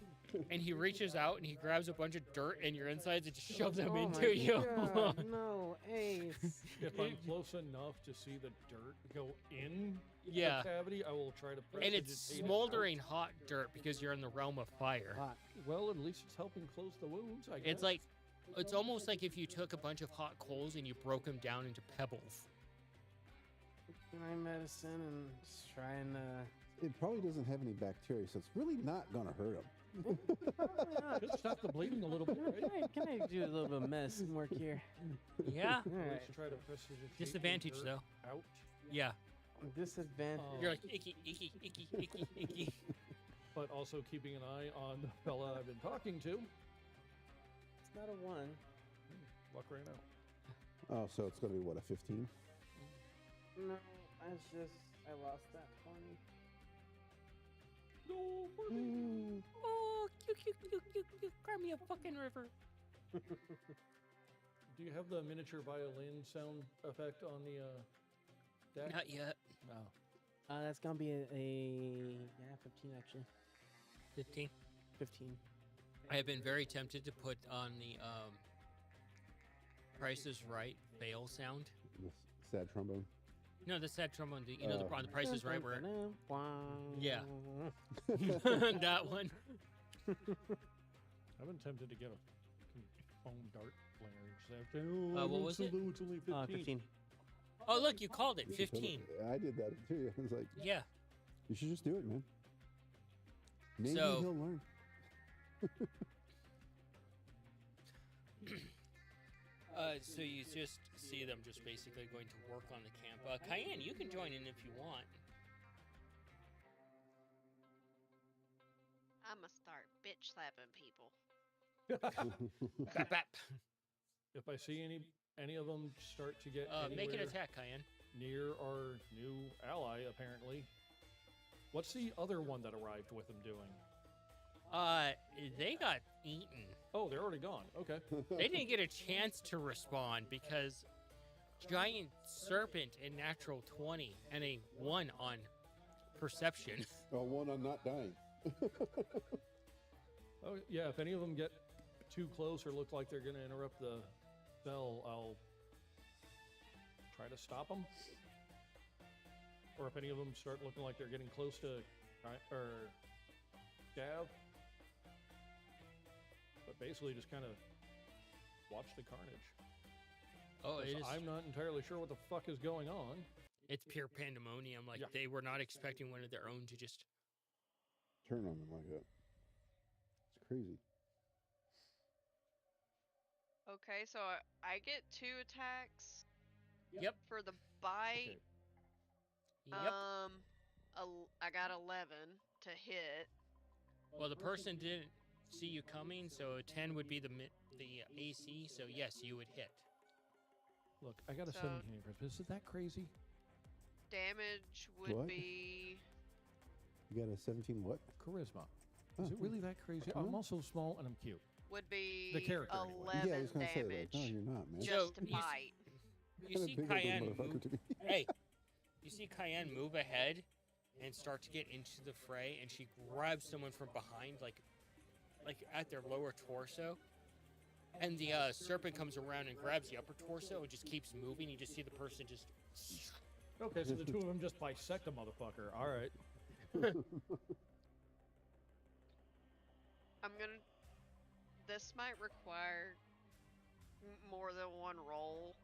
and he reaches out and he grabs a bunch of dirt and your insides and just shoves them Oh into my you. God, no, Ace. If I'm close enough to see the dirt go in Yeah. the cavity, I will try to. And it's prestidigitate it smoldering out. hot dirt because you're in the realm of fire. Hot. Well, at least it's helping close the wounds. I guess. It's like, it's almost like if you took a bunch of hot coals and you broke them down into pebbles. Can I medicine and just try and It probably doesn't have any bacteria, so it's really not gonna hurt him. Just stop the bleeding a little bit, right? can I do a little bit of medicine work here? Yeah. All At right. least try to prestidigitate the Disadvantage dirt though. Out. Yeah. Disadvantage. You're like icky, icky, icky, icky, icky. But also keeping an eye on the fella I've been talking to. It's not a 1. Luck right out. Oh, so it's gonna be what, a 15? No, I lost that 20. No, Oh, cute, cute, cute, cute, cute. Cry me a fucking river. Do you have the miniature violin sound effect on the deck? Not yet. No. That's gonna be a 15 actually. 15. 15. I have been very tempted to put on the Price is Right fail sound. This sad trombone. No, the sad trombone. You know, on the Price is Right where. Yeah. That one. I've been tempted to get a foam dart player. What was it? It's only 15. 15. Oh, look, you called it. You should 15. totally- I did that too. I was like, Yeah. you should just do it, man. Maybe So- he'll learn. So you just see them just basically going to work on the camp. Cayenne, you can join in if you want. I'ma start bitch slapping people. Bap, bap. If I see any of them start to get Make an anywhere attack, Cayenne. near our new ally, apparently. What's the other one that arrived with them doing? They got eaten. Oh, they're already gone. Okay. They didn't get a chance to respond because giant serpent in natural 20 and a 1 on perception. Oh, one on not dying. Oh, yeah, if any of them get too close or look like they're going to interrupt the spell, I'll try to stop them. Or if any of them start looking like they're getting close to Gav. But basically just kind of watch the carnage. Oh, 'Cause it is. I'm not entirely sure what the fuck is going on. It's pure pandemonium. Like Yeah. they were not expecting one of their own to just. Turn on them like that. It's crazy. Okay, so I get 2 attacks Yep. for the bite. Okay. Yep. I got 11 to hit. Well, the person didn't see you coming, so a 10 would be the AC. So yes, you would hit. Look, I got a So- 17 in Christmas. Is that crazy? Damage would What? be You got a 17 what? Charisma. Oh, Is it cool. really that crazy? Come I'm on. also small and I'm cute. the character, anyway. 11 Yeah, I was gonna say damage that. No, you're not, man. So, just to you s- bite. You see Kinda big of a Cayenne motherfucker move. to be. Hey, you see Cayenne move ahead and start to get into the fray, and she grabs someone from behind, like at their lower torso. And the serpent comes around and grabs the upper torso and just keeps moving. You just see the person just. Okay, so the two of them just bisect a motherfucker. All right. I'm gonna. This might require more than one roll,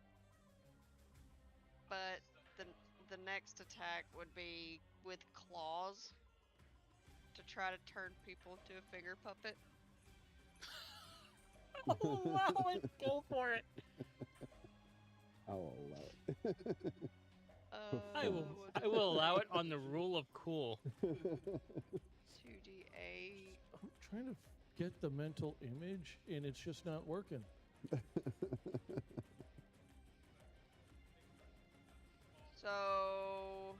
but the next attack would be with claws to try to turn people into a finger puppet. Oh, allow it. Go for it. I'll allow it. I will allow it on the rule of cool. 2d8. I'm trying to get the mental image, and it's just not working. So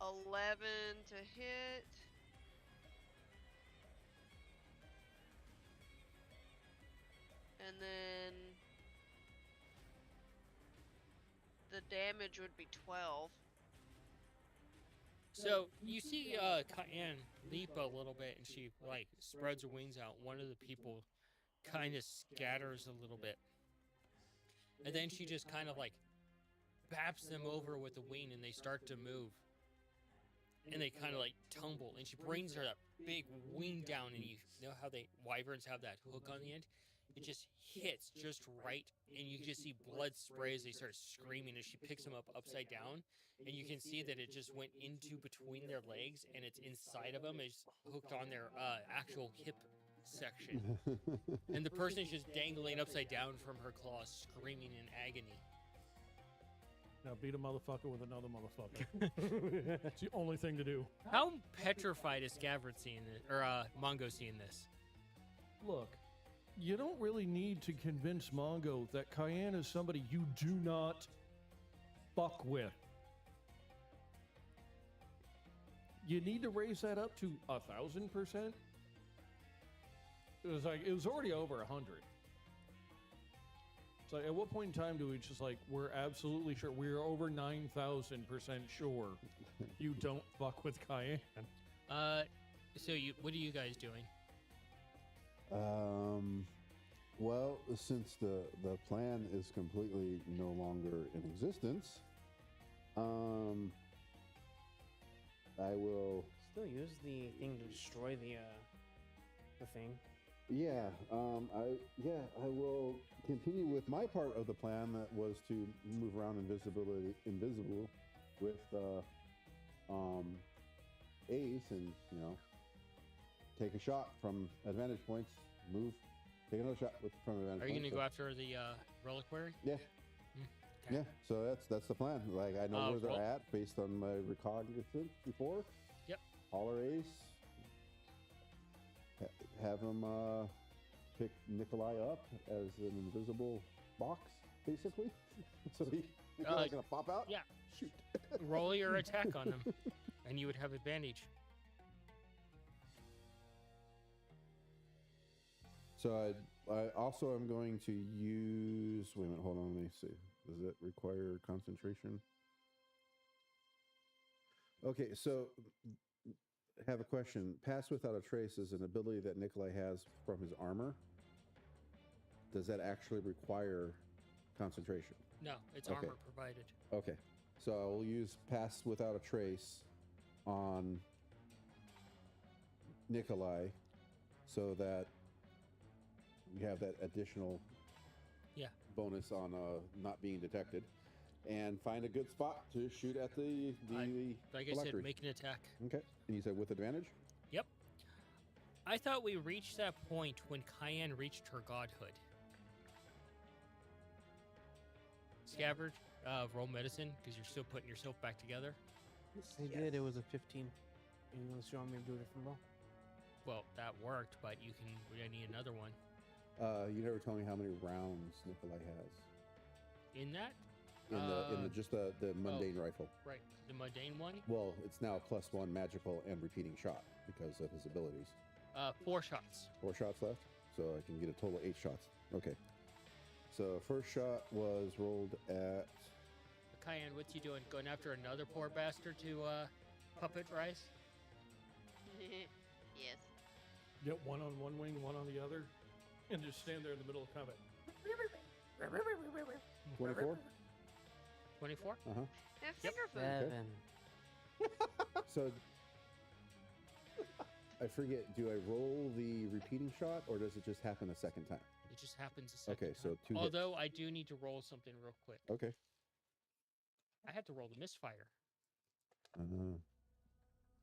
11 to hit. And then the damage would be 12. So you see Cayenne leap a little bit, and she like spreads her wings out. One of the people kind of scatters a little bit, and then she just kind of like baps them over with the wing, and they start to move, and they kind of like tumble. And she brings her that big wing down, and you know how wyverns have that hook on the end. It just hits just right, and you just see blood spray as they start screaming as she picks them up upside down, and you can see that it just went into between their legs, and it's inside of them. It's hooked on their actual hip section, and the person is just dangling upside down from her claws, screaming in agony. Now beat a motherfucker with another motherfucker. It's the only thing to do. How petrified is Scabbard seeing this, or Mongo seeing this? Look, you don't really need to convince Mongo that Cayenne is somebody you do not fuck with. You need to raise that up to 1,000%. It was already over 100. It's like, at what point in time do we just like, we're absolutely sure, we're over 9,000% sure you don't fuck with Cayenne? So what are you guys doing? Well, since the plan is completely no longer in existence, I will Still use the thing to destroy the thing. Yeah, I will continue with my part of the plan that was to move around invisible with Ace, and take a shot from advantage points. Move, take another shot from advantage. Are you points. gonna go after the reliquary? Yeah. Okay. Yeah, so that's the plan. Like, I know where roll. they're at based on my recognizance before. Yep. Holler Ace. Have him pick Nikolai up as an invisible box, basically. So he's not gonna pop out. Yeah. Shoot. Roll your attack on them, and you would have advantage. So I also am going to use. Wait a minute. Hold on. Let me see. Does it require concentration? Okay. So I have a question. Pass Without a Trace is an ability that Nikolai has from his armor. Does that actually require concentration? No, it's Okay. armor provided. Okay. So I will use Pass Without a Trace on Nikolai so that we have that additional bonus on not being detected, and find a good spot to shoot at the Like I said, make an attack. Okay. And you said with advantage? Yep. I thought we reached that point when Cayenne reached her godhood. Scabbard, roll medicine, because you're still putting yourself back together. I did. It was a 15. Unless you want me to do a different roll. Well, that worked, but I need another one. You never told me how many rounds Nikolai has In that? in the just the mundane rifle. Right, the mundane one? Well, it's now +1 magical and repeating shot because of his abilities. 4 shots. 4 shots left, so I can get a total of 8 shots. Okay. So first shot was rolled at Cayenne, what's he doing? Going after another poor bastard to puppet rice? Yes. Get one on one wing, one on the other, and just stand there in the middle of combat. 24. 24? Uh huh. And finger food. 7. So I forget. Do I roll the repeating shot, or does it just happen a second time? It just happens a second Okay, so time. 2 hits. Although I do need to roll something real quick. Okay. I had to roll the misfire. Uh,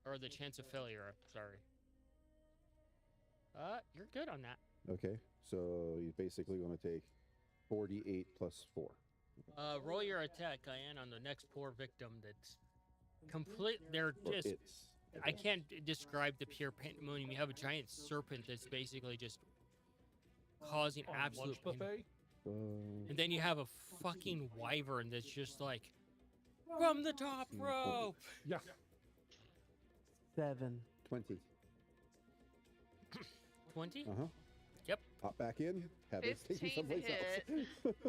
Or the chance of failure, I'm sorry. You're good on that. okay. So you're basically going to take 48 plus 4. Roll your attack, Cayenne, on the next poor victim that's complete. They're Or just. it's. I can't describe the pure pandemonium. You have a giant serpent that's basically just causing On absolute lunch pain. buffet? And then you have a fucking wyvern that's just like, from the top rope! Yeah. 7. 20. 20? Uh huh. Yep. Pop back in. Have it take you 15 someplace else.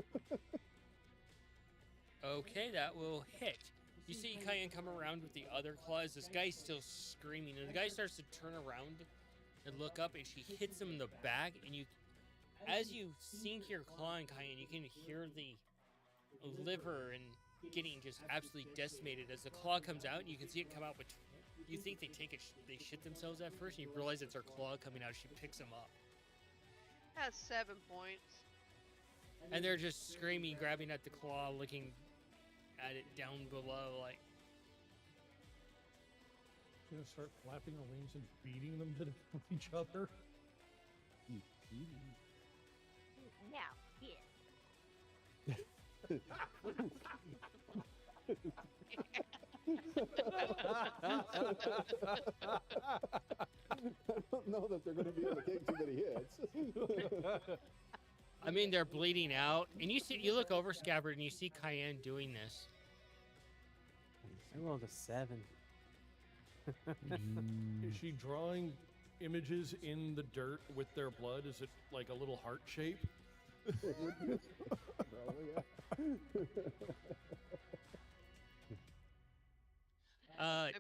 Okay, that will hit. You see Cayenne come around with the other claws. This guy's still screaming, and the guy starts to turn around and look up, and she hits him in the back, and you, as you sink your claw in Cayenne, you can hear the liver and getting just absolutely decimated. As the claw comes out, you can see it come out, but you think they they shit themselves at first, and you realize it's her claw coming out. She picks him up, That's 7 points. and they're just screaming, grabbing at the claw, looking at it down below, like. Gonna start flapping the wings and beating them to death with each other. Now, here. I don't know that they're going to be able to take too many hits. I mean, they're bleeding out, and you look over Scabbard, and you see Cayenne doing this. I rolled a 7. Is she drawing images in the dirt with their blood? Is it like a little heart shape? Probably, yeah.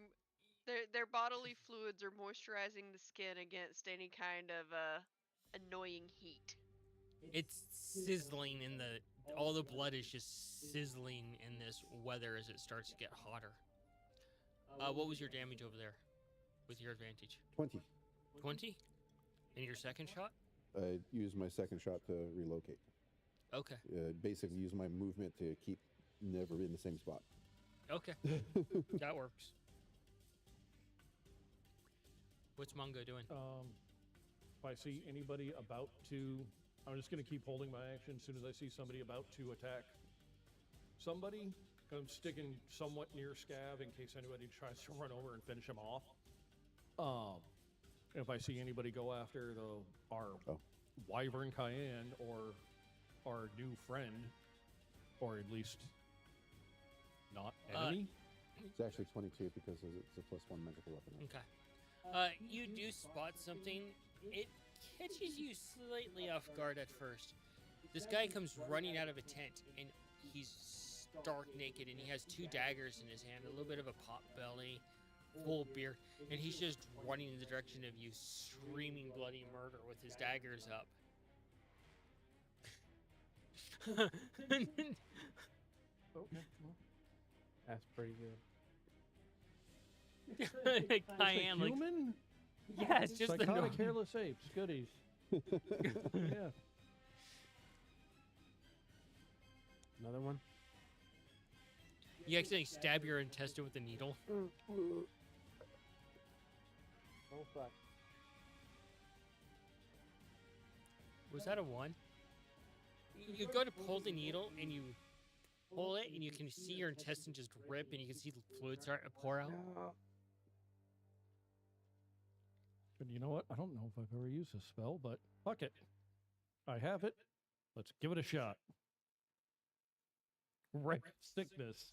Their bodily fluids are moisturizing the skin against any kind of annoying heat. It's sizzling in all the blood is just sizzling in this weather as it starts to get hotter. What was your damage over there with your advantage? 20. 20? And your second shot? I used my second shot to relocate. Okay. Basically, use my movement to keep never in the same spot. Okay. That works. What's Mongo doing? If I see anybody about to, I'm just going to keep holding my action. As soon as I see somebody about to attack somebody, I'm sticking somewhat near Scav in case anybody tries to run over and finish him off. If I see anybody go after our Wyvern Cayenne or our new friend, or at least not enemy. It's actually 22 because it's a +1 magical weapon. Okay. You do spot something. It catches you slightly off guard at first. This guy comes running out of a tent, and he's stark naked, and he has 2 daggers in his hand, a little bit of a pot belly, full beard, and he's just running in the direction of you, screaming bloody murder with his daggers up. Okay. That's pretty good. Cayenne, like, Human? yeah, it's just the Psychotic hairless apes. Goodies. Yeah. Another one? You accidentally stab your intestine with a needle. Oh, fuck. Was that a 1? You go to pull the needle, and you pull it, and you can see your intestine just rip, and you can see the fluid start to pour out. But you know what? I don't know if I've ever used this spell, but fuck it. I have it. Let's give it a shot. Ray of sickness.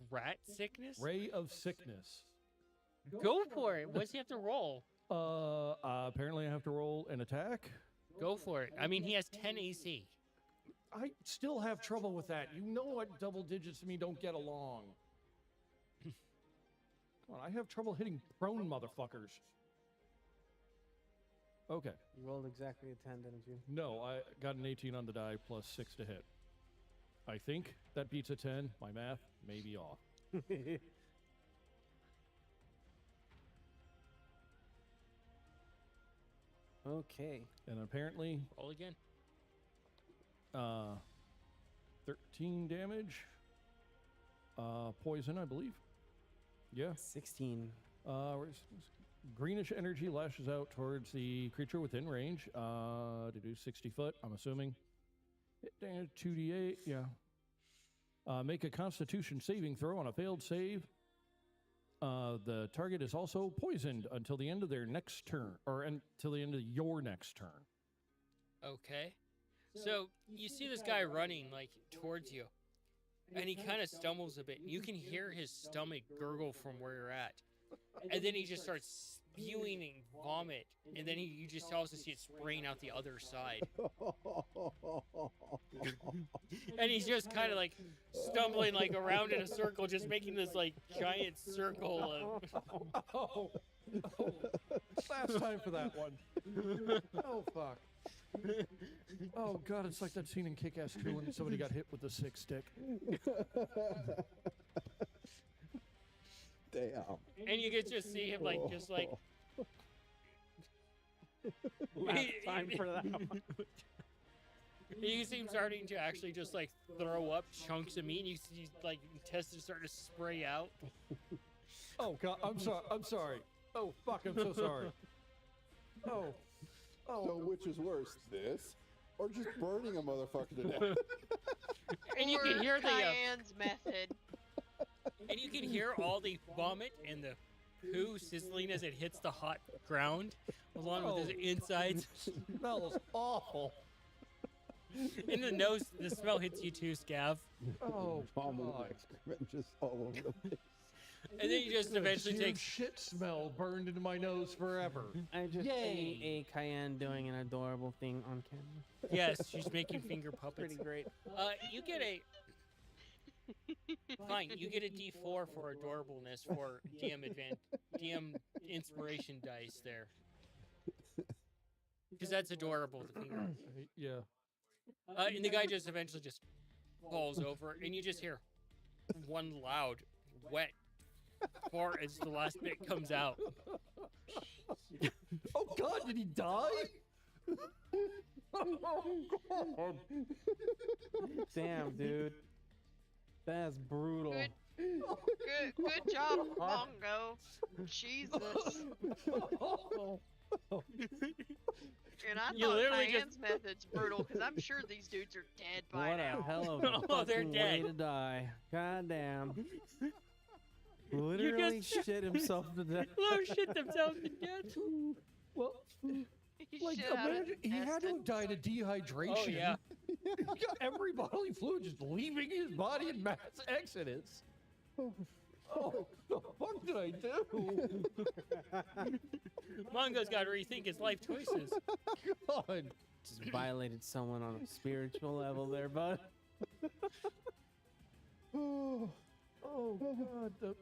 Rat sickness? Ray of sickness. Go for it. What's he have to roll? Apparently I have to roll an attack. Go for it. I mean, he has 10 AC. I still have trouble with that. You know what double digits to me don't get along. Come on, I have trouble hitting prone motherfuckers. Okay. You rolled exactly a 10, didn't you? No, I got an 18 on the die plus 6 to hit. I think that beats a 10. My math may be off. Okay. And apparently, Roll again. 13 damage. Poison, I believe. Yeah. 16. Greenish energy lashes out towards the creature within range. To do 60 foot, I'm assuming. Hit damage 2d8. Yeah. Make a Constitution saving throw on a failed save. The target is also poisoned until the end of their next turn, or until the end of your next turn. Okay. So you see this guy running like towards you, and he kind of stumbles a bit. You can hear his stomach gurgle from where you're at, and then he just starts spewing and vomit, and then you just also see it spraying out the other side. And he's just kind of like stumbling like around in a circle, just making this like giant circle of... Last time for that one. Oh, fuck. Oh, God, it's like that scene in Kick-Ass 2 when somebody got hit with a sick stick. Damn. And you can just see him like, just like... Last time for that one. You see him starting to actually just like throw up chunks of meat, and you see like intestines starting to spray out. Oh, God, I'm sorry. Oh, fuck, I'm so sorry. Oh. So which is worse, this or just burning a motherfucker to death? And you can hear the Cayenne's method. and you can hear all the vomit and the poo sizzling as it hits the hot ground, along with his insides. Smells awful. In the nose, the smell hits you too, Scav. Oh, Vomit God. excrement just all over the place. And then you just eventually Seared take... shit smell burned into my nose forever. I just Yay. see a Cayenne doing an adorable thing on camera. Yes, she's making finger puppets. Pretty great. You get a... Fine, you get a D4 for adorableness for DM inspiration dice there. Because that's adorable, the finger. Yeah. And the guy just eventually just falls over, and you just hear one loud, wet fart as the last bit comes out. Oh, God, did he die? Oh, God. Damn, dude. That's brutal. Good job, Mongo. Jesus. And I You thought literally Cayenne's method's brutal because I'm sure these dudes are dead by What now. a hell of a Oh, they're fucking dead. way to die. God damn. Literally shit himself to death. Little shit themselves to death. Well, He like, shit out of imagine, he had to intestine. have died of dehydration. Oh, yeah. He got every bodily fluid just leaving his body in mass exodus. Oh, the fuck did I do? Mongo's got to rethink his life choices. God. Just violated someone on a spiritual level there, bud. Oh, God. The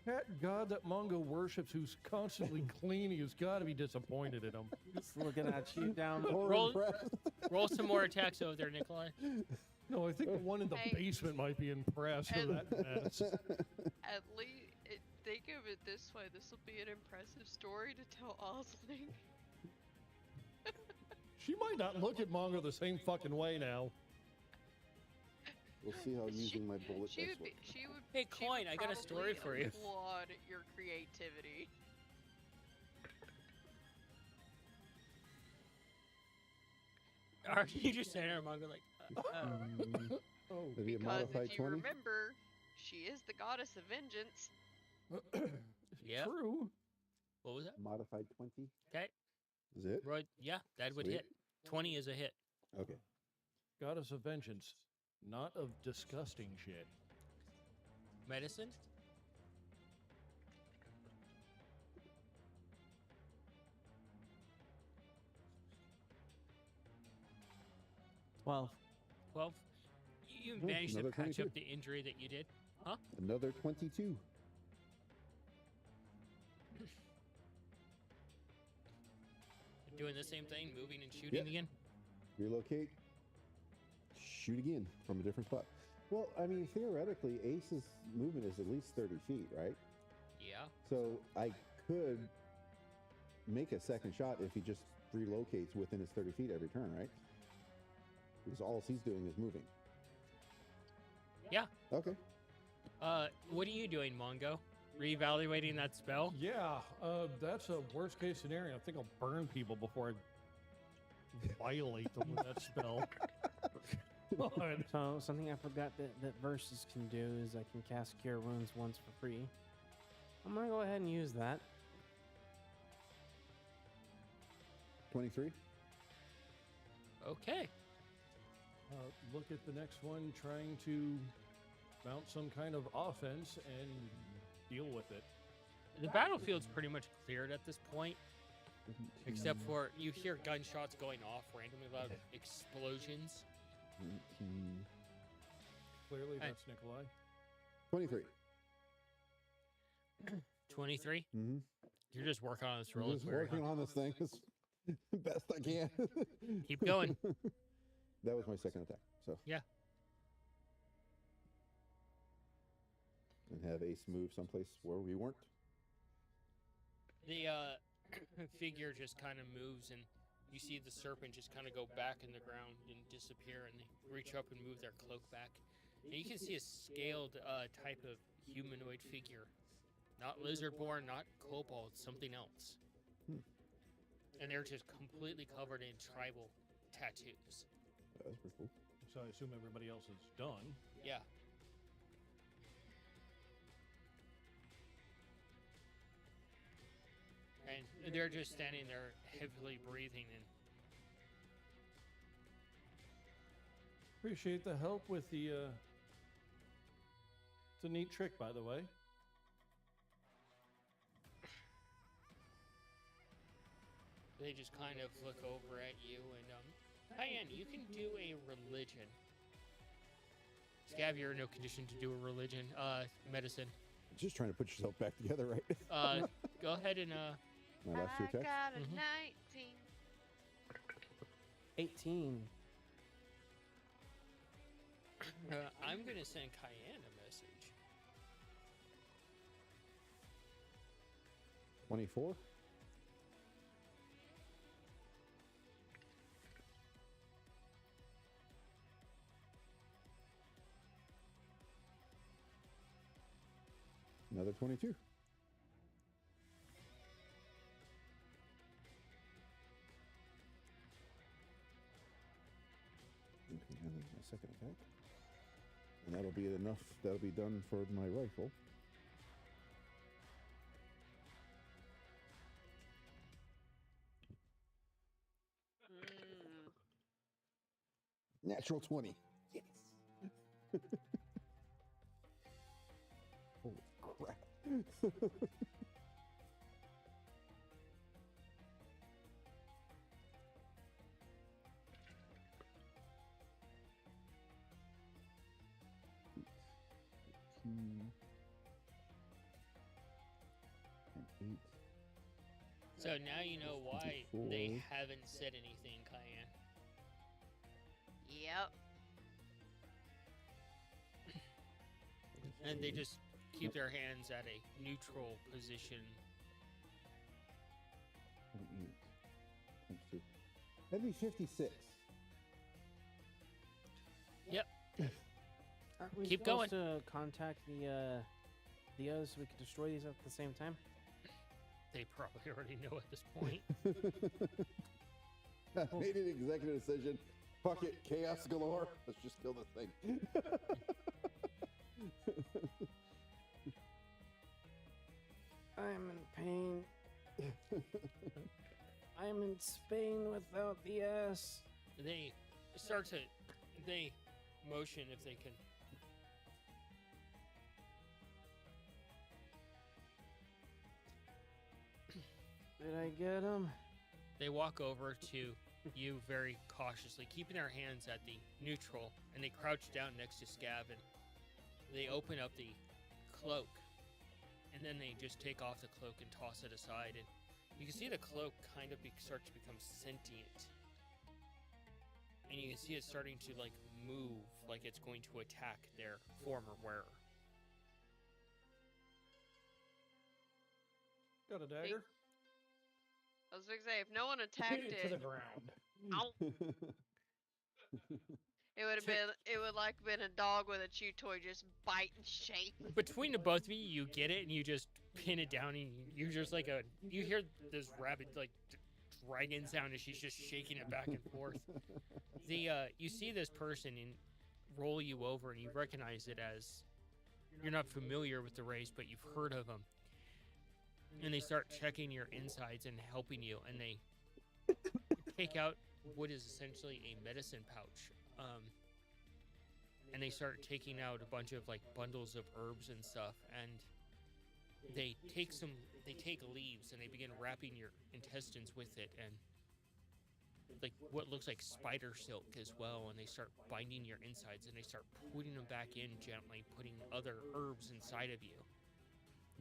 cat god that Mongo worships, who's constantly cleaning, has got to be disappointed in him. Just looking at you down. Or Roll- impressed. Roll some more attacks over there, Nikolai. No, I think the one in the Hey. basement might be impressed with that mess. At least, think of it this way. This will be an impressive story to tell Osling. She might not look at Mongo the same fucking way now. We'll see how using my bullet She dice would be. works. She would. Hey, she Coin, would I got a story for probably you. Applaud your creativity. Are you just saying her, Mongo, like, Oh, Maybe a Because modified if you 20? remember, she is the goddess of vengeance. yeah. True. What was that? Modified 20? Okay. Is it? Roy, yeah, that would Sweet. hit. 20 is a hit. Okay. Goddess of vengeance, not of disgusting shit. Medicine? Well, 12. You Oh, managed to another patch 22. up the injury that you did. Huh? Another 22. Doing the same thing, moving and shooting Yep. again. Relocate. Shoot again from a different spot. Well, I mean, theoretically, Ace's movement is at least 30 feet, right? Yeah. So I could make a second shot if he just relocates within his 30 feet every turn, right? Because all he's doing is moving. Yeah. Okay. What are you doing, Mongo? Reevaluating that spell? Yeah, that's a worst case scenario. I think I'll burn people before I violate them with that spell. God. So something I forgot that Versus can do is I can cast Cure Wounds once for free. I'm gonna go ahead and use that. 23. Okay. Look at the next one, trying to mount some kind of offense and deal with it. The battlefield's pretty much cleared at this point, except for you hear gunshots going off, randomly loud explosions. 19, Clearly, Hey. that's Nikolai. 23. 23? Mm-hmm. You're just working on this I'm roller. just working on this thing as best I can. Keep going. That was my second attack. So Yeah. And have Ace move someplace where we weren't. The figure just kind of moves, and you see the serpent just kind of go back in the ground and disappear, and they reach up and move their cloak back. And you can see a scaled type of humanoid figure. Not lizard-born, not kobold, something else. Hmm. And they're just completely covered in tribal tattoos. That was pretty cool. So I assume everybody else is done. Yeah. And they're just standing there heavily breathing, and Appreciate the help with the. It's a neat trick, by the way. they just kind of look over at you. And Diane, you can do a religion. Scav, you're in no condition to do a religion. Medicine. Just trying to put yourself back together, right? Go ahead and My last two I attacks. got a Mhm. 19. 18. I'm gonna send Cayenne a message. 24. Another 22. Okay, and then my second attack. And that'll be enough. That'll be done for my rifle. Natural 20. Yes. Holy crap. And 8. So now you know why they 54. haven't said anything, Cayenne. Yep. And they just keep their hands at a neutral position. 28. 22. That'd be 56. Yep. Aren't we Keep supposed to contact the others so we can destroy these at the same time? They probably already know at this point. I made an executive decision. Fuck it, chaos galore. Let's just kill this thing. I'm in pain. I'm in Spain without the S. They start to, they motion if they can. Did I get him? They walk over to you very cautiously, keeping their hands at the neutral, and they crouch down next to Scav, and they open up the cloak, and then they just take off the cloak and toss it aside, and you can see the cloak kind of start to become sentient. And you can see it starting to, like, move like it's going to attack their former wearer. Got a dagger? I was gonna say, if no one attacked Hit it to the it, ground. ow, it would like been a dog with a chew toy just bite and shake. Between the both of you, you get it, and you just pin it down, and you just like you hear this rabid like dragon sound as she's just shaking it back and forth. You see this person and roll you over, and you recognize it as, you're not familiar with the race, but you've heard of them. And they start checking your insides and helping you, and they take out what is essentially a medicine pouch. And they start taking out a bunch of like bundles of herbs and stuff, and they take leaves and they begin wrapping your intestines with it, and like what looks like spider silk as well, and they start binding your insides, and they start putting them back in gently, putting other herbs inside of you.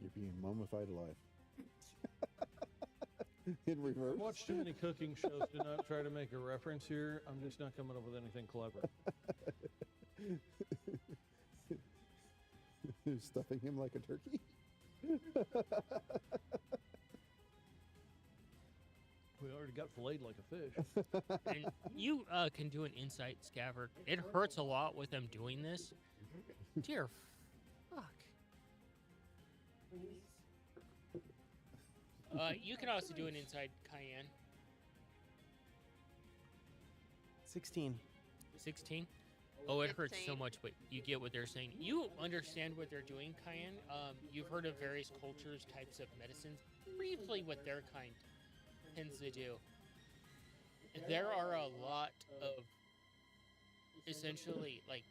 You're being mummified alive. In reverse. I watch too many cooking shows to not try to make a reference here. I'm just not coming up with anything clever. Stuffing him like a turkey? We already got filleted like a fish. And you can do an insight, Scabbard. It hurts a lot with them doing this. Dear fuck. You can also do an insight, Cayenne. 16. 16? Oh, it hurts so 15. much, but you get what they're saying. You understand what they're doing, Cayenne. You've heard of various cultures, types of medicines. Briefly, what their kind tends to do. There are a lot of essentially like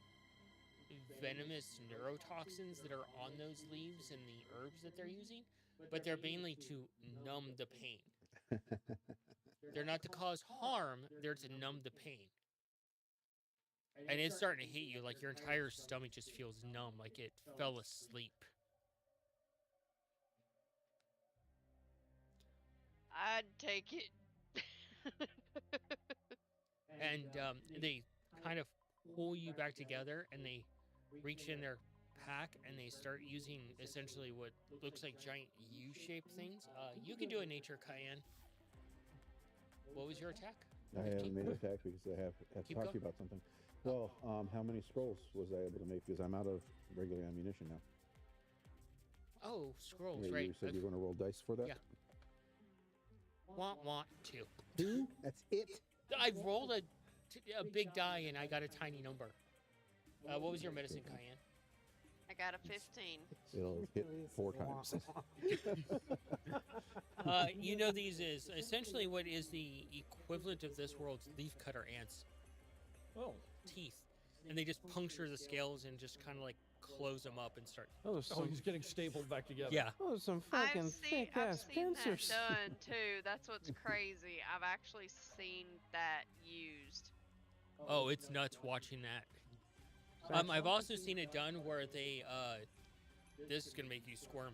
venomous neurotoxins that are on those leaves and the herbs that they're using, but they're mainly to numb the pain. They're not to cause harm, they're to numb the pain. And it's starting to hit you, like your entire stomach just feels numb, like it fell asleep. I'd take it. And they kind of pull you back together, and they reach in their pack, and they start using essentially what looks like giant U-shaped things. You can do a nature, Cayenne. What was your attack? I haven't 15? made an attack because I have to Keep talk to you going. about something. Well, how many scrolls was I able to make? Because I'm out of regular ammunition now. Oh, scrolls, Yeah, right. you said you're going to roll dice for that? Yeah. Want two. Two? That's it? I rolled a big die, and I got a tiny number. What was your medicine, Cayenne? I got a 15. It'll hit 4 times. You know, these is essentially what is the equivalent of this world's leafcutter ants. Oh. Teeth. And they just puncture the scales and just kind of like close them up and start. Oh, Oh, he's getting stapled back together. Yeah. Oh, some I've fucking seen thick-ass that pincers. done too. That's what's crazy. I've actually seen that used. Oh, it's nuts watching that. I've also seen it done where they, this is going to make you squirm.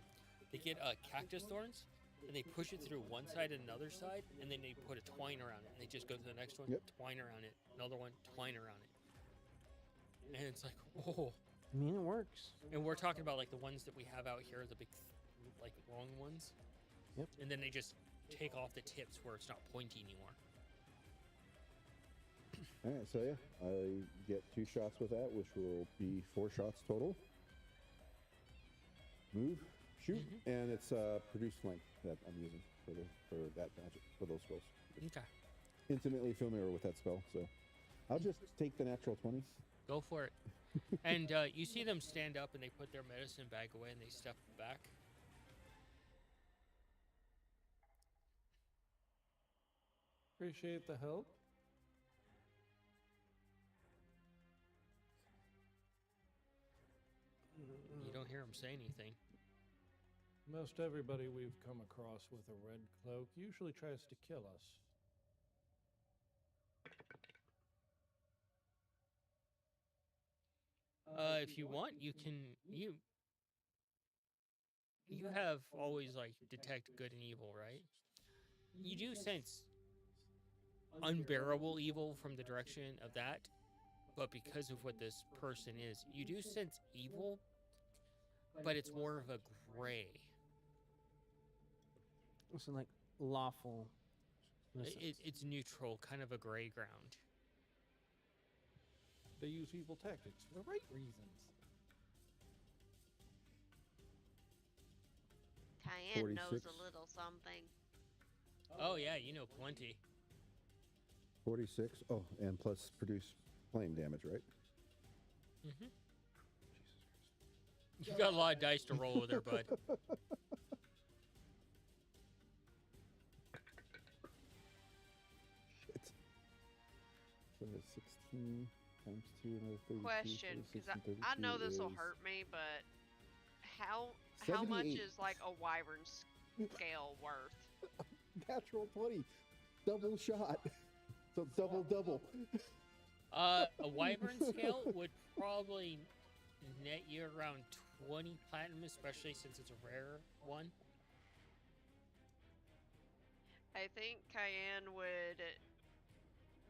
They get cactus thorns, and they push it through one side and another side, and then they put a twine around it. And they just go to the next one, Yep. twine around it, another one, twine around it. And it's like, whoa. I mean, it works. And we're talking about like the ones that we have out here, the big, like long ones. Yep. And then they just take off the tips where it's not pointy anymore. All right, so yeah, I get 2 shots with that, which will be 4 shots total. Move, shoot, and it's produce flame that I'm using for that magic, for those spells. Okay. Intimately familiar with that spell, so I'll just take the natural 20. Go for it. And you see them stand up, and they put their medicine bag away, and they step back. Appreciate the help. You don't hear them say anything. Most everybody we've come across with a red cloak usually tries to kill us. If you want, you have always like detect good and evil, right? You do sense unbearable evil from the direction of that, but because of what this person is, you do sense evil, but it's more of a gray. So like lawful. It's neutral, kind of a gray ground. They use evil tactics for the right reasons. Cayenne knows 46. a little something. Oh yeah, you know plenty. 46. Oh, and plus produce flame damage, right? Mm-hmm. You got a lot of dice to roll over there, bud. Shit. So that's 16 times 2, another 32. Question, 46 because and I know 32 this will is hurt me, but how much 78. is like a wyvern scale worth? Natural 20. Double shot. So double. A wyvern scale would probably net you around 20 platinum, especially since it's a rare one. I think Cayenne would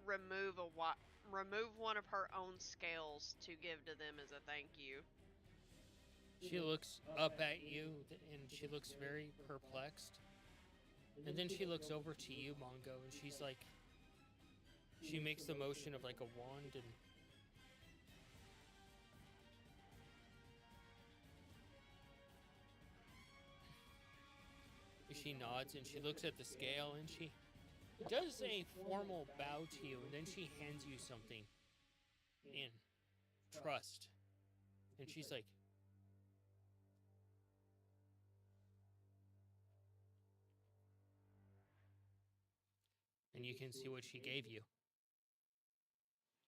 remove one of her own scales to give to them as a thank you. She looks up at you and she looks very perplexed. And then she looks over to you, Mongo, and she's like, she makes the motion of like a wand and she nods and she looks at the scale and she does a formal bow to you and then she hands you something in trust. And she's like, and you can see what she gave you.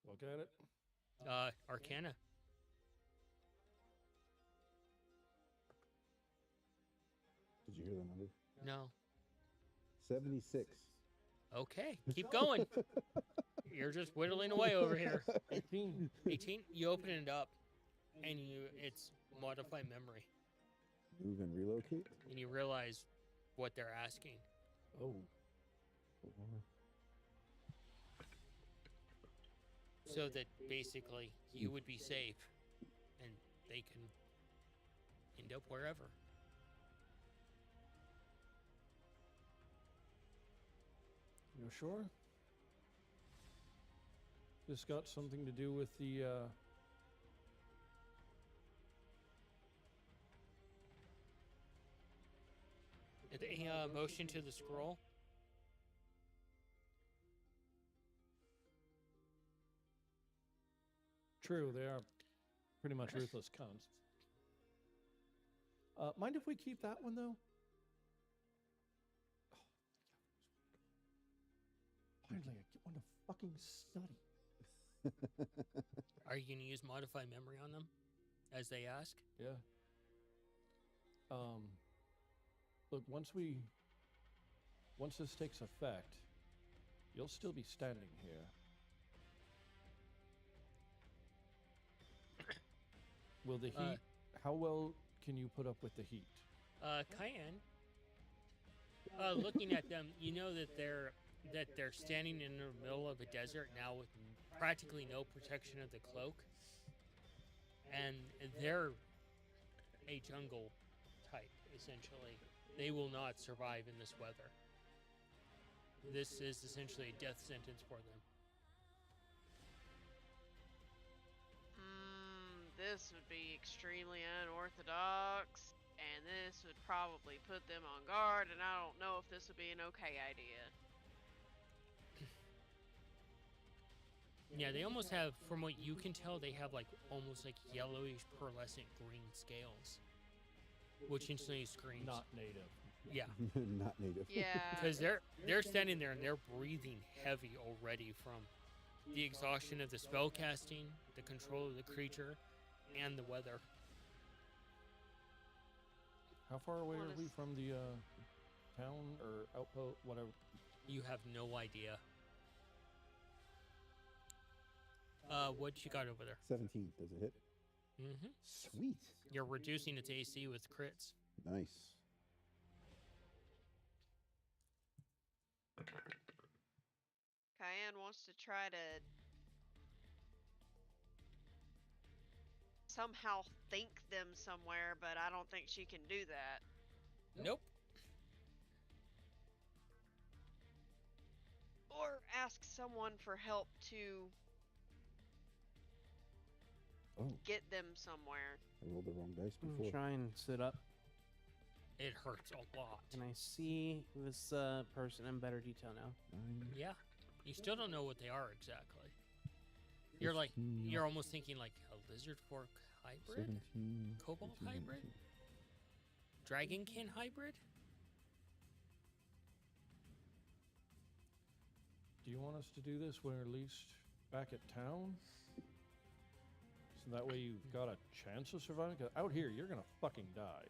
Look at it. Arcana. Did you hear the number? No. 76. Okay, keep going. You're just whittling away over here. 18. 18. You open it up, and it's modify memory, Move and relocate. and you realize what they're asking. Oh. So that basically you would be safe, and they can end up wherever. You sure? This got something to do with the, They motion to the scroll. True, they are pretty much ruthless cunts. Mind if we keep that one, though? Finally, I get one to fucking study. Are you gonna use modify memory on them, as they ask? Yeah. Look, once this takes effect, you'll still be standing here. Will the heat, how well can you put up with the heat? Cayenne. Looking at them, you know that they're standing in the middle of a desert now with practically no protection of the cloak, and they're a jungle type essentially. They will not survive in this weather. This is essentially a death sentence for them. This would be extremely unorthodox, and this would probably put them on guard, and I don't know if this would be an okay idea. Yeah, they almost have, from what you can tell, they have like almost like yellowish pearlescent green scales, which instantly screams Not native. Yeah, Not native. Yeah. because they're standing there and they're breathing heavy already from the exhaustion of the spell casting, the control of the creature, and the weather. How far away What are is- we from the town or outpost, whatever? You have no idea. What you got over there? 17. Does it hit? Mm-hmm. Sweet. You're reducing its AC with crits. Nice. Cayenne wants to try to somehow think them somewhere, but I don't think she can do that. Nope. Or ask someone for help to Oh, get them somewhere. I rolled the wrong dice I'm before. gonna try and sit up. It hurts a lot. Can I see this person in better detail now? 9, Yeah. You still don't know what they are exactly. You're like, 15, you're almost thinking like a lizard fork hybrid? 17, Cobalt 18, hybrid? 19. Dragonkin hybrid? Do you want us to do this when we're at least back at town? So that way you've got a chance of surviving? 'Cause out here, you're gonna fucking die.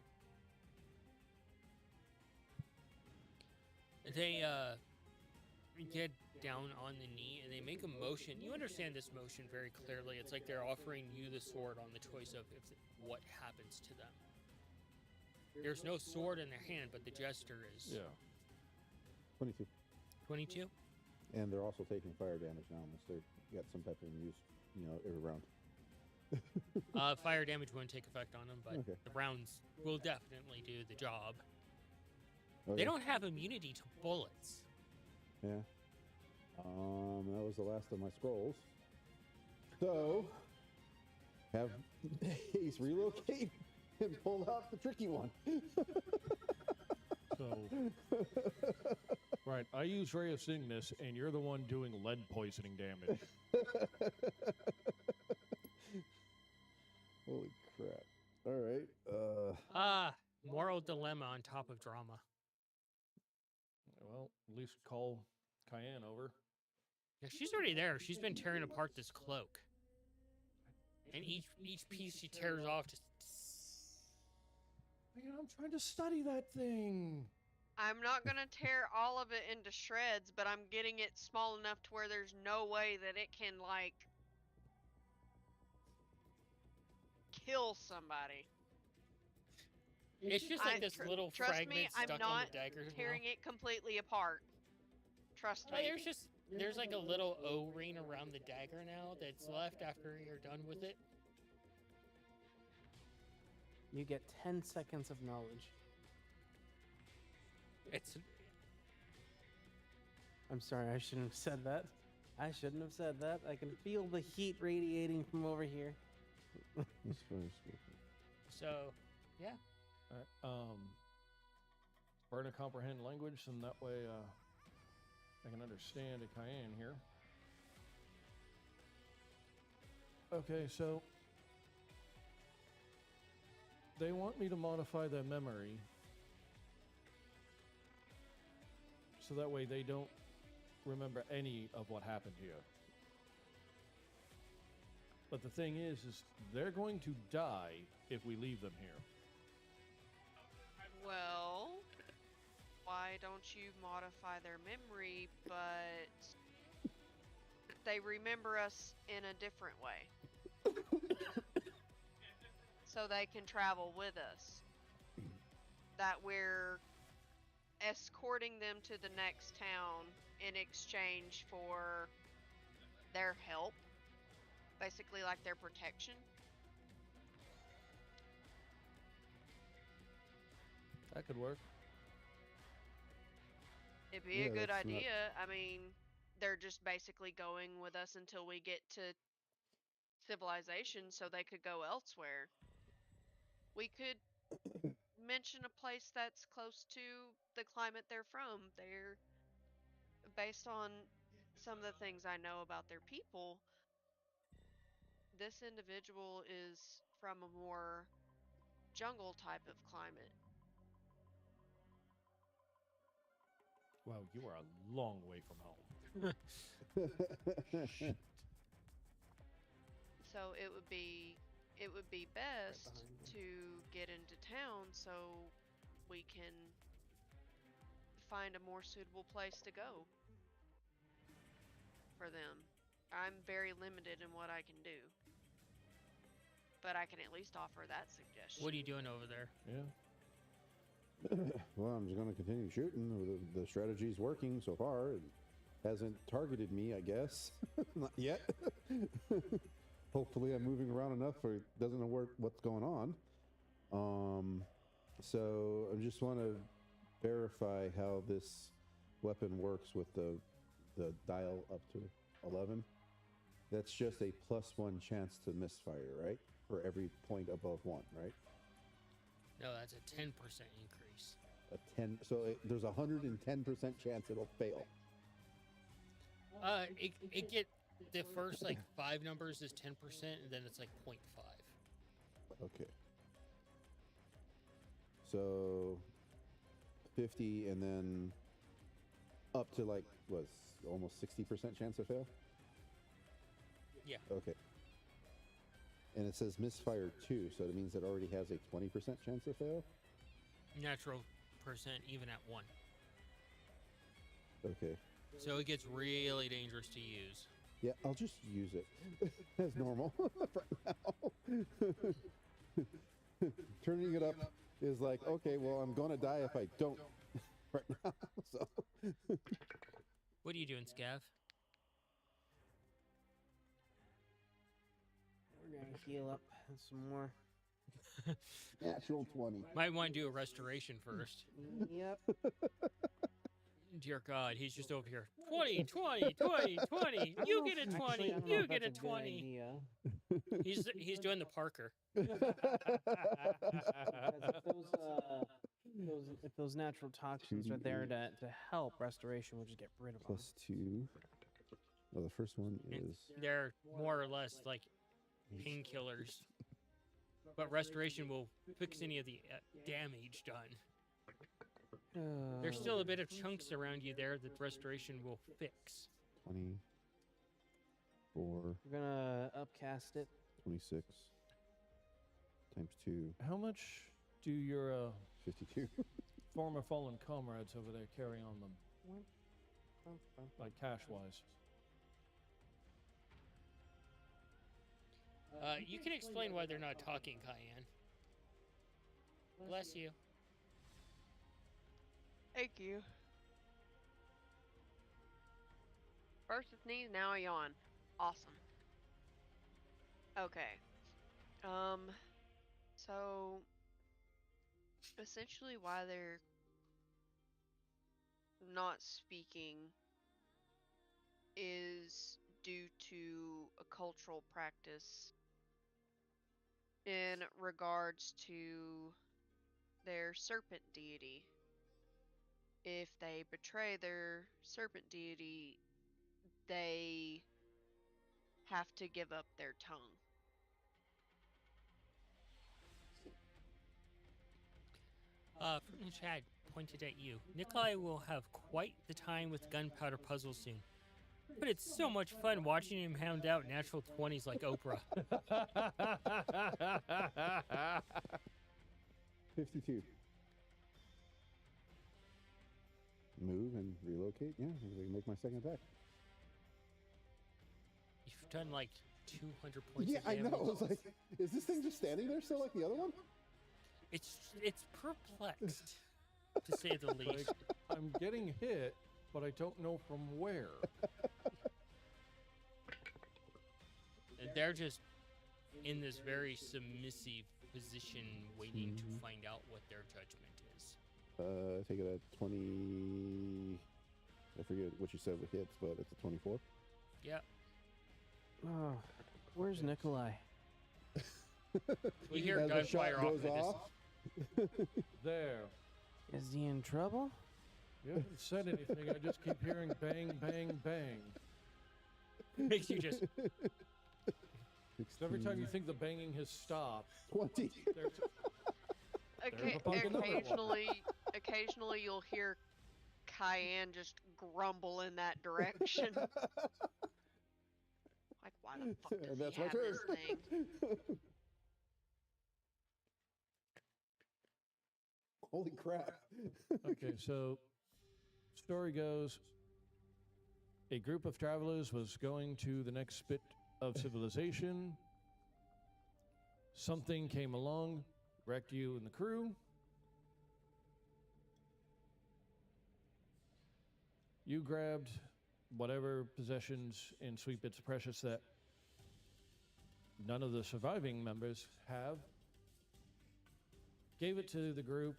They get down on the knee and they make a motion. You understand this motion very clearly. It's like they're offering you the sword on the choice of what happens to them. There's no sword in their hand, but the gesture is Yeah. 22. 22. And they're also taking fire damage now unless they've got some type of use, every round. Fire damage won't take effect on them, but Okay. the rounds will definitely do the job. Okay. They don't have immunity to bullets. Yeah. That was the last of my scrolls. So, have Ace relocate and pull out the tricky one. So, right, I use Ray of Cygnus, and you're the one doing lead poisoning damage. Holy crap. All right. Moral dilemma on top of drama. Well, at least call Cayenne over. Yeah, she's already there. She's been tearing apart this cloak. And each piece she tears off just... Man, I'm trying to study that thing. I'm not gonna tear all of it into shreds, but I'm getting it small enough to where there's no way that it can, like, kill somebody. It's just like this little trust fragment me, I'm stuck on not the dagger. tearing it completely apart. Trust Oh, me. there's like a little O-ring around the dagger now that's left after you're done with it. You get 10 seconds of knowledge. It's I'm sorry, I shouldn't have said that. I shouldn't have said that. I can feel the heat radiating from over here. That's fine. so, yeah. Burn a comprehend language, and that way I can understand a Cayenne here. Okay, so they want me to modify their memory so that way they don't remember any of what happened here. But the thing is they're going to die if we leave them here. Well, why don't you modify their memory, but they remember us in a different way? So they can travel with us. That we're escorting them to the next town in exchange for their help. Basically like their protection. That could work. It'd be a Yeah, good that's not- idea. I mean, they're just basically going with us until we get to civilization so they could go elsewhere. We could mention a place that's close to the climate they're from. They're, based on some of the things I know about their people, this individual is from a more jungle type of climate. Wow, you are a long way from home. So it would be best to get into town so we can find a more suitable place to go for them. I'm very limited in what I can do. but I can at least offer that suggestion. What are you doing over there? Yeah. Well, I'm just going to continue shooting. The strategy's working so far. It hasn't targeted me, I guess. Not yet. Hopefully I'm moving around enough where it doesn't know what's going on. So I just want to verify how this weapon works with the dial up to 11. That's just a +1 chance to misfire, right? For every point above 1, right? No, that's a 10% increase. A 10. So there's a 110% chance it'll fail. It get the first like 5 numbers is 10%, and then it's like 0.5. Okay. So 50, and then up to like was almost 60% chance to fail. Yeah. Okay. And it says misfire 2, so it means it already has a 20% chance to fail. Natural percent even at 1. Okay. So it gets really dangerous to use. Yeah, I'll just use it as normal right now. Turning it up is like, okay, well, I'm going to die if I don't right now. So. What are you doing, Scav? We're gonna heal up some more. Natural 20. Might want to do a restoration first. Yep. Dear God, he's just over here. 20, 20, 20, 20. You get a 20. Actually, I don't know You if get a that's good 20. idea. He's doing the Parker. Because if those natural toxins are there to help, restoration will just get rid of them. +2. Well, the first one is They're more or less like painkillers. But restoration will fix any of the damage done. There's still a bit of chunks around you there that restoration will fix. 24, We're gonna upcast it. 26 times 2, How much do your 52. former fallen comrades over there carry on them, like cash-wise? You can explain why they're not talking, Cayenne. Bless you. Thank you. First a sneeze, now a yawn. Awesome. Okay. So essentially why they're not speaking is due to a cultural practice in regards to their serpent deity. If they betray their serpent deity, they have to give up their tongue. From the chat pointed at you. Nikolai will have quite the time with gunpowder puzzle soon. But it's so much fun watching him hound out natural 20s like Oprah. 52. Move and relocate. Yeah, I can make my second attack. You've done like 200 points Yeah, of I damage. know. I was like, is this thing just standing there still like the other one? It's perplexed, to say the least. Like, I'm getting hit, but I don't know from where. They're just in this very submissive position waiting to find out what their judgment is. I take it at 20. I forget what you said with hits, but it's a 24. Yeah. Oh, where's Nikolai? You hear As the shot gunfire off in goes the distance. off. There. Is he in trouble? You haven't said anything. I just keep hearing bang, bang, bang. Makes you just... So every time you think the banging has stopped, 20. there's Okay, a punk another one. occasionally you'll hear Cayenne just grumble in that direction. Like, why the fuck does And he that's my have turn. this thing? Holy crap. Okay, so story goes, a group of travelers was going to the next bit of civilization. something came along, wrecked you and the crew. You grabbed whatever possessions and sweet bits of precious that none of the surviving members have, gave it to the group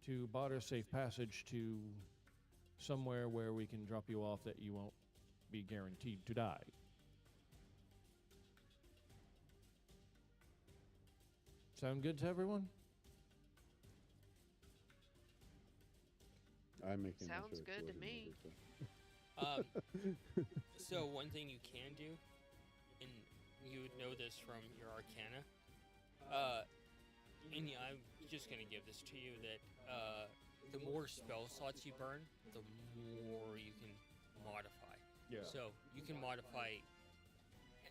to barter safe passage to somewhere where we can drop you off that you won't be guaranteed to die. Sound good to everyone? I'm making Sounds sure it's good to loading me. over, so. So one thing you can do, and you would know this from your Arcana, and yeah, I'm just gonna give this to you that the more spell slots you burn, the more you can modify. Yeah. So you can modify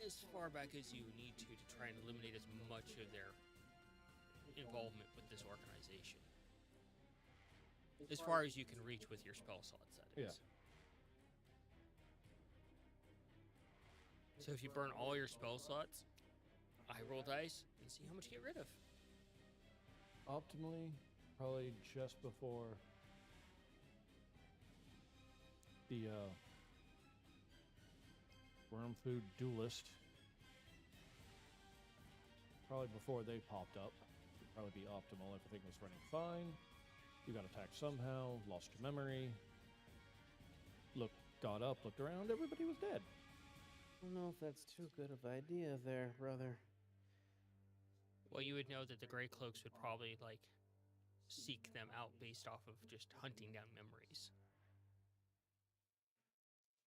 as far back as you need to try and eliminate as much of their involvement with this organization. As far as you can reach with your spell slots, that is. Yeah. So if you burn all your spell slots, I roll dice and see how much you get rid of. Optimally, probably just before the worm food duelist. Probably before they popped up. Would probably be optimal. Everything was running fine. You got attacked somehow, lost your memory. Got up, looked around, everybody was dead. I don't know if that's too good of an idea there, brother. Well, you would know that the Grey Cloaks would probably, like, seek them out based off of just hunting down memories.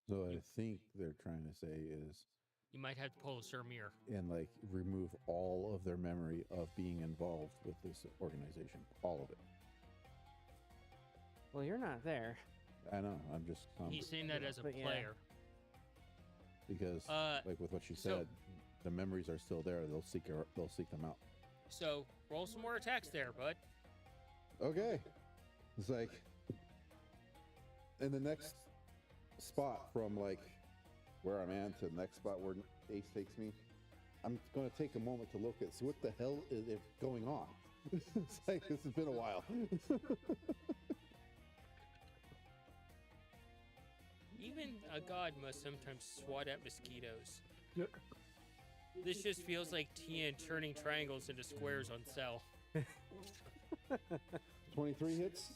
So I think they're trying to say is, You might have to pull a Sir Mir. and like remove all of their memory of being involved with this organization, all of it. Well, you're not there. I know. I'm just He's saying that as a But yeah. player. because like with what she so- said, the memories are still there. They'll seek them out. So roll some more attacks there, bud. Okay. It's like in the next spot from like where I'm at to the next spot where Ace takes me, I'm going to take a moment to look at see what the hell is it going on. It's like this has been a while. Even a god must sometimes swat at mosquitoes. This just feels like Tian turning triangles into squares on Cell. 23 hits.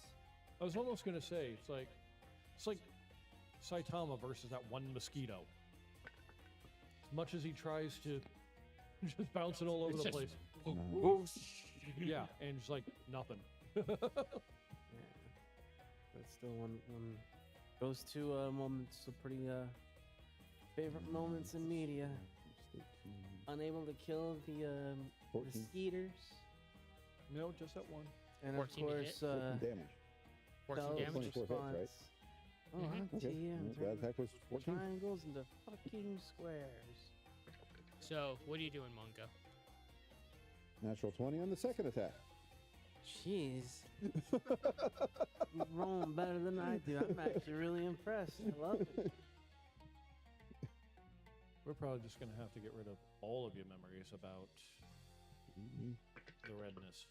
I was almost gonna say it's like Saitama versus that one mosquito. As much as he tries to just bounce it all over It's the just- place. Whoosh. Yeah, and just like nothing. Yeah. But still, one goes to moments of pretty favorite moments in media. 13, Unable to kill the 14. skeeters, No, just that one. and of 14 to hit? course 14 damage. 14 Bell's damage. 24 hits, right? response. Oh, Mhm. I'm Okay. TM. Well, that attack was 14. Triangles into fucking squares. So, what are you doing, Mungo? Natural 20 on the second attack. Jeez. You're rolling better than I do. I'm actually really impressed. I love it. We're probably just gonna have to get rid of all of your memories about the redness.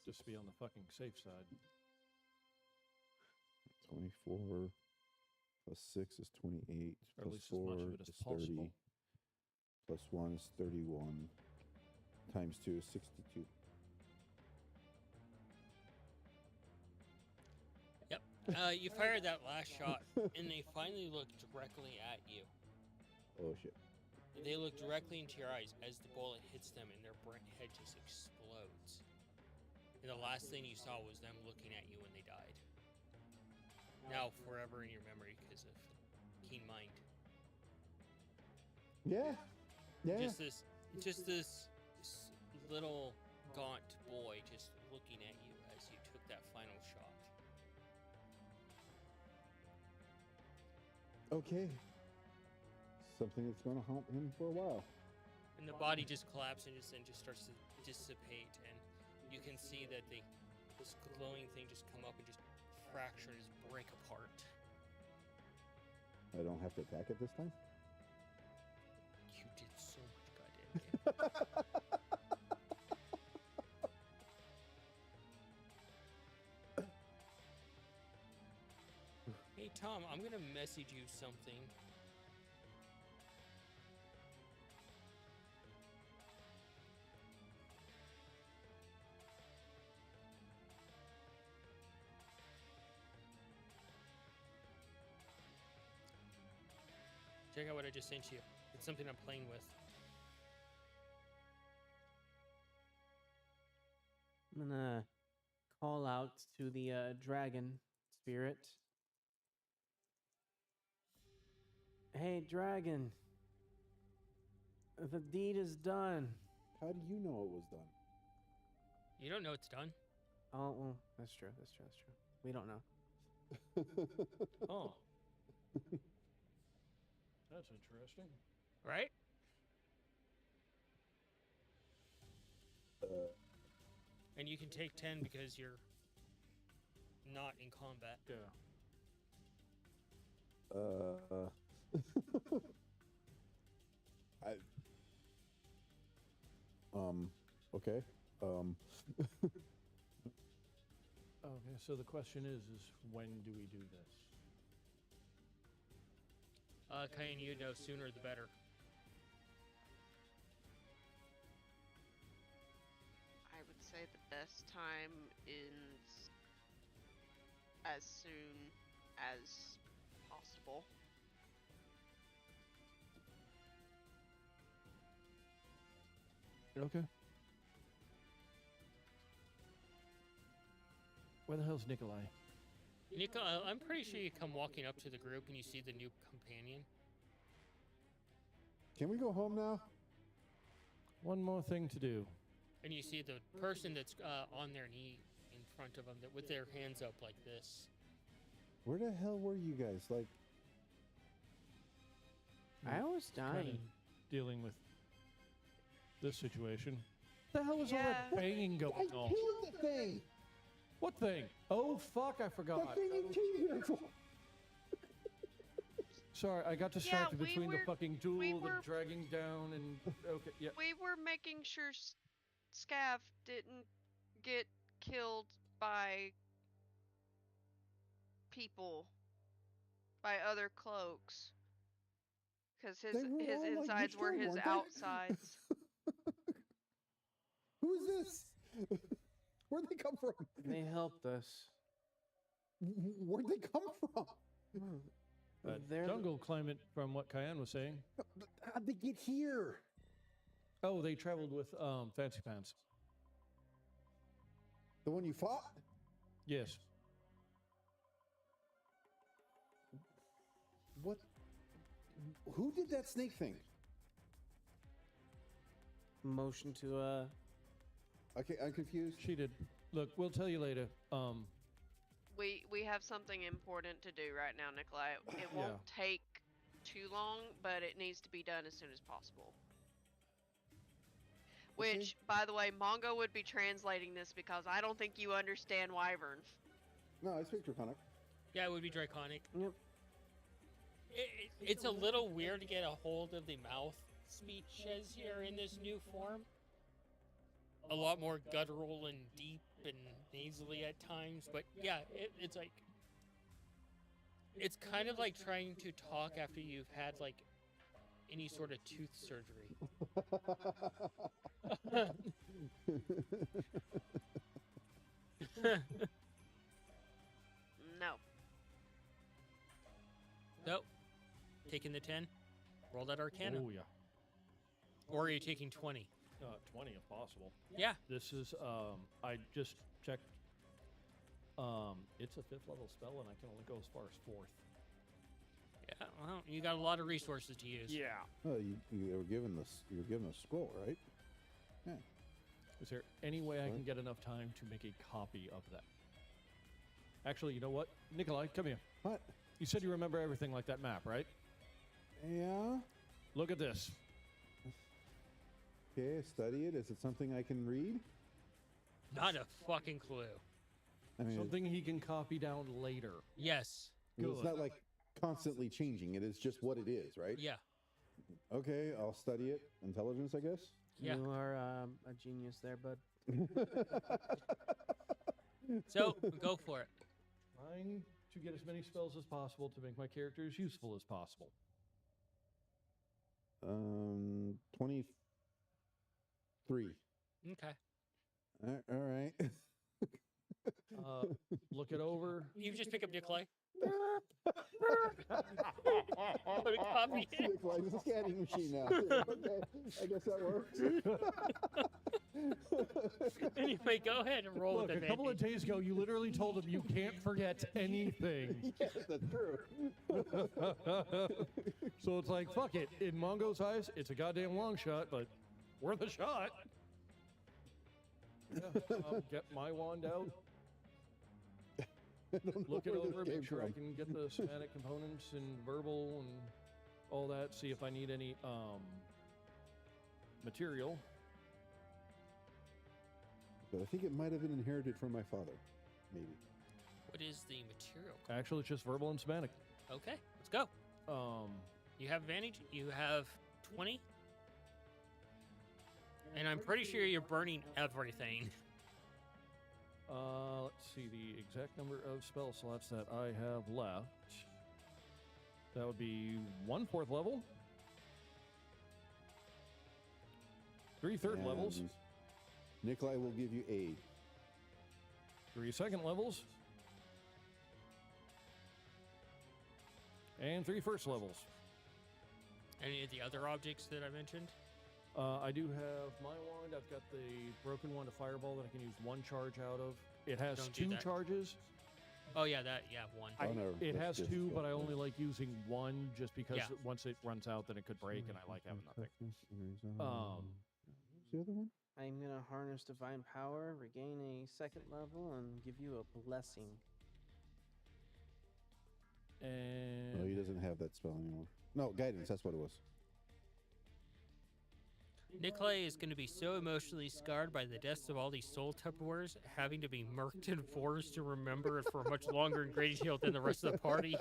Just to be on the fucking safe side. 24 plus 6 is 28. Or at Plus least as much 4 of it as is 30. possible. Plus 1 is 31. Times 2 is 62. Yep. You fired that last shot, and they finally look directly at you. Oh, shit. They look directly into your eyes as the bullet hits them, and their head just explodes. And the last thing you saw was them looking at you when they died. Now forever in your memory because of keen mind. Yeah. Yeah. Just this little gaunt boy just looking at you as you took that final shot. Okay. Something that's going to haunt him for a while. And the body just collapses and just starts to dissipate, and you can see that this glowing thing just come up and just fracture and just break apart. I don't have to attack it this time? You did so much goddamn damage. Tom, I'm gonna message you something. Check out what I just sent you. It's something I'm playing with. I'm gonna call out to the dragon spirit. Hey, dragon. The deed is done. How do you know it was done? You don't know it's done. Oh, well, that's true. That's true. That's true. We don't know. Oh. That's interesting. Right? And you can take 10 because you're not in combat. Yeah. Okay. Okay, so the question is when do we do this? Cayenne, you know, sooner the better. I would say the best time is as soon as possible. Okay. Where the hell's Nikolai? Nico, I'm pretty sure you come walking up to the group and you see the new companion. Can we go home now? One more thing to do. And you see the person that's on their knee in front of them that with their hands up like this. Where the hell were you guys? Like, I was Kind dying. of dealing with this situation. What the hell was all that Yeah. banging going on? killed the thing. What thing? Oh fuck! I forgot. thing you came here for. Sorry, I got distracted we between the were- fucking duel, we the were- dragging down, and okay, yeah. We were making sure Scav didn't get killed by people, by other cloaks, because his They were all, like, insides were destroyed, his weren't they? outsides. Who is this? Where'd they come from? They helped us. Where'd they come from? They're the- Jungle climate, from what Cayenne was saying. How'd they get here? Oh, they traveled with Fancy Pants. The one you fought? Yes. What? Who did that snake thing? motion to Okay, I'm confused. She did. Look, we'll tell you later. We have something important to do right now, Nikolai. It Yeah. won't take too long, but it needs to be done as soon as possible. Okay. Which, by the way, Mongo would be translating this because I don't think you understand Wyvern. No, I speak Draconic. Yeah, it would be draconic. Yep. It's a little weird to get a hold of the mouth speech as you're in this new form. A lot more guttural and deep and nasally at times, but yeah, it's like it's kind of like trying to talk after you've had like any sort of tooth surgery. No. Nope. Taking the 10. Roll that Arcana. Oh yeah. Or are you taking 20? 20 if possible. Yeah. This is I just checked. It's a 5th level spell, and I can only go as far as 4th. Yeah. Well, you got a lot of resources to use. Yeah. Oh, you were given this. You were given a scroll, right? Yeah. Is there any way I What? can get enough time to make a copy of that? Actually, you know what? Nikolai, come here. What? You said you remember everything like that map, right? Yeah. Look at this. Okay, study it. Is it something I can read? Not a fucking clue. I mean, Something he can copy down later. Yes. it's good. not like constantly changing. It is just what it is, right? Yeah. Okay, I'll study it. Intelligence, I guess. Yeah. You are a genius there, bud. So go for it. Trying to get as many spells as possible to make my character as useful as possible. 23. Okay. All right. Look it over. You just pick up Nikolai. Put a copy in. It's like a scanning machine now. Okay, I guess that works. Anyway, go ahead and roll Look, with a couple of days ago, you literally told him you can't forget anything. Yes, that's true. So it's like, fuck it. In Mongo's eyes, it's a goddamn long shot, but worth a shot. Yeah, I'll get my wand out, look it over, make sure I can get the somatic components and verbal and all that, see if I need any material. But I think it might have been inherited from my father, maybe. What is the material? Actually, it's just verbal and somatic. Okay, let's go. You have advantage. You have 20. And I'm pretty sure you're burning everything. Let's see the exact number of spell slots that I have left. That would be 1/4 level, 3 3rd levels, And Nikolai will give you aid. 3 2nd levels, and 3 1st levels. Any of the other objects that I mentioned? I do have my wand. I've got the broken wand, a fireball that I can use 1 charge out of. It has Don't do 2 that. charges. Oh yeah, one. Oh, no, It that's has just 2, but I spell. only like using 1 just because Yeah. once it runs out, then it could break, and I like having nothing. What's the other one? I'm gonna harness divine power, regain a 2nd level, and give you a blessing. And No, he doesn't have that spell anymore. No, guidance. That's what it was. Nikolai is going to be so emotionally scarred by the deaths of all these soul Tupperwares, having to be murked and forced to remember it for much longer in great detail than the rest of the party.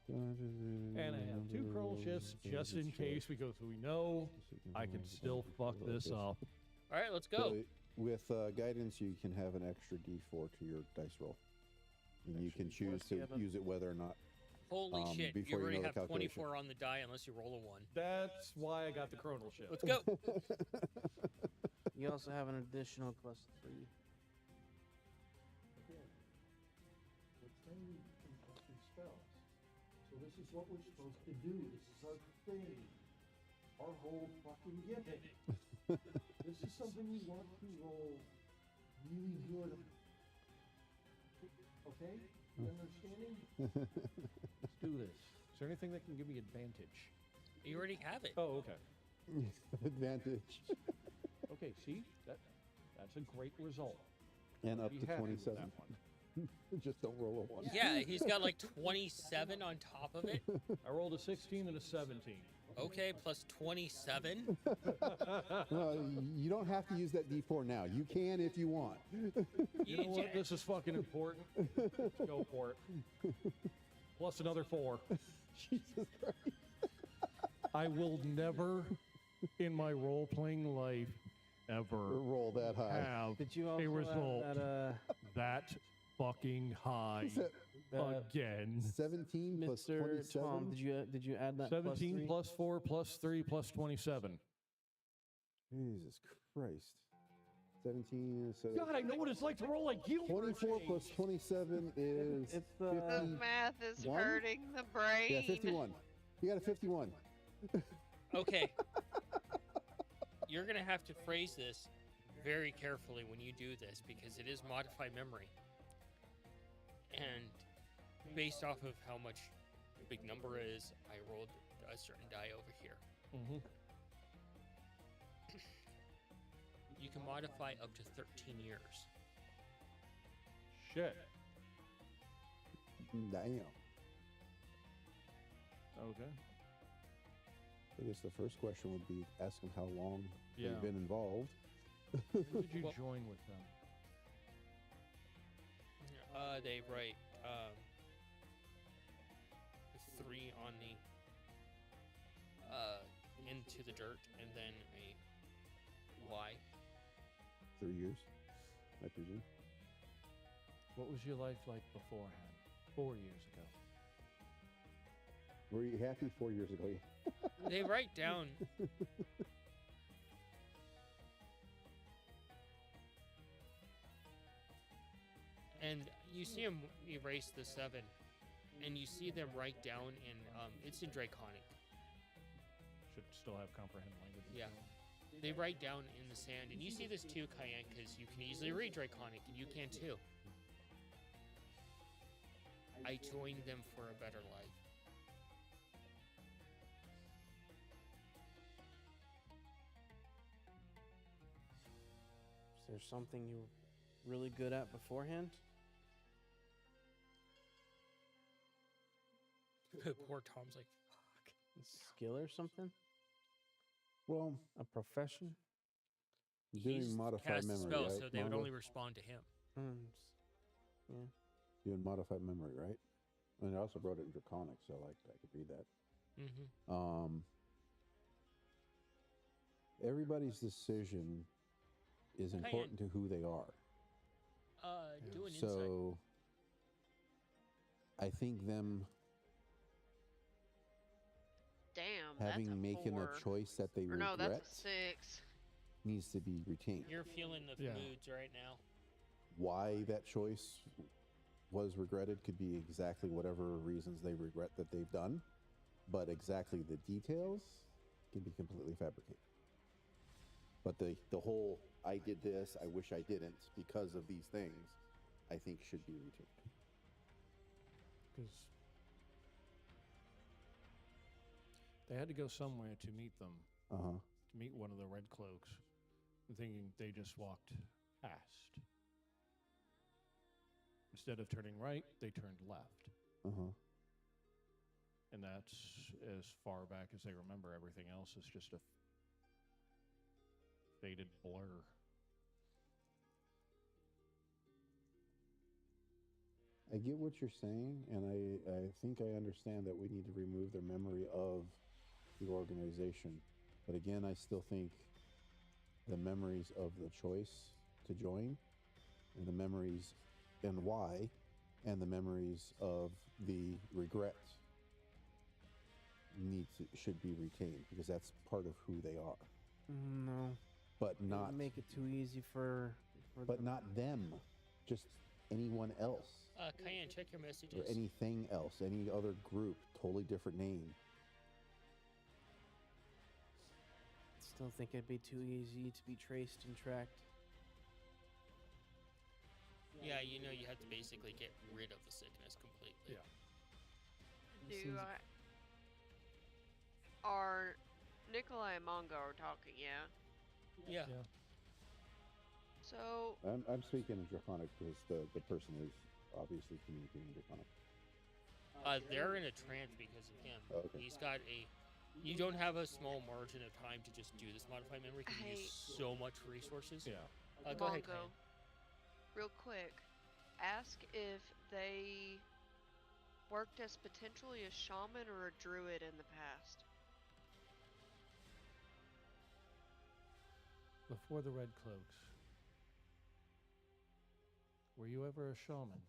And I have 2 chronal shifts just in case, because we know I can still fuck this up. All right, let's go. So with guidance, you can have an extra D4 to your dice roll, and you can choose to use it whether or not. Holy shit, you before you already know the have calculation. 24 on the die unless you roll a 1. That's why I got the chronal shift. Let's go. You also have an additional +3. We're training in fucking spells. So this is what we're supposed to do. This is our thing. Our whole fucking gimmick. This is something we want to roll really good. Okay? You understanding? Let's do this. Is there anything that can give me advantage? You already have it. Oh, okay. Advantage. Okay, see? That's a great result. And up Be to happy with 27. that one. Just don't roll a 1. Yeah, he's got like 27 on top of it. I rolled a 16 and a 17. Okay, plus 27. No, you don't have to use that D4 now. You can if you want. You know what? This is fucking important. Let's go for it. Plus another 4. Jesus Christ. I will never in my role-playing life ever Roll that high. have Did you a also result have that, that fucking high again. 17 plus Mr. 27? Tom? Did you add that 17 +3? plus 4 plus 3 plus 27. Jesus Christ. 17, so God, I know what it's like to roll like you. 24 plus 27 is It's The 50. math is 51? hurting the brain. Yeah, 51. You got a 51. Okay. You're going to have to phrase this very carefully when you do this because it is modified memory. And based off of how much the big number is, I rolled a certain die over here. Mm-hmm. You can modify up to 13 years. Shit. Damn. Okay. I guess the first question would be ask them how long Yeah. they've been involved. When did you Well- join with them? They write 3 on the into the dirt and then a Y. 3 years, I presume. What was your life like beforehand? 4 years ago. Were you happy 4 years ago? They write down. And you see him erase the 7, and you see them write down, and it's in Draconic. Should still have comprehend language. Yeah. They write down in the sand, and you see this too, Cayenne, because you can easily read Draconic, and you can too. I joined them for a better life. Is there something you were really good at beforehand? Poor Tom's like, fuck. A skill or something? Well, A profession? doing He's modified cast a memory, spell, right? so they would Mongo? only respond to him. Yeah. Doing modified memory, right? And I also wrote it in Draconic, so like I could read that. Mm-hmm. Everybody's decision is important to who they are. Do an insight. So I think them Damn, having that's a making 4. a choice that they Or no, regret that's a 6. needs to be retained. You're feeling the Yeah. moods right now. Why that choice was regretted could be exactly whatever reasons they regret that they've done, but exactly the details can be completely fabricated. But the whole I did this, I wish I didn't because of these things, I think should be retained. Because they had to go somewhere to meet them, Uh-huh. to meet one of the Red Cloaks, thinking they just walked past. Instead of turning right, they turned left. Uh-huh. And that's as far back as they remember. Everything else is just a faded blur. I get what you're saying, and I think I understand that we need to remove their memory of the organization. But again, I still think the memories of the choice to join, and the memories and why, and the memories of the regret should be retained, because that's part of who they are. No. But not Make it too easy for but them. not them, just anyone else. Cayenne, check your messages. Or anything else, any other group, totally different name. Still think it'd be too easy to be traced and tracked. Yeah, you know you have to basically get rid of the sickness completely. Yeah. Seems- Are Nikolai and Mongo are talking, yeah? Yeah. Yeah. So, I'm speaking in Draconic because the person is obviously communicating in Draconic. They're in a trance because of him. Oh, okay. He's got a. You don't have a small margin of time to just do this modified memory because you use so much resources. Yeah. Go ahead, Mongo, Cayenne. real quick, ask if they worked as potentially a shaman or a druid in the past. Before the Red Cloaks, were you ever a shaman?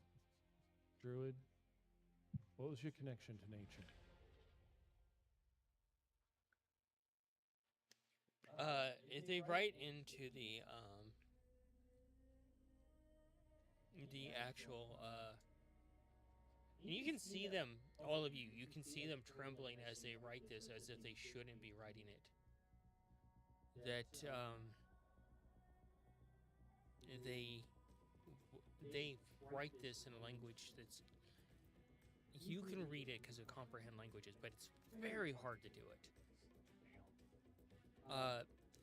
Druid? What was your connection to nature? If they write into the actual you can see them, all of you. You can see them trembling as they write this, as if they shouldn't be writing it. That they write this in a language that's you can read it because of comprehend languages, but it's very hard to do it.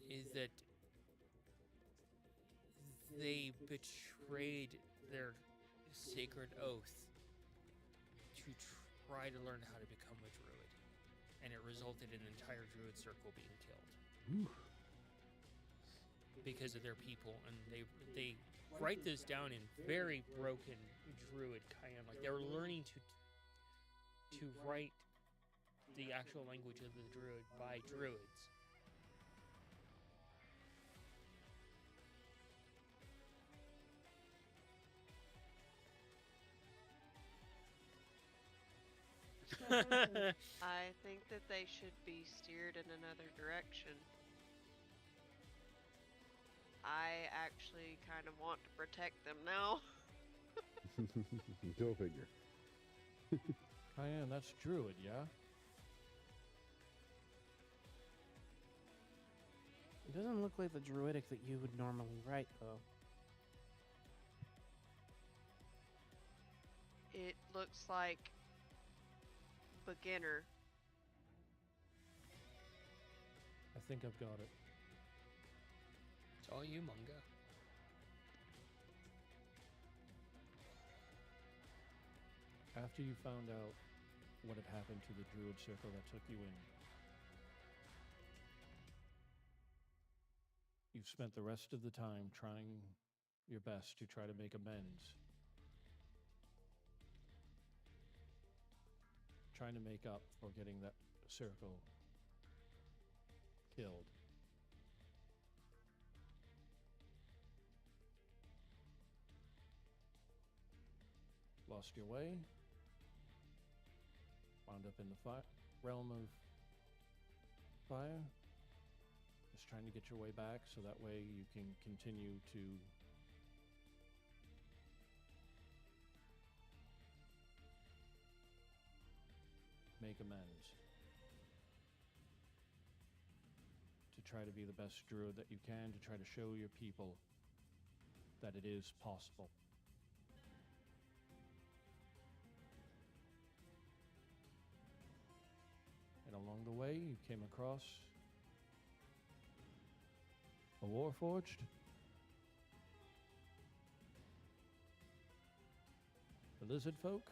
Is that they betrayed their sacred oath to try to learn how to become a druid, and it resulted in an entire druid circle being killed because of their people. And they write this down in very broken druid kind of like they were learning to write the actual language of the druid by druids. I think that they should be steered in another direction. I actually kind of want to protect them now. Go figure. Cayenne, that's Druid, yeah? It doesn't look like the druidic that you would normally write, though. It looks like beginner. I think I've got it. It's all you, Munga. After you found out what had happened to the Druid circle that took you in, you've spent the rest of the time trying your best to try to make amends. Trying to make up for getting that circle killed. Lost your way. Wound up in the realm of fire. Just trying to get your way back so that way you can continue to make amends. To try to be the best druid that you can, to try to show your people that it is possible. And along the way, you came across a Warforged. The lizard folk.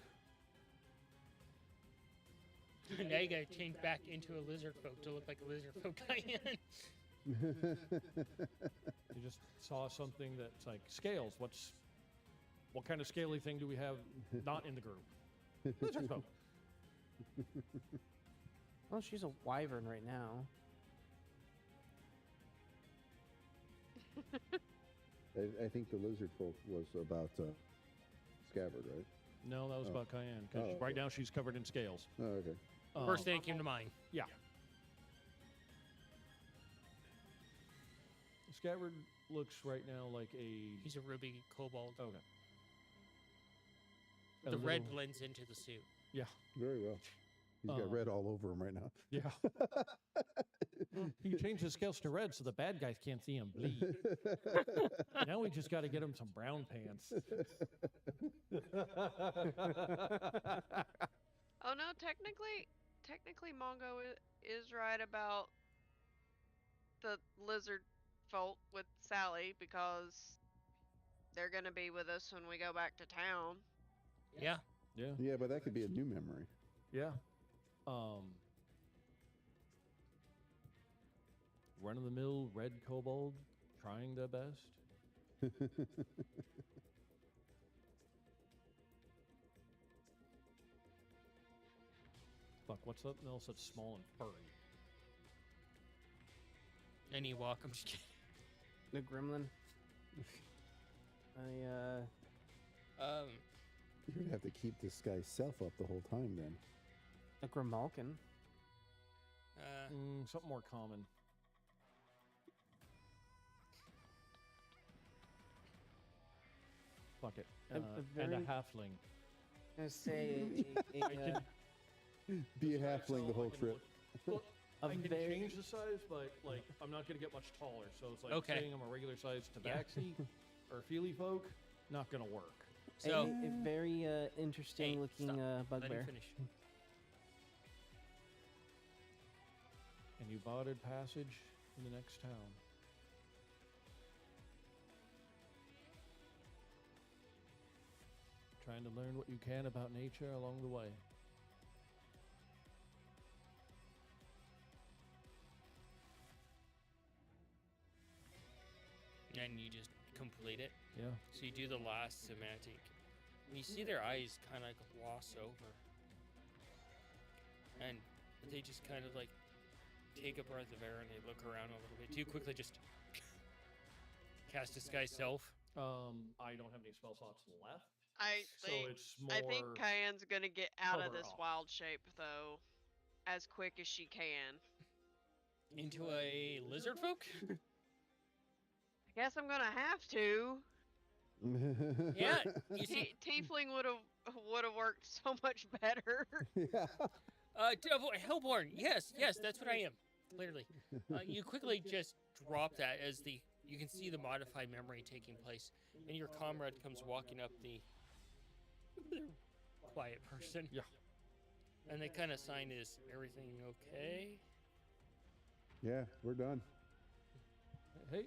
Now you gotta change back into a lizard folk to look like a lizard folk Cayenne. You just saw something that's like scales. What kind of scaly thing do we have not in the group? Lizard folk. Well, she's a wyvern right now. I think the lizard folk was about Scabbard, right? No, that was Oh. about Cayenne. Because Oh, right okay. now she's covered in scales. Oh, okay. First thing that came to mind. Yeah. Scabbard looks right now like a. He's a ruby kobold. Okay. The red blends into the suit. Yeah. Very well. He's got red all over him right now. Yeah. He changed his scales to red so the bad guys can't see him bleed. Now we just got to get him some brown pants. Oh no, technically Mongo is right about the lizard folk with Sally because they're gonna be with us when we go back to town. Yeah. Yeah. Yeah, but that could be a new memory. Yeah. Run-of-the-mill red kobold trying their best. Fuck, what's something else that's small and furry? And you walk. I'm just kidding. The gremlin. You're gonna have to keep this guy's self up the whole time then. A grimalkin. Something more common. Fuck it. And a very- halfling. I was gonna say Be a halfling the whole trip. a I can very change the size, but like I'm not gonna get much taller. So it's like Okay. saying I'm a regular size tabaxi or feely folk, not gonna work. So a very interesting Hey, looking stop. Let him bugbear. finish. And you bartered passage in the next town. Trying to learn what you can about nature along the way. And you just complete it. Yeah. So you do the last semantic. And you see their eyes kind of gloss over. And they just kind of like take a breath of air and they look around a little bit. Do you quickly just cast disguise self? I don't have any spell slots left. I So think it's more. I think Cayenne's gonna get out of cover this off. wild shape though, as quick as she can. Into a lizard folk? I guess I'm gonna have to. Yeah, you see, Tiefling would have worked so much better. Yeah. Devil Hellborn. Yes, that's what I am. Clearly, you quickly just drop that as you can see the modified memory taking place, and your comrade comes walking up the quiet person. Yeah. And they kind of sign, "Is everything okay?" Yeah, we're done. Hey,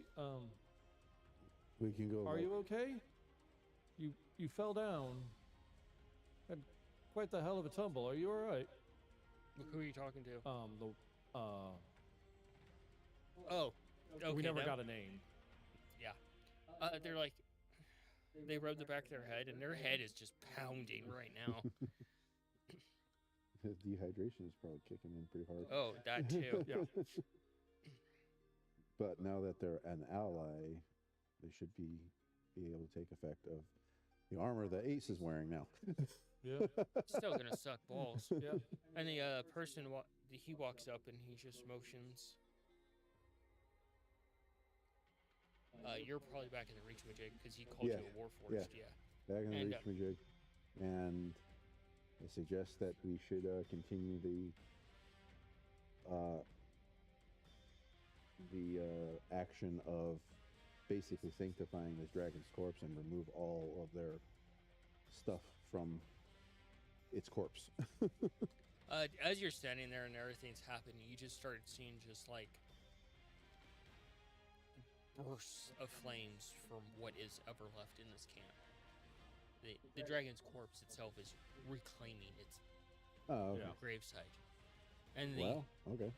We can go. are you okay? You fell down. Had quite the hell of a tumble. Are you all right? Who are you talking to? Oh, okay. We never that- got a name. They're like, they rub the back of their head, and their head is just pounding right now. Dehydration is probably kicking in pretty hard. Oh, that too. Yeah. But now that they're an ally, they should be able to take effect of the armor that Ace is wearing now. Yeah. Still gonna suck balls. Yeah. And the person he walks up and he just motions. You're probably back in the reach majig because he called Yeah, you a warforged. Yeah. Back in the And, reach majig, and I suggest that we should continue the action of basically sanctifying this dragon's corpse and remove all of their stuff from its corpse. As you're standing there and everything's happening, you just started seeing just like bursts of flames from what is ever left in this camp. The dragon's corpse itself is reclaiming its Oh, okay. Yeah. gravesite. And Well, okay.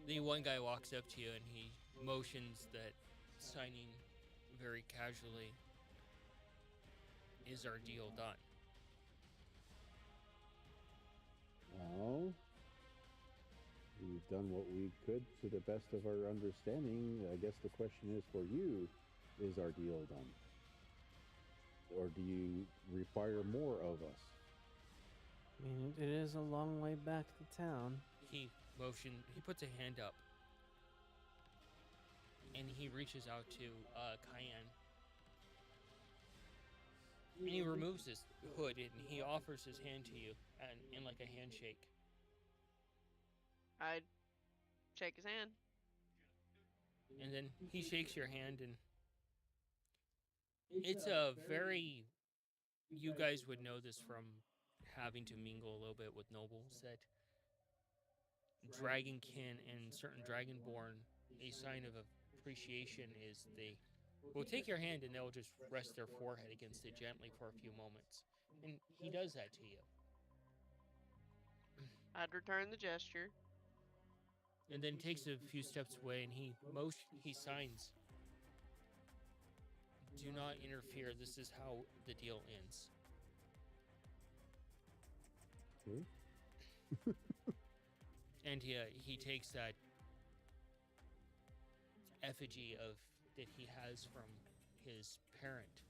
the one guy walks up to you and he motions that, signing very casually, "Is our deal done?" Well, we've done what we could to the best of our understanding. I guess the question is for you, is our deal done? Or do you require more of us? I mean, it is a long way back to town. He puts a hand up. And he reaches out to Cayenne. And he removes his hood and he offers his hand to you and in like a handshake. I'd shake his hand. And then he shakes your hand, and it's a very, you guys would know this from having to mingle a little bit with nobles, that dragonkin and certain dragonborn, a sign of appreciation is they will take your hand and they'll just rest their forehead against it gently for a few moments. And he does that to you. I'd return the gesture. And then takes a few steps away and he signs. "Do not interfere. This is how the deal ends." Okay. And he takes that effigy that he has from his parent.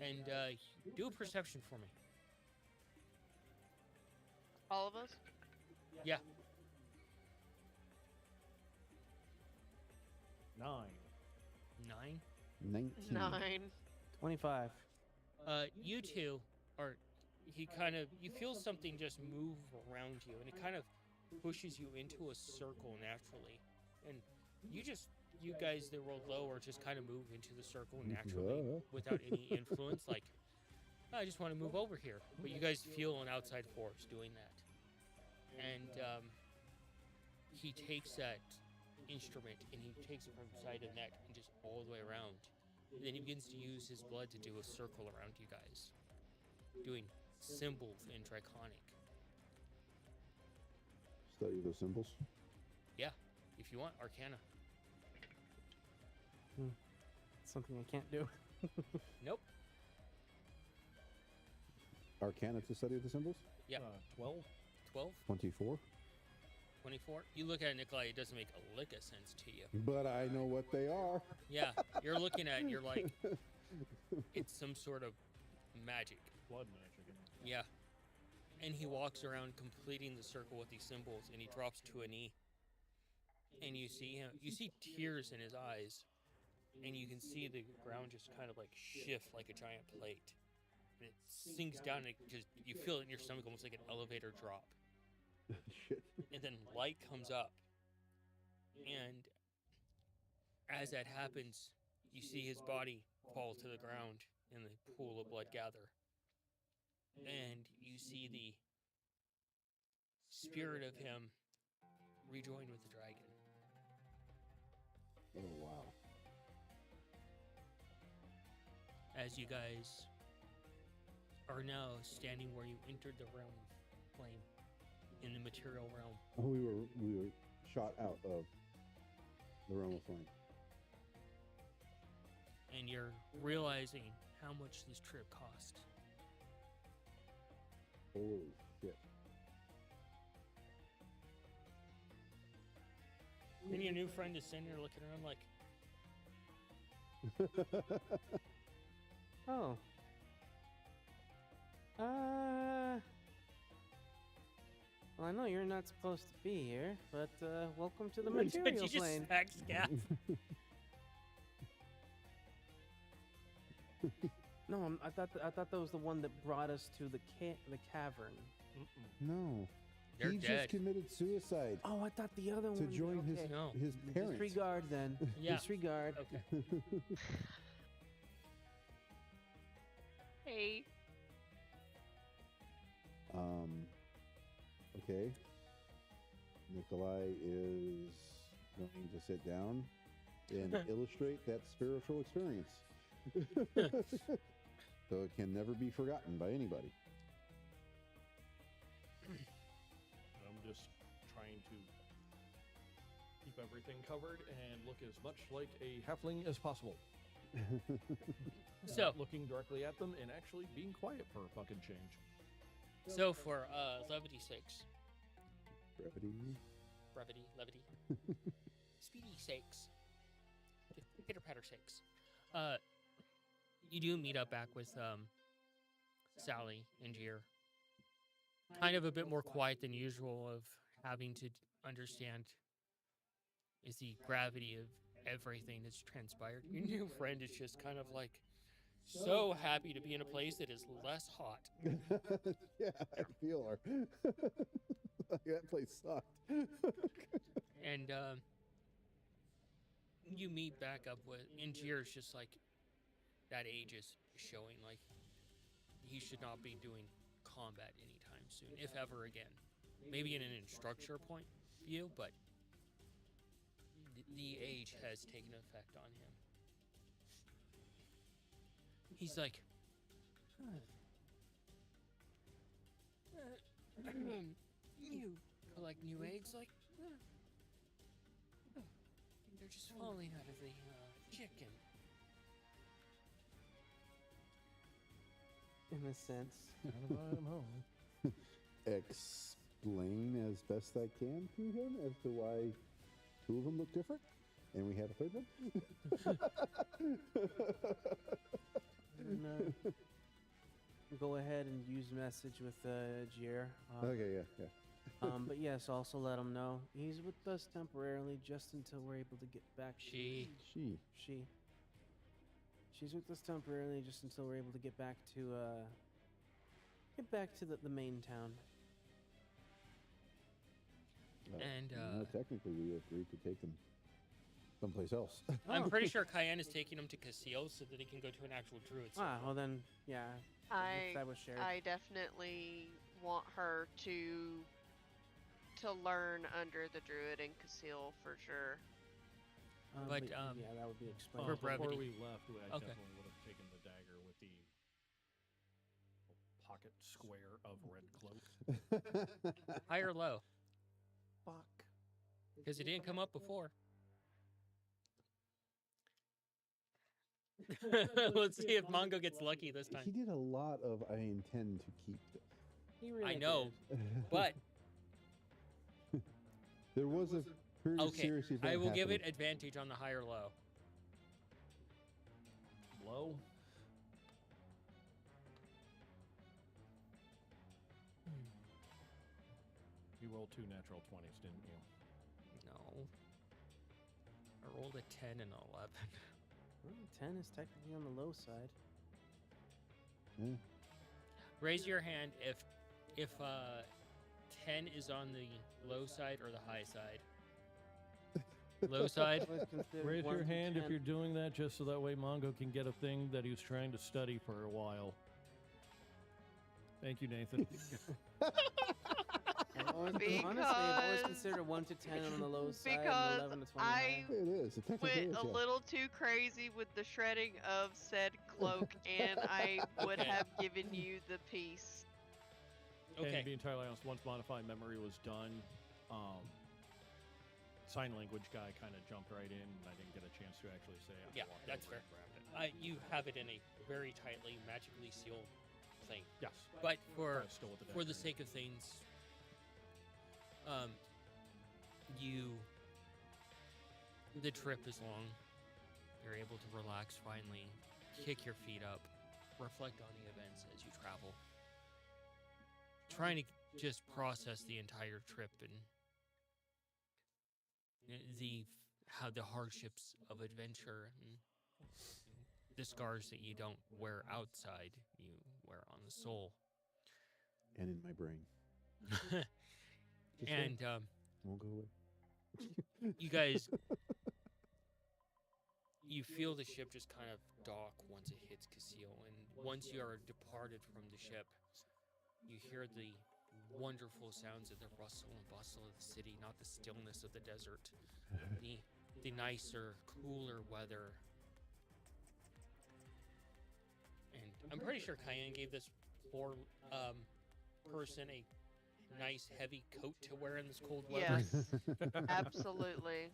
And do a perception for me. All of us? Yeah. 9. 9. 19. 9. 25. You two are. You feel something just move around you, and it kind of pushes you into a circle naturally. And you guys that rolled low are just kind of move into the circle naturally without any influence. Like, I just want to move over here. But you guys feel an outside force doing that. And he takes that instrument and he takes it from side of neck and just all the way around. And then he begins to use his blood to do a circle around you guys, doing symbols in Draconic. Study those symbols. Yeah, if you want, Arcana. Something I can't do. Nope. Arcana to study the symbols? Yeah. 12. 12, 24. 24. You look at it, Nikolai, it doesn't make a lick of sense to you. But I know what they are. Yeah, you're looking at it, you're like, it's some sort of magic. Blood magic. Yeah. And he walks around completing the circle with these symbols, and he drops to a knee. And you see tears in his eyes, and you can see the ground just kind of like shift like a giant plate. And it sinks down, and you feel it in your stomach almost like an elevator drop. Shit. And then light comes up. And as that happens, you see his body fall to the ground and the pool of blood gather. And you see the spirit of him rejoin with the dragon. Oh, wow. As you guys are now standing where you entered the realm of flame in the material realm. Oh, we were shot out of the realm of flame. And you're realizing how much this trip cost. Holy shit. And your new friend is sitting there looking around like, Oh. Well, I know you're not supposed to be here, but welcome to the but material you plane. just smacked Scaff. No, I thought that was the one that brought us to the cavern. No. They're he dead. just committed suicide Oh, I thought the other to one. join okay. No. his parents. Disregard then. Yeah. Disregard. Okay. Hey. Okay. Nikolai is going to sit down and illustrate that spiritual experience. So it can never be forgotten by anybody. I'm just trying to keep everything covered and look as much like a halfling as possible. So, Not looking directly at them and actually being quiet for a fucking change. so for levity sakes, levity, speedy sakes, pitter patter sakes, you do meet up back with Sally and Gier. Kind of a bit more quiet than usual of having to understand is the gravity of everything that's transpired. Your new friend is just kind of like so happy to be in a place that is less hot. Yeah, I feel her. That place sucked. And you meet back up with, and Gier's just like, that age is showing like he should not be doing combat anytime soon, if ever again. Maybe in an instructor point of view, but the age has taken effect on him. He's like, you collect new eggs? Like, they're just falling out of the chicken. In a sense. Explain as best I can to him as to why two of them look different and we have a third one. And, go ahead and use message with Gier. Okay, yeah. But yes, also let him know he's with us temporarily, just until we're able to get back. She. She's with us temporarily, just until we're able to get back to the main town. And technically, we agreed to take them someplace else. I'm pretty sure Cayenne is taking him to Casil so that he can go to an actual druid. Well then, yeah. That was shared. I definitely want her to learn under the druid in Casil for sure. But, yeah, that would be explained. For brevity. Before we left, I Okay. definitely would have taken the dagger with the pocket square of red cloak. High or low? Fuck. Because it didn't come up before. Let's see if Mongo gets lucky this He time. did a lot of I intend to keep this. He really I know, did. but There was a pretty okay, serious event I will give it happening. advantage on the high or low. Low. You rolled 2 natural 20s, didn't you? No. I rolled a 10 and an 11. Well, 10 is technically on the low side. Yeah. Raise your hand if 10 is on the low side or the high side. Low side. Always consider Raise 1 your to hand if 10. you're doing that, just so that way Mongo can get a thing that he was trying to study for a while. Thank you, Nathan. Honestly, I've always considered 1 to 10 on the low side and Because 11 to 20 I high. It is. It technically went is, a yeah. little too crazy with the shredding of said cloak, and I would Okay. have given you the piece. And to Okay. be entirely honest, once Modify Memory was done, sign language guy kind of jumped right in, and I didn't get a chance to actually say I Yeah, walked that's over fair. and grabbed it. You have it in a very tightly, magically sealed thing. Yes. But for Kinda stole with for the dagger. sake of things, the trip is long. You're able to relax finally, kick your feet up, reflect on the events as you travel. Trying to just process the entire trip and how the hardships of adventure and the scars that you don't wear outside, you wear on the soul. And in my brain. Just And won't go away. you guys, you feel the ship just kind of dock once it hits Casil, and once you are departed from the ship, you hear the wonderful sounds of the rustle and bustle of the city, not the stillness of the desert, the nicer, cooler weather. And I'm pretty sure Cayenne gave this poor person a nice heavy coat to wear in this cold weather. Yes, absolutely.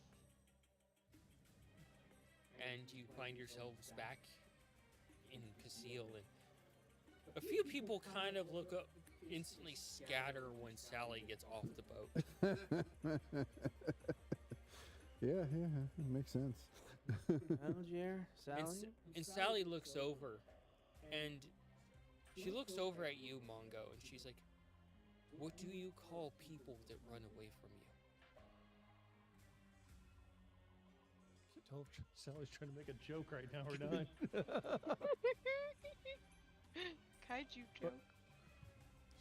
And you find yourselves back in Casil, and a few people kind of look up, instantly scatter when Sally gets off the boat. Yeah, it makes sense. Algier, Sally? And Sally looks over, and she looks over at you, Mongo, and she's like, "What do you call people that run away from you?" You can tell if Sally's trying to make a joke right now or not. Kaiju joke.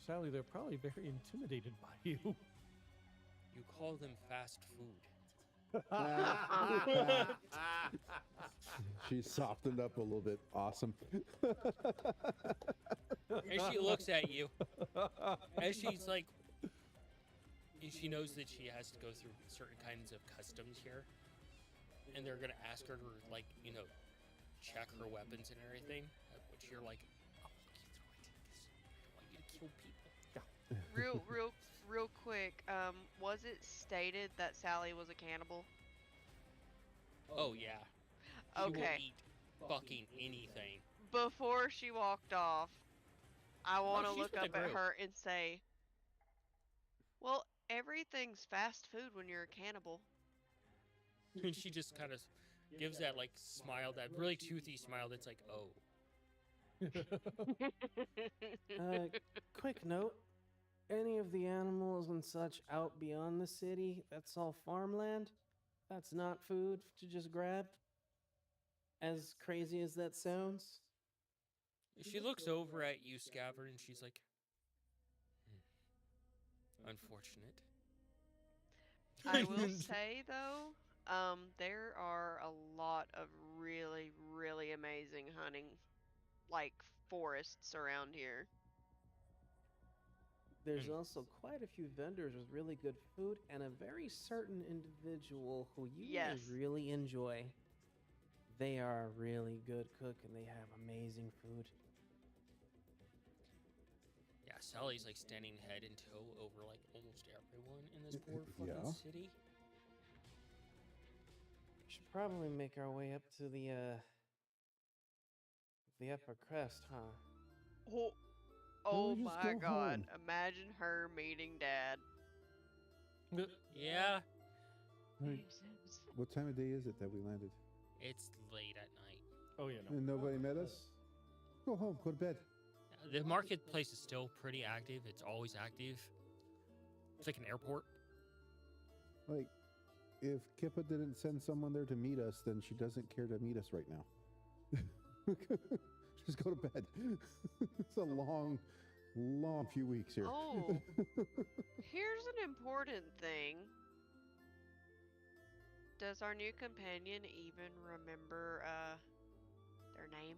Sally, they're probably very intimidated by you. You call them fast food. She's softened up a little bit. Awesome. And she looks at you, and she's like, and she knows that she has to go through certain kinds of customs here, and they're gonna ask her to, like, check her weapons and everything, which you're like, "I'll look you through it, because I don't want you to kill people." Real quick. Was it stated that Sally was a cannibal? Oh yeah. She will Okay. eat fucking anything. Before she walked off, I want to she's look with the up at group. her and say, "Well, everything's fast food when you're a cannibal." And she just kind of gives that like smile, that really toothy smile that's like, "Oh." Quick note. Any of the animals and such out beyond the city, that's all farmland. That's not food to just grab. As crazy as that sounds. She looks over at you, Scabbard, and she's like, "Unfortunate." I will say though, there are a lot of really, really amazing hunting, like forests around here. There's Mm. also quite a few vendors with really good food and a very certain individual who you Yes. guys really enjoy. They are a really good cook and they have amazing food. Yeah, Sally's like standing head and toe over like almost everyone in this poor fucking Yeah. city. We should probably make our way up to the upper crest, huh? Oh we just my go god. home? Imagine her meeting Dad. Yeah, Right. What time of day is it that we landed? it's late at night. Oh, yeah, no. And nobody met us? Go home, go to bed. The marketplace is still pretty active. It's always active. It's like an airport. Like, if Kippa didn't send someone there to meet us, then she doesn't care to meet us right now. Just go to bed. It's a long few weeks here. Oh, here's an important thing. Does our new companion even remember their name?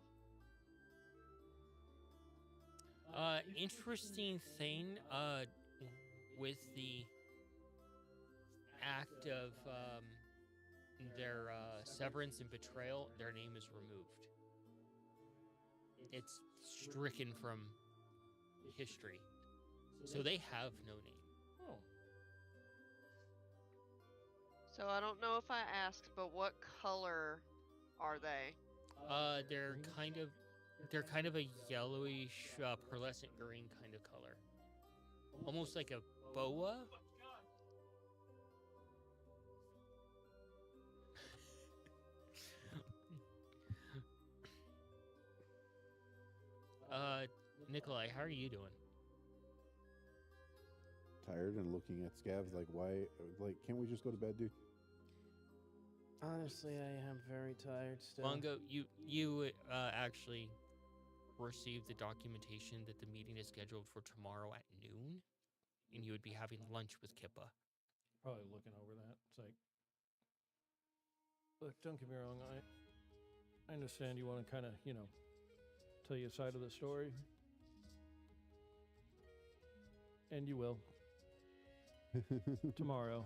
Interesting thing, with the act of their severance and betrayal, their name is removed. It's stricken from history. So they have no name. Oh. So I don't know if I asked, but what color are they? They're kind of a yellowish, pearlescent green kind of color. Almost like a boa. Nikolai, how are you doing? Tired and looking at Scavs like, why? Like, can't we just go to bed, dude? Honestly, I am very tired still. Mongo, you actually received the documentation that the meeting is scheduled for tomorrow at noon, and you would be having lunch with Kippa. Probably looking over that. It's like, look, don't get me wrong. I understand you want to kind of, tell your side of the story. And you will. Tomorrow.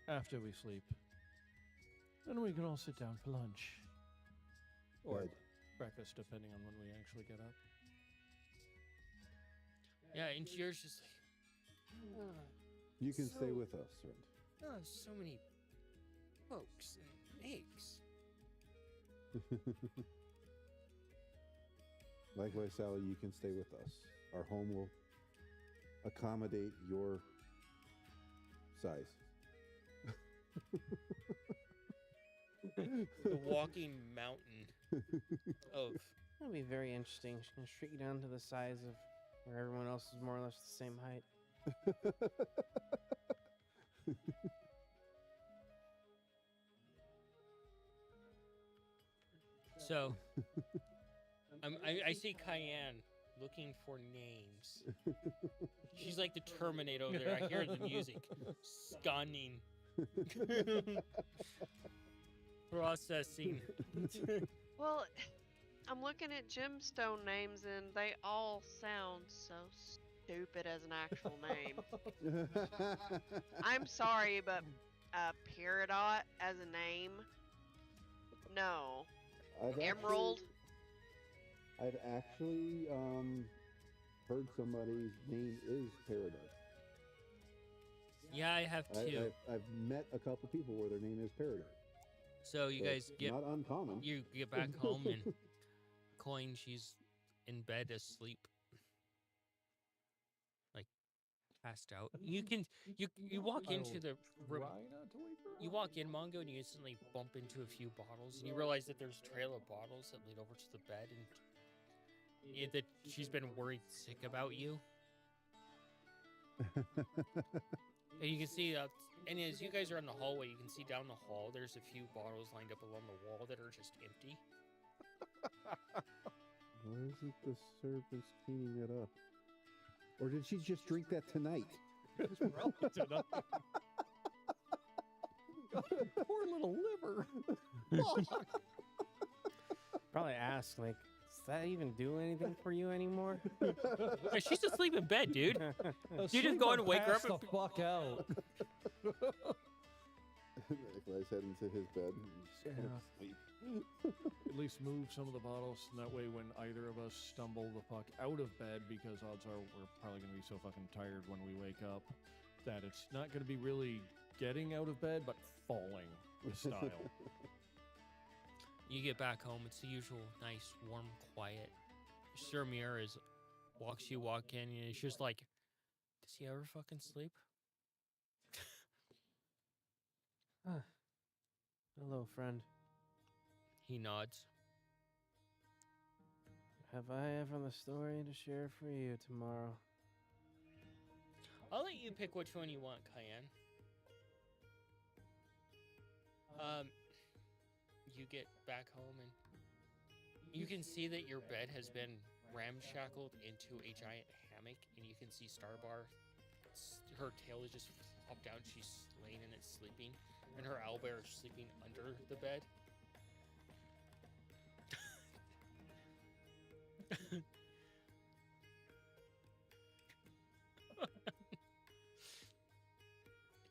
After we sleep. Then we can all sit down for lunch. Or Bed. breakfast, depending on when we actually get up. Yeah, and Cheers just like, You can stay So- with us, friend. oh, so many folks and eggs. Likewise, Sally, you can stay with us. Our home will accommodate your size. The walking mountain of. That'll be very interesting. She's gonna shrink you down to the size of where everyone else is more or less the same height. So, I see Cayenne looking for names. She's like the Terminator over there. I hear the music. Scanning. Processing. Well, I'm looking at gemstone names and they all sound so stupid as an actual name. I'm sorry, but Peridot as a name? No. Emerald? I've actually heard somebody's name is Paradise. Yeah, I have too. I've met a couple people where their name is Paradise. So you So guys it's get not uncommon. you get back home and Coin, she's in bed asleep, like passed out. You walk into the room. Try not to wake her You up. walk in, Mongo, and you instantly bump into a few bottles, and you realize that there's a trail of bottles that lead over to the bed, and that she's been worried sick about you. And you can see, and as you guys are in the hallway, you can see down the hall, there's a few bottles lined up along the wall that are just empty. Why isn't the servants cleaning it up? Or did she just drink that tonight? It's probably tonight. Poor little liver. Probably ask, like, does that even do anything for you anymore? Hey, she's asleep in bed, dude. You just go and wake her up the fuck out. Nikolai's heading to his bed. And just kind of sleep. At least move some of the bottles, and that way when either of us stumble the fuck out of bed, because odds are we're probably going to be so fucking tired when we wake up, that it's not going to be really getting out of bed, but falling style. You get back home, it's the usual nice, warm, quiet. Sir Mir walks in, and it's just like, does he ever fucking sleep? Hello, friend. He nods. Have I ever a story to share for you tomorrow? I'll let you pick which one you want, Cayenne. You get back home and you can see that your bed has been ramshackled into a giant hammock, and you can see Starbar. Her tail is just flopped down. She's laying in it sleeping, and her owlbear is sleeping under the bed.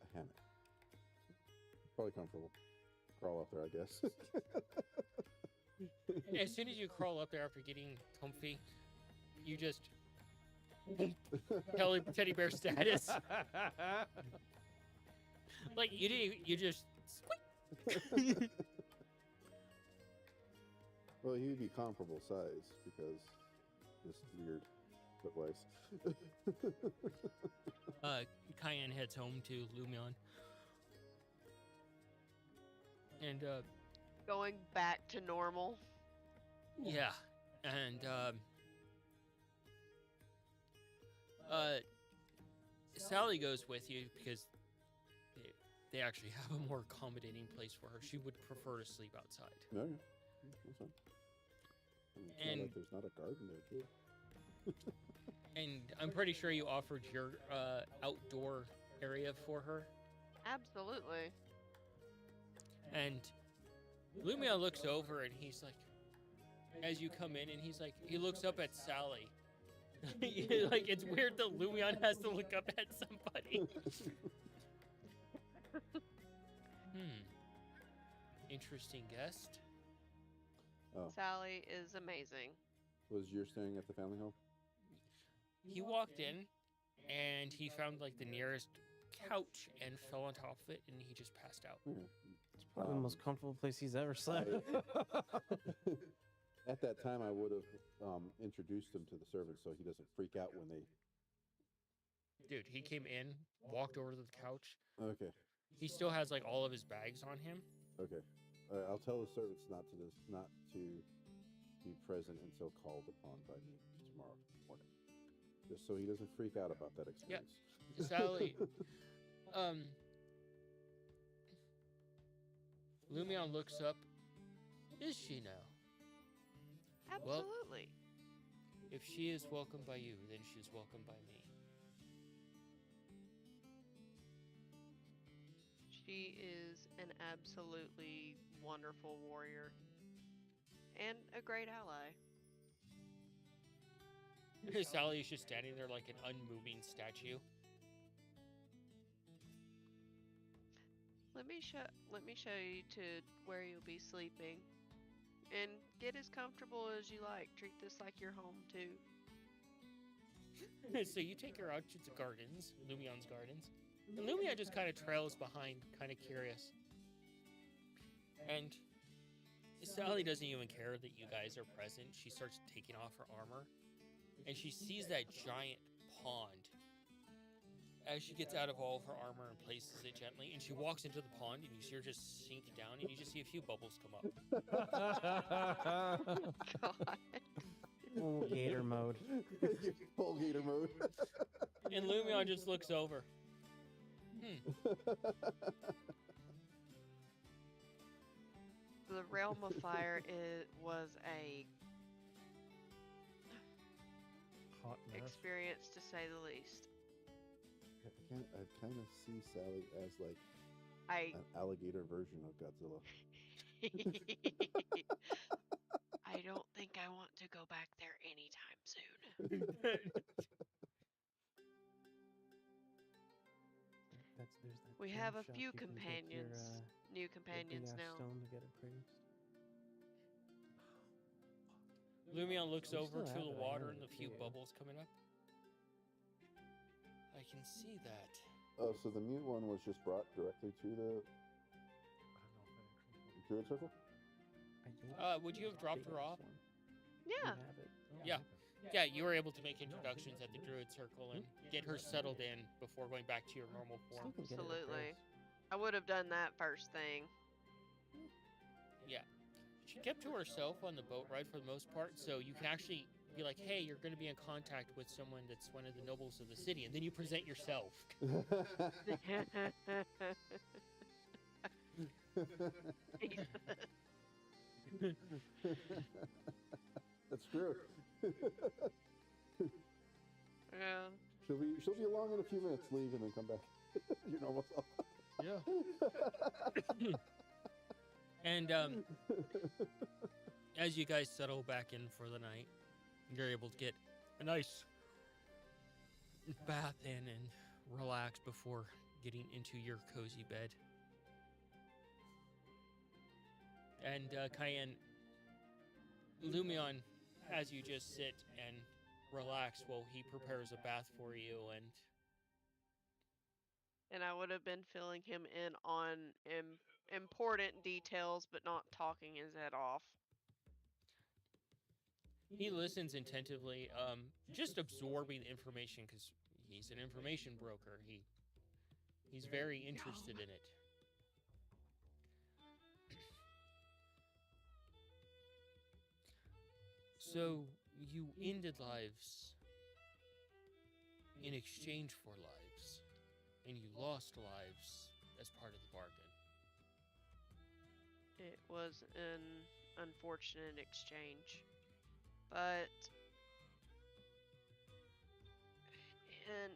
A hammock. Probably comfortable. Crawl up there, I guess. As soon as you crawl up there after getting comfy, you just teddy bear status. Like you didn't. You just squeak. Well, he would be comparable size because this weird footwise. Cayenne heads home to Lumion, and Going back to normal. yeah, and Sally goes with you because they actually have a more accommodating place for her. She would prefer to sleep outside. No, that's fine. I mean, it's not And- like there's not a garden there too. And I'm pretty sure you offered your outdoor area for her. Absolutely. And Lumia looks over and he's like, as you come in, and he's like, he looks up at Sally. Like, it's weird that Lumion has to look up at somebody. Interesting guest. Oh, Sally is amazing. was yours staying at the family home? He walked in and he found like the nearest couch and fell on top of it, and he just passed out. Yeah. It's probably the most comfortable place he's ever slept. At that time, I would have introduced him to the servants so he doesn't freak out when they. Dude, he came in, walked over to the couch. Okay, He still has like all of his bags on him. okay. I'll tell the servants not to be present until called upon by me tomorrow morning, just so he doesn't freak out about that experience. Sally, Lumion looks up. Is she now? Well- Absolutely. If she is welcomed by you, then she is welcomed by me. She is an absolutely wonderful warrior and a great ally. Sally is just standing there like an unmoving statue. Let me show you to where you'll be sleeping. And get as comfortable as you like. Treat this like your home too. So you take her out to the gardens, Lumion's gardens. And Lumia just kind of trails behind, kind of curious. And Sally doesn't even care that you guys are present. She starts taking off her armor. And she sees that giant pond. As she gets out of all of her armor and places it gently, and she walks into the pond, and you see her just sink down, and you just see a few bubbles come up. God. Full gator mode. Full gator mode. And Lumion just looks over. The Realm of Fire was a Hot mess. experience to say the least. I kind of see Sally as like I an alligator version of Godzilla. I don't think I want to go back there anytime soon. There's that We gem have a shop few you can get companions, new your companions big ass now. stone to get appraised. Lumion looks We over still to have the it, I water know and the it few here. bubbles coming up. I can see that. Oh, so the mute one was just brought directly to the Druid Circle? I think Would you have the dropped her biggest off? one. Yeah. We have it. Yeah. Yeah, you were able to make introductions at the Druid Circle and get her settled in before going back to your normal Still form. can get it Absolutely. appraised. I would have done that first thing. Yeah. She kept to herself on the boat ride for the most part, so you can actually be like, hey, you're going to be in contact with someone that's one of the nobles of the city, and then you present yourself. That's true. Yeah. She'll be along in a few minutes. Leave and then come back. Your normal self. Yeah. And as you guys settle back in for the night, you're able to get a nice bath in and relax before getting into your cozy bed. And Cayenne, Lumion, as you just sit and relax while he prepares a bath for you, And I would have been filling him in on important details, but not talking his head off. he listens attentively, just absorbing information because he's an information broker. He's very interested in it. So you ended lives in exchange for lives, and you lost lives as part of the bargain. It was an unfortunate exchange. But and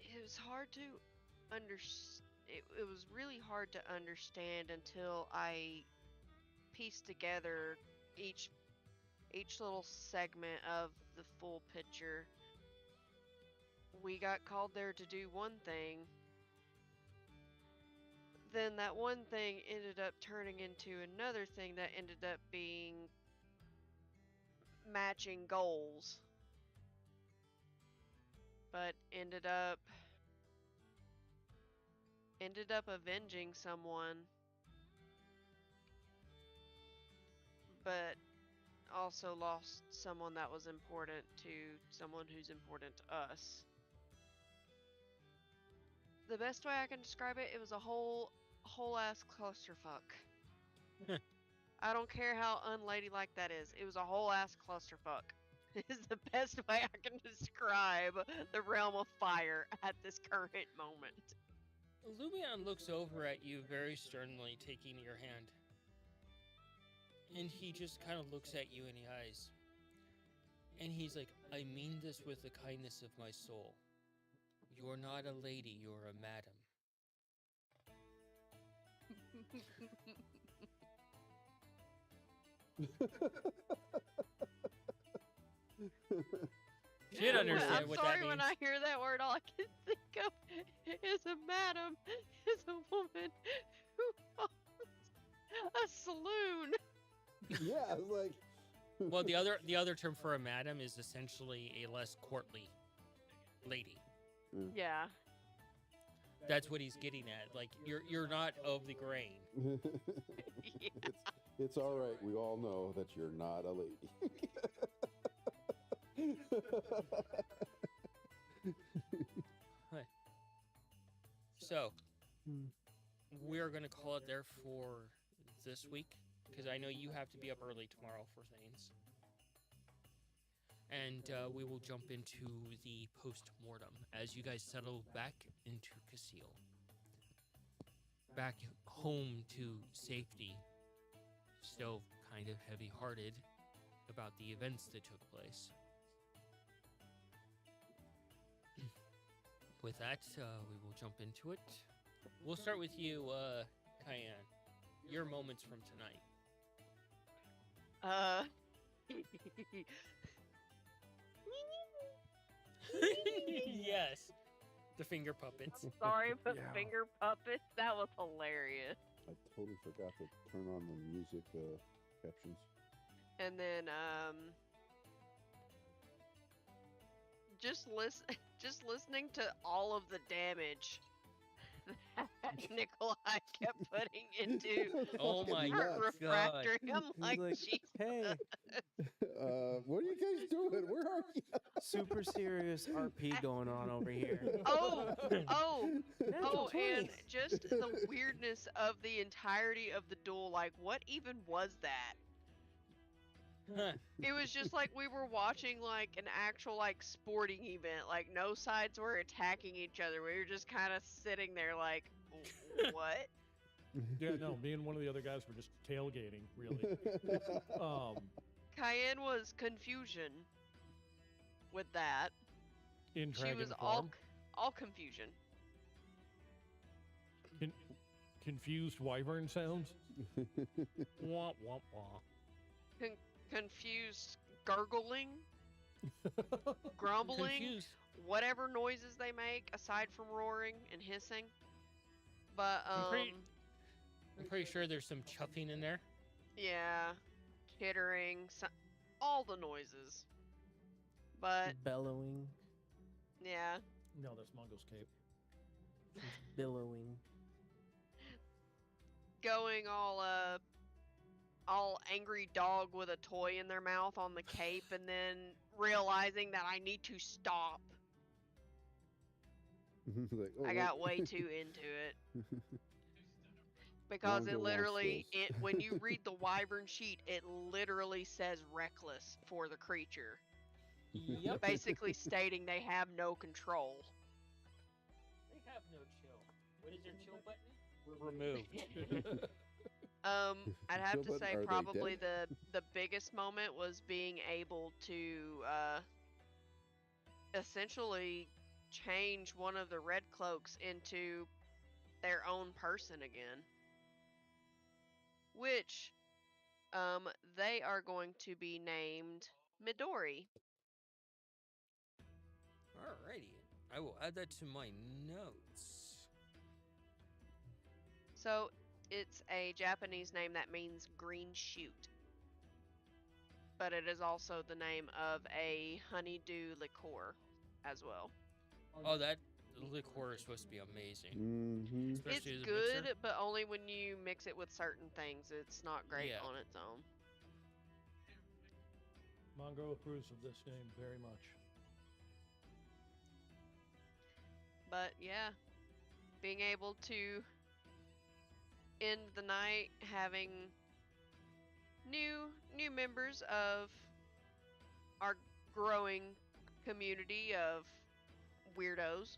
it was hard to it was really hard to understand until I pieced together each little segment of the full picture. We got called there to do one thing. Then that one thing ended up turning into another thing that ended up being matching goals. But ended up avenging someone. But also lost someone that was important to someone who's important to us. The best way I can describe it, it was a whole ass clusterfuck. I don't care how unladylike that is. It was a whole ass clusterfuck. Is the best way I can describe the realm of fire at this current moment. Lumion looks over at you very sternly, taking your hand. And he just kind of looks at you in the eyes. And he's like, I mean this with the kindness of my soul. You're not a lady, you're a madam. She didn't understand what that I'm sorry, means. when I hear that word, all I can think of is a madam, is a woman who owns a saloon. Yeah, it's like. Well, the other term for a madam is essentially a less courtly lady. Yeah. That's what he's getting at. Like you're not of the grain. Yeah. It's all right. We all know that you're not a lady. So, we're going to call it there for this week, because I know you have to be up early tomorrow for things. And we will jump into the post-mortem as you guys settle back into Casil. Back home to safety. Still kind of heavy-hearted about the events that took place. With that, we will jump into it. We'll start with you, Cayenne. Your moments from tonight. Yes. The finger puppets. Sorry, but Yeah. finger puppets, that was hilarious. I totally forgot to turn on the music captions. And then, just listening to all of the damage that Nikolai kept putting into Oh my refractory. I'm He's like, like, Jesus. hey, What are you guys doing? Where are you? super serious RP going on over here. Oh, Natural and 20. just the weirdness of the entirety of the duel. Like, what even was that? It was just like we were watching like an actual like sporting event. Like no sides were attacking each other. We were just kind of sitting there like, what? Yeah, no, me and one of the other guys were just tailgating, really. Cayenne was confusion with that. In She dragon was form. all confusion. Confused wyvern sounds. Womp womp womp. Confused gargling, grumbling, Confused. whatever noises they make aside from roaring and hissing. But I'm pretty sure there's some chuffing in there. yeah, chittering, all the noises. But Bellowing, yeah, No, that's Mongo's cape. billowing. going all angry dog with a toy in their mouth on the cape and then realizing that I need to stop. Like, oh, I wait. got way too into it. Because Mongo it wants literally, this. when you read the wyvern sheet, it literally says reckless for the creature. Yep. Basically stating they have no control. They have no chill. What is their chill button? Removed. I'd have to But say are they probably dead? the biggest moment was being able to essentially change one of the red cloaks into their own person again. Which they are going to be named Midori. Alrighty. I will add that to my notes. So it's a Japanese name that means green shoot. But it is also the name of a honeydew liqueur as well. Oh, that liqueur is supposed to be amazing. Mm-hmm. It's Especially as a good, mixer. but only when you mix it with certain things. It's not great Yeah. on its own. Mongo approves of this name very much. But yeah, being able to end the night having new members of our growing community of weirdos.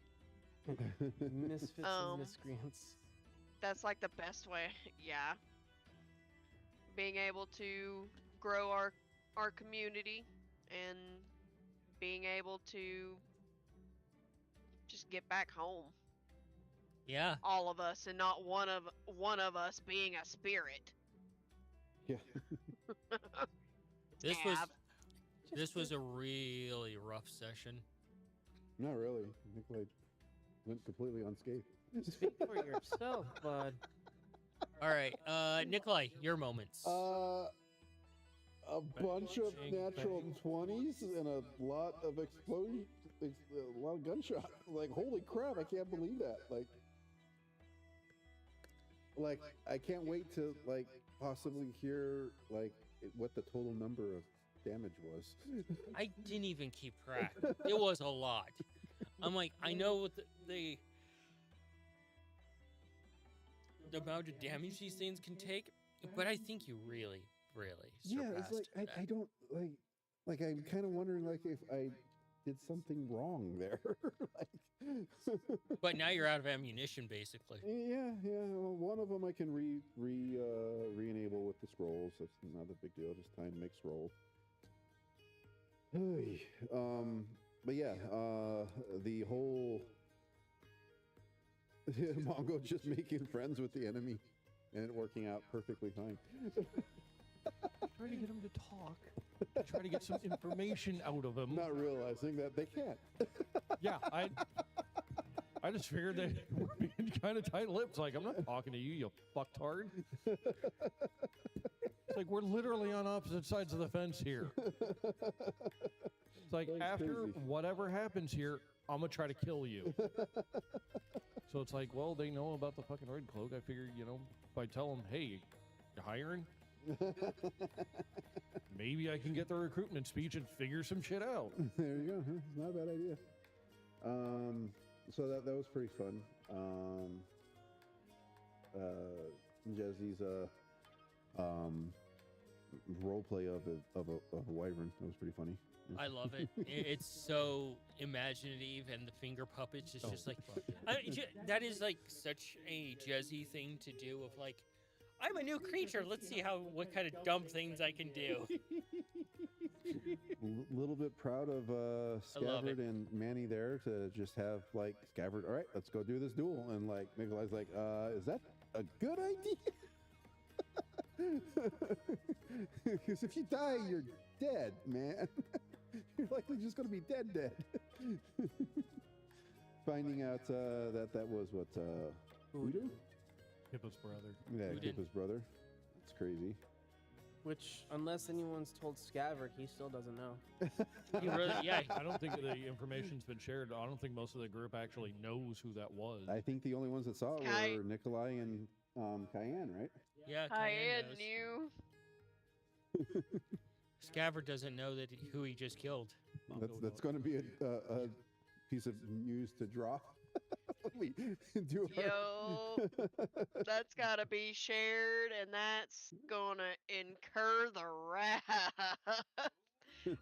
Misfits and Um, miscreants. That's like the best way. Yeah. Being able to grow our community and being able to just get back home. Yeah. All of us and not one of us being a spirit. Yeah. This was a really rough session. Not really. Nikolai went completely unscathed. Speak for yourself, bud. All right, Nikolai, your moments. A bunch of Bang, natural bang. 20s and a lot of explosion, a lot of gunshot. Like, holy crap! I can't believe that. Like I can't wait to like possibly hear like what the total number of damage was. I didn't even keep track. It was a lot. I'm like, I know what the amount of damage these things can take, but I think you really Yeah, surpassed it's like I don't like I'm kind of wondering like if I did something wrong there. Like, But now you're out of ammunition, basically. yeah. Well, one of them I can re-enable with the scrolls. That's not a big deal. Just time to make scrolls. But yeah, the whole Mongo just making friends with the enemy and it working out perfectly fine. Try to get him to talk. Try to get some information out of him. Not realizing that they can't. Yeah, I just figured they were being kind of tight-lipped. Like, I'm not talking to you, you fucktard. It's like we're literally on opposite sides of the fence here. It's like That's after crazy. whatever happens here, I'm gonna try to kill you. So it's like, well, they know about the fucking red cloak. I figure, you know, if I tell them, hey, you hiring? Maybe I can get the recruitment speech and figure some shit out. There you go. Huh? It's not a bad idea. So that was pretty fun. Jazzy's role play of a wyvern. That was pretty funny. I love it. It's so imaginative, and the finger puppets is just like that is like such a jazzy thing to do. Of like, I'm a new creature. Let's see what kind of dumb things I can do. Little bit proud of Scabbard and Manny there to just have like Scabbard. All right, let's go do this duel. And like Nikolai's like, is that a good idea? Because if you die, you're dead, man. You're likely just going to be dead. Finding out that was what Udo? Hippo's brother. Yeah, Udin. Hippo's brother. That's crazy. Which, unless anyone's told Scabbard, he still doesn't know. He really, yeah. I don't think the information's been shared. I don't think most of the group actually knows who that was. I think the only ones that saw it Kai- were Nikolai and Cayenne, right? Yeah, I Cayenne knows. knew. Scabbard doesn't know who he just killed. That's going to be a piece of news to drop. when we do Yo, that's gotta be shared, and that's gonna incur the wrath.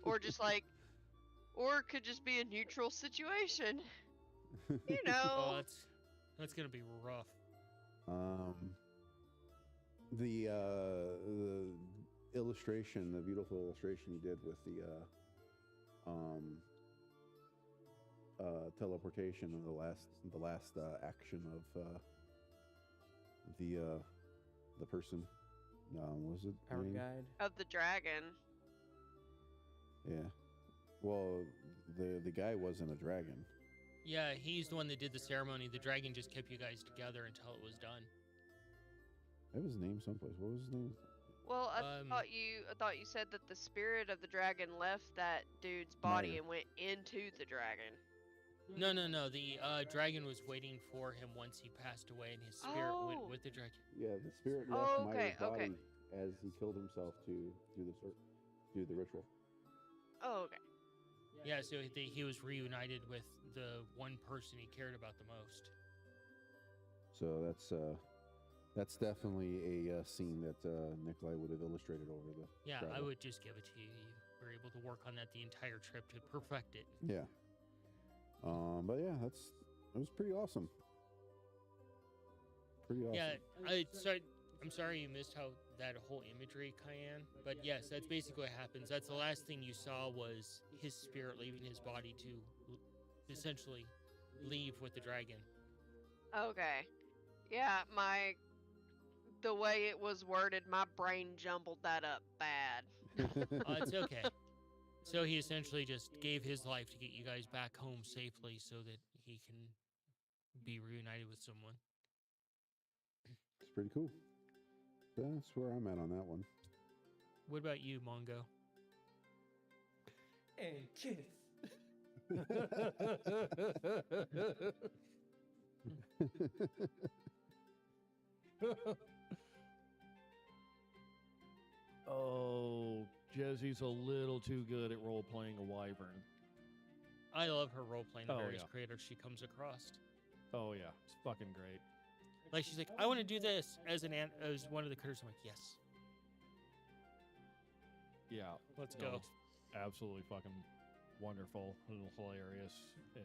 Or just like, or it could just be a neutral situation. You Oh, know. that's gonna be rough. The illustration, the beautiful illustration you did with the teleportation of the last action of the person. Was it Our name? guide. Of the dragon. Yeah. Well, the guy wasn't a dragon. Yeah, he's the one that did the ceremony. The dragon just kept you guys together until it was done. That was his name someplace. What was his name? Well, I thought you said that the spirit of the dragon left that dude's body Meyer. and went into the dragon. No. The dragon was waiting for him once he passed away, and his spirit went Oh. with the dragon. Yeah, the spirit left Oh, Meyer's okay, okay. body as he killed himself to do the ritual. Oh, okay. Yeah, so he was reunited with the one person he cared about the most. So that's definitely a scene that Nikolai would have illustrated over the. Yeah, I travel. would just give it to you. You were able to work on that the entire trip to perfect it. Yeah. But yeah, it was pretty awesome. Pretty awesome. Yeah, I'm sorry you missed that whole imagery, Cayenne. But yes, that's basically what happens. That's the last thing you saw was his spirit leaving his body to essentially leave with the dragon. Okay. Yeah, the way it was worded, my brain jumbled that up bad. It's okay. So he essentially just gave his life to get you guys back home safely so that he can be reunited with someone. It's pretty cool. That's where I'm at on that one. What about you, Mongo? And kiss. Oh, Jezzy's a little too good at role playing a wyvern. I love her role playing the Oh, various yeah. creators she comes across. Oh yeah, it's fucking great. Like she's like, I want to do this as as one of the critters. I'm like, yes, Yeah, let's no, go. it's absolutely fucking wonderful and hilarious, and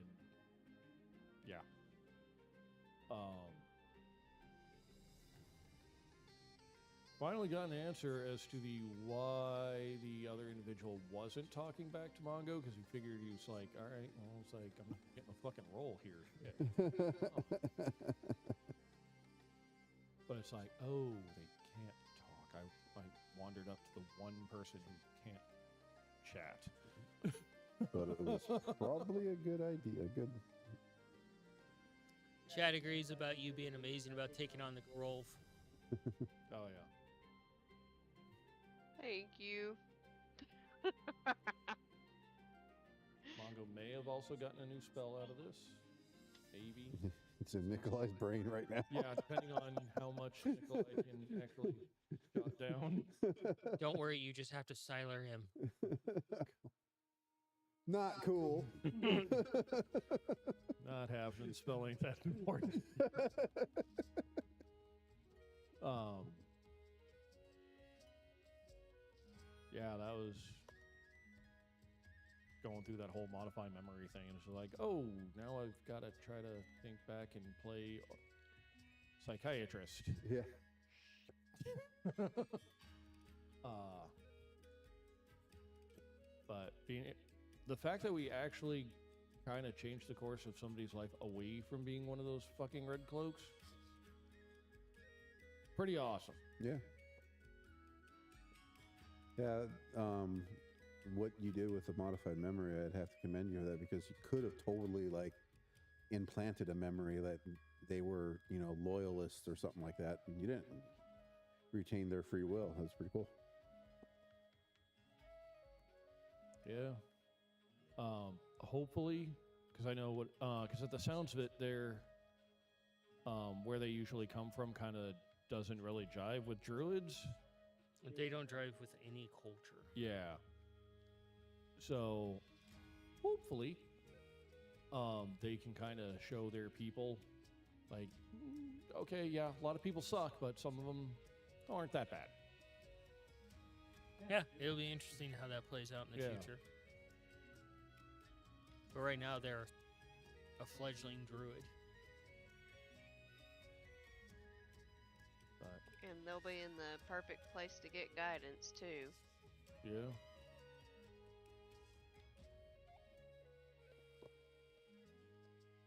yeah. Finally got an answer as to why the other individual wasn't talking back to Mongo, because he figured he was like, all right, well, it's like, I'm not getting a fucking role here. But it's like, oh, they can't talk. I wandered up to the one person who can't chat. But it was probably a good idea. Good. Chad agrees about you being amazing about taking on the role. Oh, yeah. Thank you. Mongo may have also gotten a new spell out of this. Maybe. It's in Nikolai's brain right now. Yeah, depending on how much Nikolai can actually jot down. Don't worry, you just have to siler him. Not cool. Not happening. Spell ain't that important. through that whole modify memory thing, and it's like, oh, now I've got to try to think back and play psychiatrist. Yeah. But the fact that we actually kind of changed the course of somebody's life away from being one of those fucking red cloaks, pretty awesome. Yeah. Yeah. What you did with the modified memory, I'd have to commend you for that, because you could have totally like implanted a memory that they were, loyalists or something like that, and you didn't retain their free will. That's pretty cool. Yeah. Hopefully, because I know what, because at the sounds of it, they're, where they usually come from kind of doesn't really jive with druids. They don't drive with any culture. Yeah. So, hopefully, they can kind of show their people, like, okay, yeah, a lot of people suck, but some of them aren't that bad. Yeah, it'll be interesting how that plays out in the future. But right now, they're a fledgling druid. But, And they'll be in the perfect place to get guidance, too. yeah.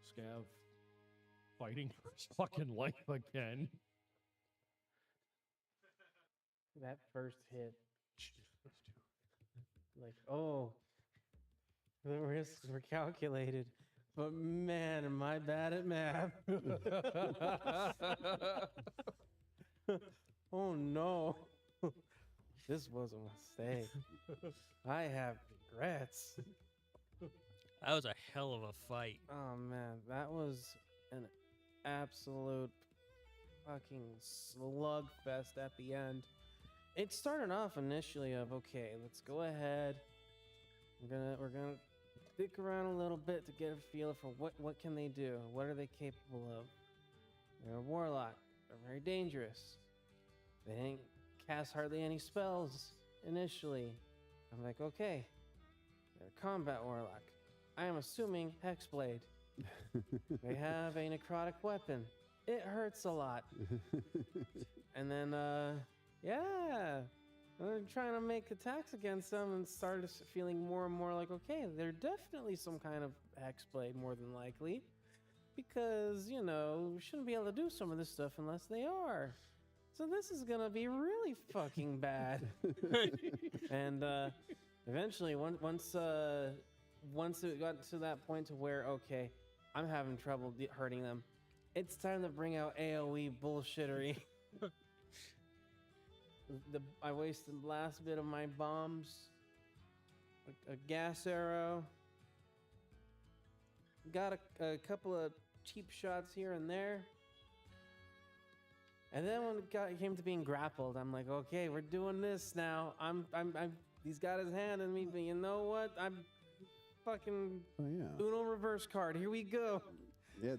Scav fighting for his fucking life again. That first hit, like, oh, the risks were calculated, but man, am I bad at math. Oh no, this was a mistake. I have regrets. That was a hell of a fight. Oh man, that was an absolute fucking slugfest at the end. It started off initially of, okay, let's go ahead. We're gonna stick around a little bit to get a feel for what can they do, what are they capable of. They're a warlock. They're very dangerous. They didn't cast hardly any spells initially. I'm like, okay, they're a combat warlock. I am assuming Hexblade. They have a necrotic weapon. It hurts a lot. And then, yeah, they're trying to make attacks against them and started feeling more and more like, okay, they're definitely some kind of Hexblade, more than likely. Because, we shouldn't be able to do some of this stuff unless they are. So this is going to be really fucking bad. And eventually, once it got to that point to where, okay, I'm having trouble hurting them, it's time to bring out AoE bullshittery. I wasted the last bit of my bombs, a gas arrow, got a couple of cheap shots here and there, and then when it came to being grappled, I'm like, okay, we're doing this now. He's got his hand in me, but you know what? I'm fucking Uno reverse card. Here we go. Yeah,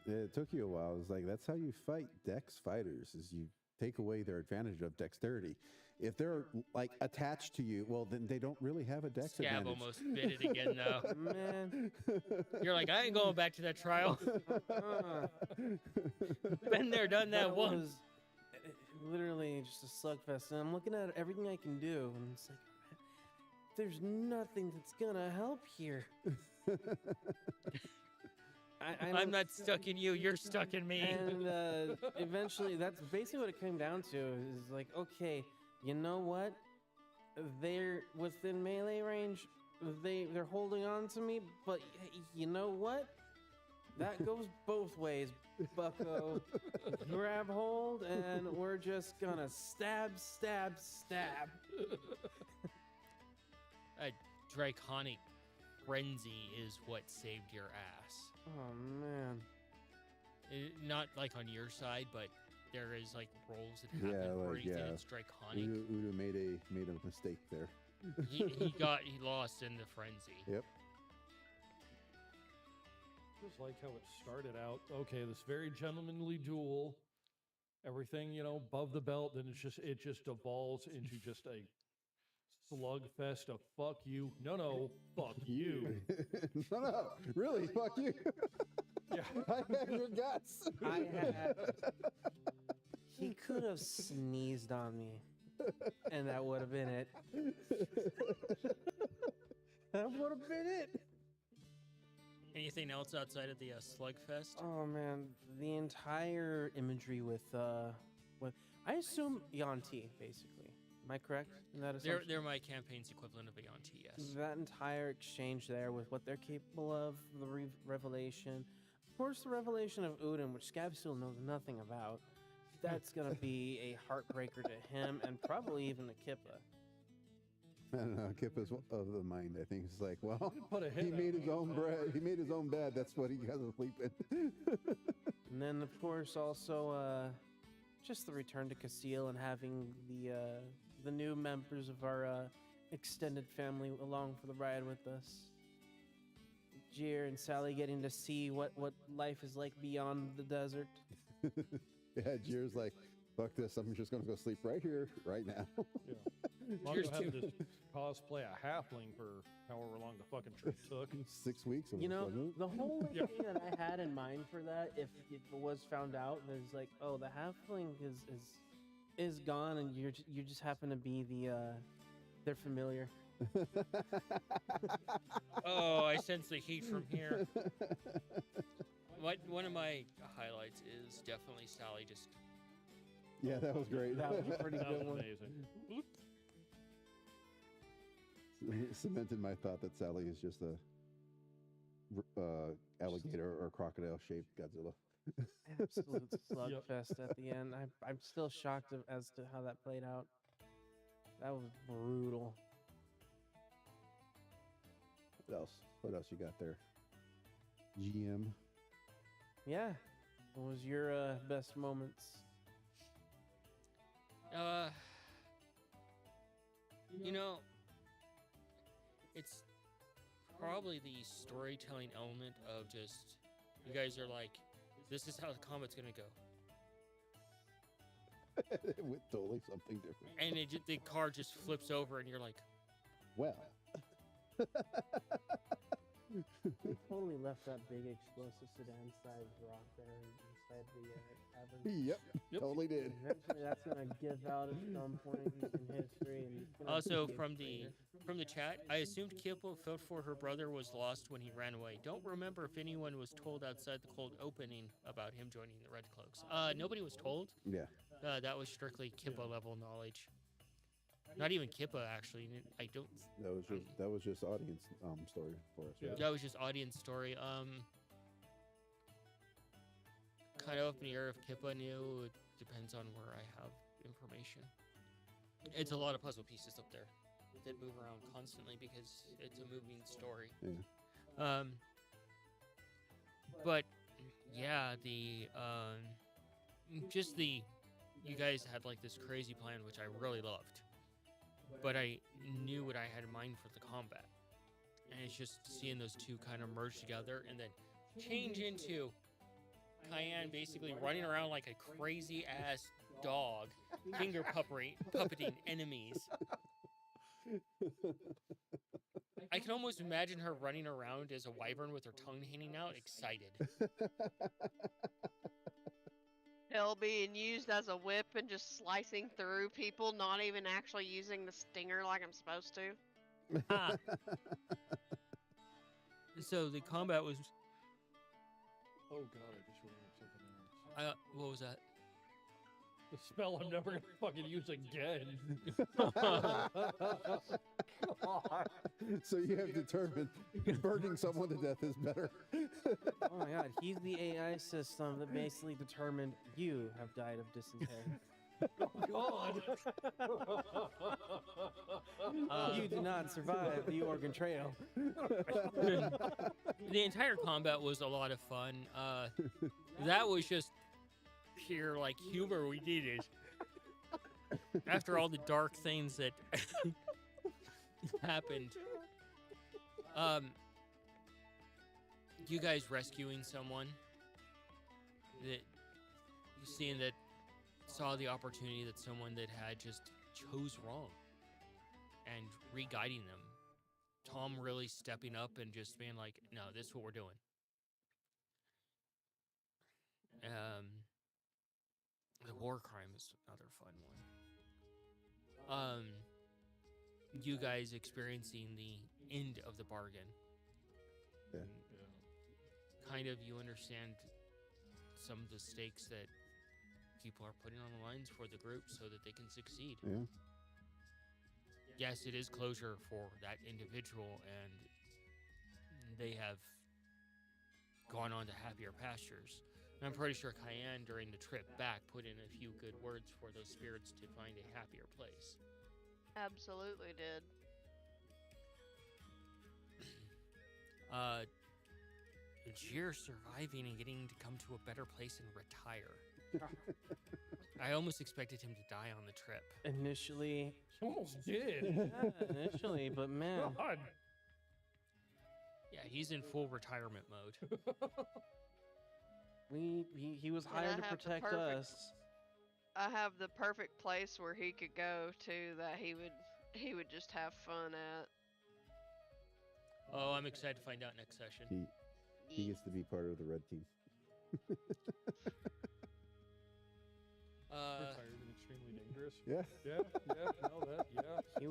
it took you a while. It's like, that's how you fight Dex fighters, is you take away their advantage of dexterity. If they're like attached to you, well, then they don't really have a dex Scab advantage. almost bit it again, though. Man. You're like, I ain't going back to that trial. Been there, done that once. Was literally just a slugfest. And I'm looking at everything I can do, and it's like, there's nothing that's gonna help here. I'm not stuck in you, you're stuck in me. And eventually, that's basically what it came down to. Is like, okay, you know what? They're within melee range. They're holding on to me, but you know what? That goes both ways, bucko. Grab hold, and we're just gonna stab. A draconic frenzy is what saved your ass. Oh man. Not like on your side, but there is like rolls that happen where it's draconic. Udo made a mistake there. he lost in the frenzy. Yep. Just like how it started out. Okay, this very gentlemanly duel. Everything, above the belt, then it just evolves into just a Slugfest of fuck you. No, fuck you. No, really, fuck you. Yeah. I have your guts. I had. He could have sneezed on me, and that would have been it. That would have been it. Anything else outside of the Slugfest? Oh man, the entire imagery with I assume Yanti, basically. Am I correct in that assumption? They're my campaign's equivalent of Aeon T, yes. That entire exchange there with what they're capable of, the revelation. Of course, the revelation of Udin, which Scab still knows nothing about. That's going to be a heartbreaker to him and probably even to Kippa. I don't know. Kip is of the mind. I think it's like, well, Put a hit he out made of his own bread. He made his own bed. That's what he got to sleep in. And then, of course, also just the return to Casil and having the new members of our extended family along for the ride with us. Jir and Sally getting to see what life is like beyond the desert. Yeah, Jir's like, fuck this. I'm just going to go sleep right here, right now. Yeah. Mario had to cosplay a halfling for however long the fucking trip took. 6 weeks. You know, wasn't it? the whole Yeah. thing that I had in mind for that, if it was found out, there's like, oh, the halfling is gone, and you just happen to be their familiar. Oh, I sense the heat from here. One of my highlights is definitely Sally just. Yeah, that was great. That was a pretty That was good one. amazing. Cemented my thought that Sally is just a alligator or crocodile shaped Godzilla. Absolute slugfest at the end. I'm still shocked as to how that played out. That was brutal. What else? What else you got there? GM. Yeah. What was your best moments? You know, it's probably the storytelling element of just you guys are like, this is how the combat's gonna go, It went totally something different. and the car just flips over, and you're like, Well. They totally left that big explosive sedan-sized rock there inside the cavern. Yep, totally did. Eventually, that's gonna give out at some point in history. And it's gonna also be a from crater. the chat, I assumed Kippo felt for her brother was lost when he ran away. Don't remember if anyone was told outside the cold opening about him joining the Red Cloaks. Nobody was told. Yeah. That was strictly Kippo level knowledge. Not even Kippa, actually. I don't. That was just audience story for us. Right? That was just audience story. Kind of up in the air if Kippa knew. It depends on where I have information. It's a lot of puzzle pieces up there that move around constantly because it's a moving story. Yeah. But yeah, you guys had like this crazy plan, which I really loved. But I knew what I had in mind for the combat. And it's just seeing those two kind of merge together and then change into Cayenne basically running around like a crazy ass dog, finger puppeting enemies. I can almost imagine her running around as a wyvern with her tongue hanging out, excited. Hell being used as a whip and just slicing through people, not even actually using the stinger like I'm supposed to. Ah. So the combat was. Oh god, I just remembered something else. What was that? The spell I'm never gonna fucking use again. So you have determined burning someone to death is better. Oh my god, he's the AI system that basically determined you have died of dysentery. God. You did not survive the Oregon Trail. The entire combat was a lot of fun. That was just pure like humor we needed. After all the dark things that happened. You guys rescuing someone that you seeing that saw the opportunity that someone that had just chose wrong. and re-guiding them. Tom really stepping up and just being like, "No, this is what we're doing." The war crime is another fun one. You guys experiencing the end of the bargain. Yeah. Kind of, you understand some of the stakes that people are putting on the lines for the group so that they can succeed. Yeah. Yes, it is closure for that individual, and they have gone on to happier pastures. And I'm pretty sure Cayenne, during the trip back, put in a few good words for those spirits to find a happier place. Absolutely did. Jir surviving and getting to come to a better place and retire. I almost expected him to die on the trip. Initially, Almost did. yeah, initially, but man, God. Yeah, he's in full retirement mode. he was And hired I to have the protect perfect- us. I have the perfect place where he could go to that he would just have fun at. Oh, I'm excited to find out next session. He gets to be part of the red team. Retired and extremely dangerous. Yeah. Yeah.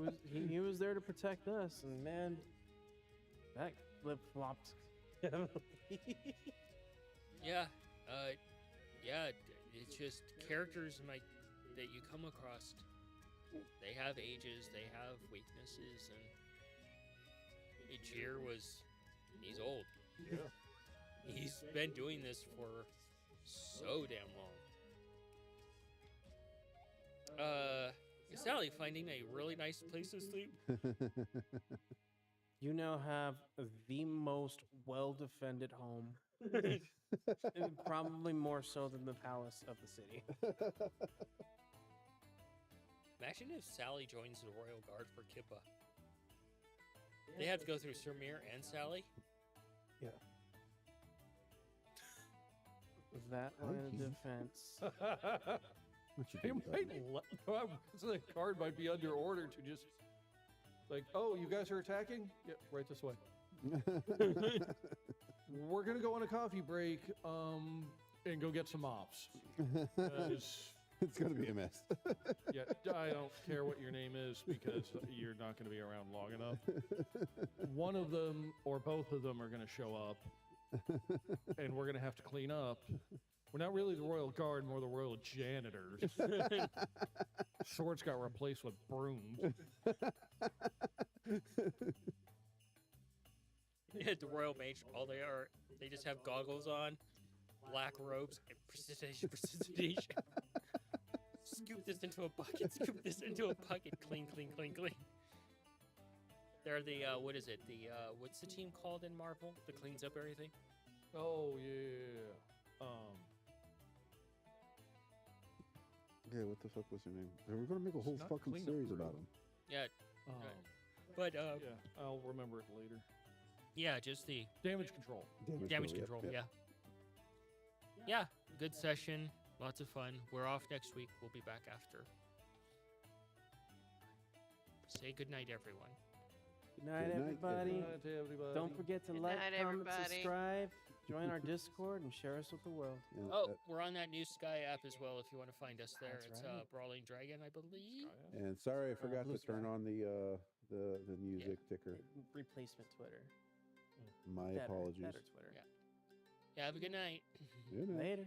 He was there to protect us, and man, that flip flopped. Yeah, it's just characters that you come across. They have ages, they have weaknesses, and Jir he's old. Yeah. He's been doing this for so damn long. Sally, finding a really nice place to sleep. You now have the most well-defended home, and probably more so than the palace of the city. Imagine if Sally joins the Royal Guard for Kippa. They have to go through Surmir and Sally. That line of Okay. defense. What you They doing, might so the card might be under order to just like, oh, you guys are attacking? Yep, right this way. Dudley? We're gonna go on a coffee break, and go get some mops. 'Cause, It's gonna be a mess. yeah, I don't care what your name is because you're not gonna be around long enough. One of them or both of them are gonna show up, and we're gonna have to clean up. We're not really the Royal Guard, more the Royal Janitors. Swords got replaced with brooms. Yeah, the Royal Mage, they just have goggles on, black robes, and precipitation. Scoop this into a bucket, clean. They're the, what is it? What's the team called in Marvel that cleans up everything? Oh yeah. Yeah, what the fuck was her name? We're gonna make a whole not fucking clean up series crew. about him. Yeah, Um, but, yeah, I'll remember it later. yeah, just the Damage control. damage yep, control, yep. yeah. Yeah, good session, lots of fun. We're off next week. We'll be back after. Say goodnight, everyone. Good night, Good night, everybody. everyone. Good night to everybody. Don't forget to Good like, night, comment, everybody. subscribe, join our Discord, and share us with the world. Yeah, Oh, we're on that new Sky app as well if you want to find us there. That's It's right. Brawling Dragon, I believe. and sorry, I forgot Blue to turn Sky. on the music ticker. Replacement Twitter. My Better apologies. Twitter. Yeah, have a good night. Good night. Later.